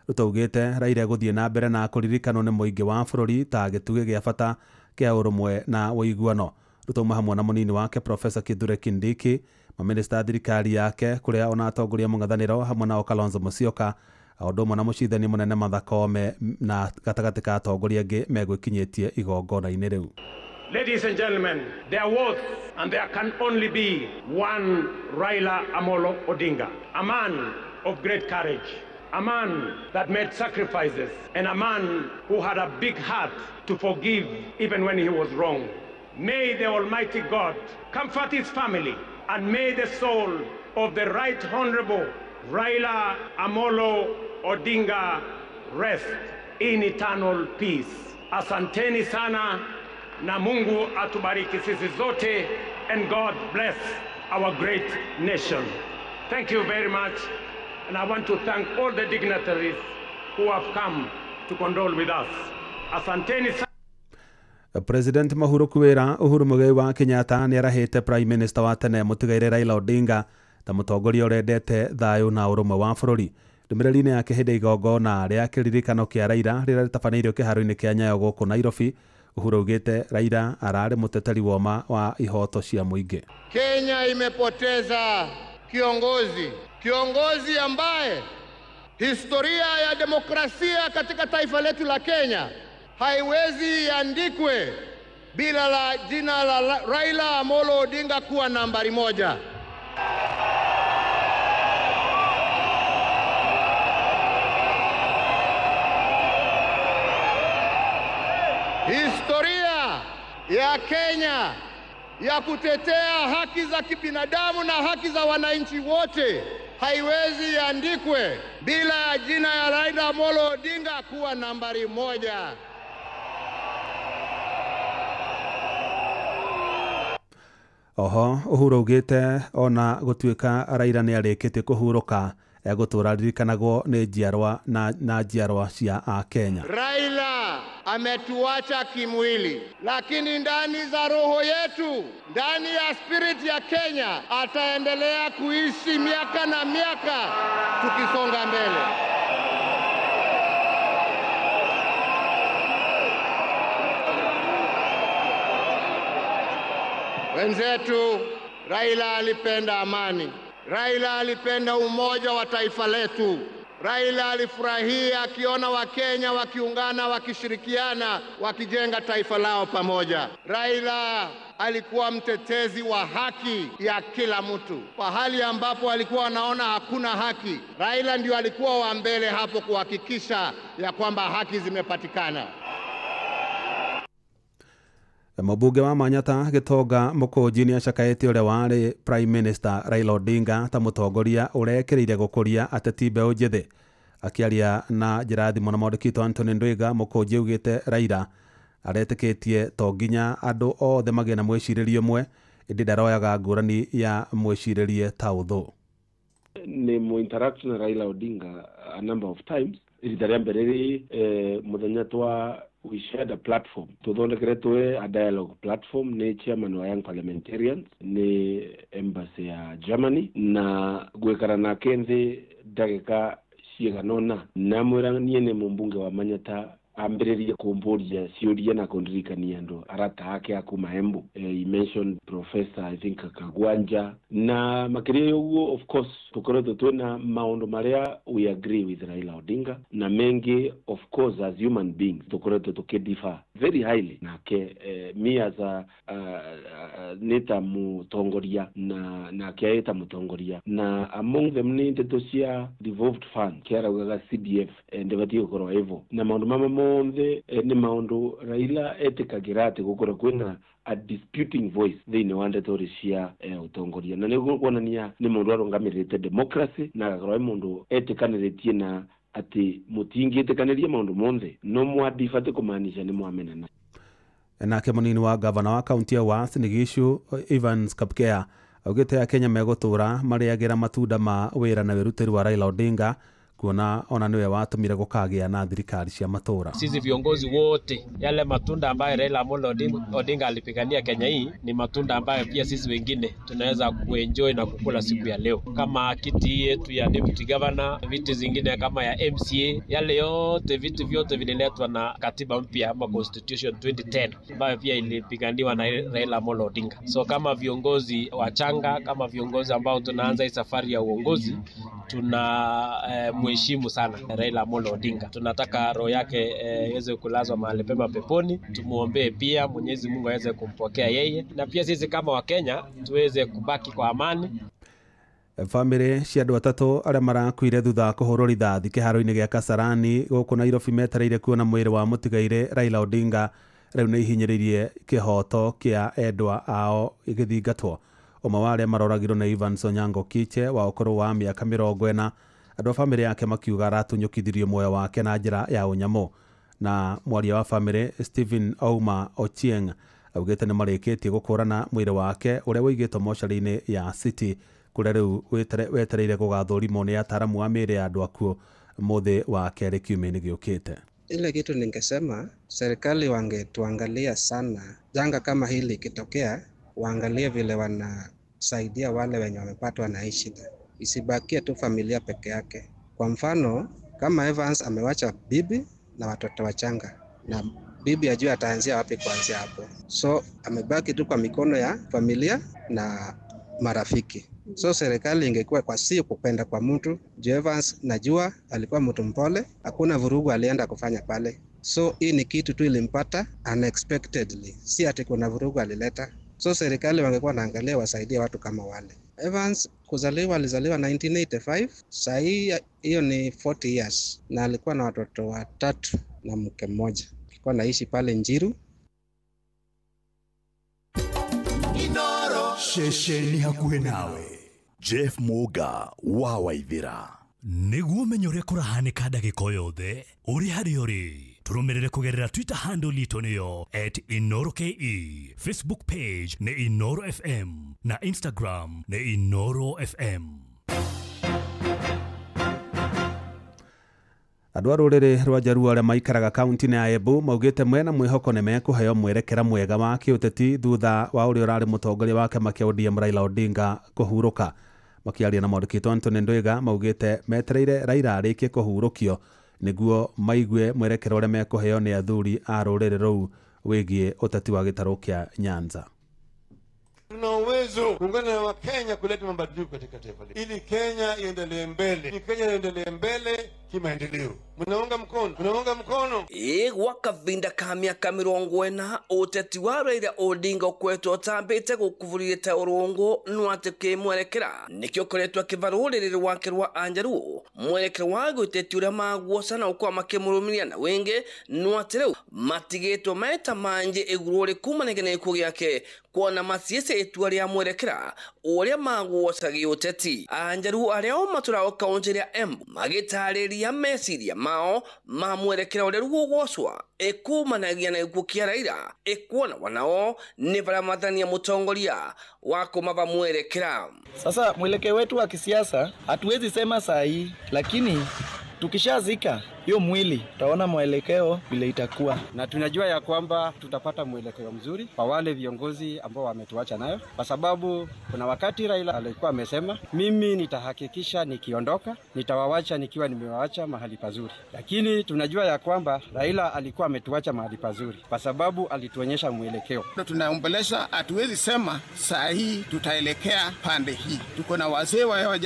Ruto augĩte Raila gũthiĩ na mbere na kũririkanwo nĩ mũingĩ wa bũrũri ta gĩtugĩ gĩa bata kĩa ũrũmwe na ũiguano. rutauma hamwe na munini wake Professor Kithure Kindiki maminista thirikari yake kuria ona atongoria mung'ethaniro hamwe na Kalonzo Musyoka aundu na mucithani munene Martha Koome na gatagati ka atongoria angi megwikinyitie igongona-ini riu. Ladies and gentlemen, there was and there can only be one Raila Amolo Odinga, a man of great courage, a man that made sacrifices, and a man who had a big heart to forgive even when he was wrong. May the Almighty God comfort his family, and may the soul of the Right Honorable Raila Amolo Odinga rest in eternal peace. Asanteni sana na Mungu atubariki sisi zote, and God bless our great nation. Thank you very much, and I want to thank all the dignitaries who have come to condole with us. Asanteni sana. President Mahuru Kuwera Uhuru Muigai wa Kenyatta ni arahite Prime Minister wa tene mutigaire Raila Odinga ta mutongoria urendete thayu na urumwe wa bururi. Ndumiriri-ini yake hindi igongona ria kiririkano kia Raila rira ritabaneirio kiharo-ini kia Nyayo guku Nairobi. Uhuru ugite Raila arari muteteri woma wa ihoto cia muingi. Kenya imepoteza kiongozi ambaye historia ya demokrasia katika taifa letu la Kenya haiwezi iandikwe bila la jina la Raila Amolo Odinga kuwa nambari moja. Historia ya Kenya ya kutetea haki za kibinadamu na haki za wananchi wote haiwezi iandikwe bila ya jina ya Raila Amolo Odinga kuwa nambari moja. Oho Uhuru ugite ona gutuika Raila ni arikite kuhuruka gutura ririkanagwo ni njiarwa na njiarwa cia a Kenya. Raila ametuacha kimwili, lakini ndani za roho yetu, ndani ya spirit ya Kenya ataendelea kuishi miaka na miaka tukisonga mbele. Wenzetu, Raila alipenda amani. Raila alipenda umoja wa taifa letu. Raila alifurahia akiona Wakenya wakiungana, wakishirikiana, wakijenga taifa lao pamoja. Raila alikuwa mtetezi wa haki ya kila mtu. Pahali ambapo alikuwa anaona hakuna haki, Raila ndio alikuwa wa mbele hapo kuhakikisha ya kwamba haki zimepatikana. Mubunge wa Manyata Gitonga Mukunji ni acakaĩte ũrĩa warĩ Prime Minister Raila Odinga ta mũtongoria ũrekereire gũkũria ateti mbeũ njĩthĩ. Akĩaria na njĩra thimũ na mwandĩki Anthony Ndwiga, Mukunji augĩte Raila aretĩkĩtie to nginya andũ othe magĩe na mwĩcirĩrie ũmwe, ĩndĩ ndaroyaga ngũrani ya mwĩcirĩrie ta ũthũ. Nĩ mu-interact na Raila Odinga a number of times. Rita rĩa mbere rĩ mũthenya we shared a platform. Tuthondekere tuwe a dialogue platform ni chairman wa Young Parliamentarians ni embassy ya Germany na gwekara na kenthi ndagika ciiganona na mwira nie ni mumbunge wa Manyata ambiririe kumburia ciuria na kundirikania andu arata ake akuma Embu. He mentioned Professor I think Kagwanja na makiria uguo. Of course tukoretwo twina maundu maria we agree with Raila Odinga na mengi of course as human beings tukoretwo tukidiffer very highly nake me as a neta mutongoria na kiaita mutongoria na among them ni ndeto cia devolved fund kiaraugaga CDF ndibatie gukorwo hivyo na maundu monthe ni maundu Raila etikagira ati gukorwo kwina a disputing voice thĩinĩ wa ndeto cia utongoria na nĩguo kuonania nĩ mũndũ arũgamĩrĩte democracy na agakorwo mũndũ etĩkanĩrĩtie na ati mutingĩtĩkanĩria maundu monthe no mwadibate kumaanisha nĩ mwamenana. Nake munini wa gavana wa kaunti ya Uasin Gishu Evans Kapkea augĩte Kenya megũtũra marĩagĩra matunda ma wĩra na wĩrutĩri wa Raila Odinga kuona ona niwe watumire gukagia na thirikari cia matura. Sisi viongozi wote, yale matunda ambayo Raila Amolo Odinga alipigania Kenya hii ni matunda ambayo pia sisi wengine tunaweza kuenjoy na kukula siku ya leo, kama kiti yetu ya deputy governor, viti zingine kama ya MCA, yale yote vitu vyote vililetwa na katiba mpya ama constitution 2010 ambayo pia ilipiganiwa na Raila Amolo Odinga. So kama viongozi wachanga, kama viongozi ambao tunaanza hii safari ya uongozi, tuna mheshimu sana Raila Amolo Odinga. Tunataka roho yake iweze kulazwa mahali pema peponi. Tumuombee pia Mwenyezi Mungu aweze kumpokea yeye, na pia sisi kama Wakenya tuweze kubaki kwa amani. Family cia andu atatu aria marakuire thutha kuhurwo rithathi kiharo-ini gia Kasarani guku Nairobi metereire kuona mwiri wa mutigaire Raila Odinga riu ni ihinyiririe kihoto kia endwa ao igithingatwo. Umwe wa aria maroragirwo na Evans Onyango Kiche wa ukuru wa miaka 40. Andu a family yake makiuga aratunyukithirio muoyo wake na njira ya unyamu, na mwaria wa family Stephen Ouma Ochieng augite ni marikitie gukurana mwiri wake uria wigitwo mochari-ini ya City kuria riu wetereire gugathurimo ni ataramu wa miri ya andu akuo muthi wa keri kiumia-ini giukite. Ile kitu ningesema serikali wangetuangalia sana, janga kama hili ikitokea waangalie vile wanasaidia wale wenye wamepatwa na hii shida, isibakie tu familia peke yake. Kwa mfano kama Evans amewacha bibi na watoto wachanga, na bibi ajue ataanzia wapi kuanzia hapo, so amebaki tu kwa mikono ya familia na marafiki. So serikali ingekuwa kwa si kupenda kwa mtu. Evans najua alikuwa mtu mpole, hakuna vurugu alienda kufanya pale, so hii ni kitu tu ilimpata unexpectedly, si ati kuna vurugu alileta. So serikali wangekuwa naangalia wasaidie watu kama wale. Evans alizaliwa 1985, sahi hiyo ni 40 years, na alikuwa na watoto 3 na mke mmoja. Alikuwa naishi pale Njiru. Inoro sheshe ni hakuhe nawe. Jeff Muga wa Waithira. Niguo menyore kurahanika ndagika yothe uri hari uri. Turumirire kugerera Twitter handle litu niyo @InoroKE, Facebook page ni Inoro FM na Instagram ni Inoro FM. Andu a ruriri rwa Jaruo aria maikaraga kaunti-ini ya Embu maugite mwena mwihoko ni mekuheo mwerekera mwega wa kiuteti thutha wa uria urari mutongoria wa kiama kia ODM Raila Odinga kuhuruka. Makiaria na mwandĩkĩtwo Anthony Ndwiga maugite metereire Raila arikie kuhurukio niguo maigue mwerekera uria mekuheo ni athuri a ruriri ruu wigie uteti wa gĩtarũ kia Nyanza. Tuna uwezo kuungana na Wakenya kuleta mabadiliko katika taifa letu ili Kenya iendelee mbele. Ni Kenya iendelee mbele kimaendeleo. Mnaunga mkono. Wakavinda ka miaka 40 uteti wa Raila Odinga ukwetwo tambite gukuvurite urungu nwate kimwerekera nikyo koretwa kivaruriri wake rwa Anjaruo mwerekera wa guteti uria maguoca na ukwa makimurumiria na wenge nwate riu matigitwo meta manje igururi kumanegene kugiake kuona masiese etua ria mwerekera uria maguoca giuteti. Anjaruo aria o matura kaunti ya Embu magitariria mesiria mao ma mwerekera uria rugogocwa ekumanagia na ikuo kia Raila ekuona wanao ni vala mathania mutongoria wako mava mwerekera. Sasa mwelekeo wetu wa kisiasa hatuwezi sema saa hii, lakini tukishazika hiyo mwili tutaona mwelekeo vile itakuwa, na tunajua ya kwamba tutapata mwelekeo mzuri kwa wale viongozi ambao wametuacha nayo, kwa sababu kuna wakati Raila alikuwa amesema mimi nitahakikisha nikiondoka nitawawacha nikiwa nimewaacha mahali pazuri, lakini tunajua ya kwamba Raila alikuwa ametuacha mahali pazuri kwa sababu alituonyesha mwelekeo. Tunaombelesha, hatuwezi sema saa hii tutaelekea pande hii. Tuko na wazee wa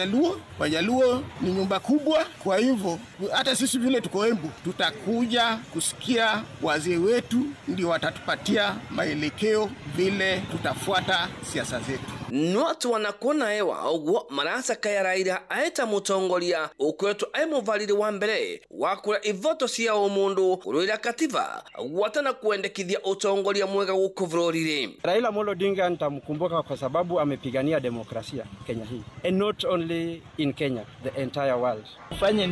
Wajaluo ni nyumba kubwa, kwa hivyo hata sisi vile tuko Embu tutakuja kusikia wazee wetu ndio watatupatia maelekeo vile tutafuata siasa zetu. Nwatu wanakona ewa uguo marasa kaya Raila aeta mutongoria ukwetu ai muvaliri wa mbere wakura ivoto cia umundu kurwira kativa watana kuendekithia utongoria mwega guku vurorire. Raila Amolo Odinga nitamkumbuka kwa sababu amepigania demokrasia Kenya hii, and not only in Kenya, the entire world. Tufanye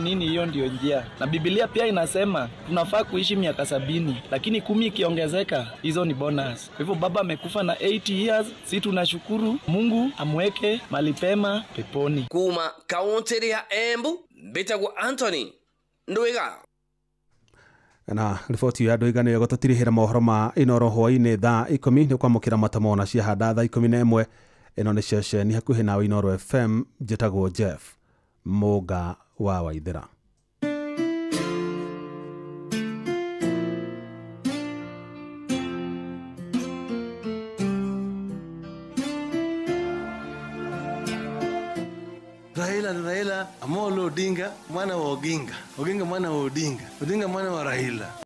nini, hiyo ndio njia. Na Biblia pia inasema tunafaa kuishi miaka 70, lakini 10 ikiongezeka hizo ni bonus. Hivyo baba amekufa na 80 years, si tunashukuru Mungu amweke malipema peponi. Kuma kaunti ya Embu, Mbitagwo Anthony Ndwiga. Na riboti ya Ndwiga nĩ gũtũtirihĩra mohoro ma Inoro hwaĩ-inĩ thaa 10 nĩ kwamũkĩra matamona cia handa thaa 11. Ĩno nĩ ceceni hakuhĩ nawe Inoro FM. Njĩtagwo Jeff Mũga wa Waithĩra. Raila Amolo Odinga mwana wa Oginga, Oginga mwana wa Odinga, Odinga mwana wa Raila.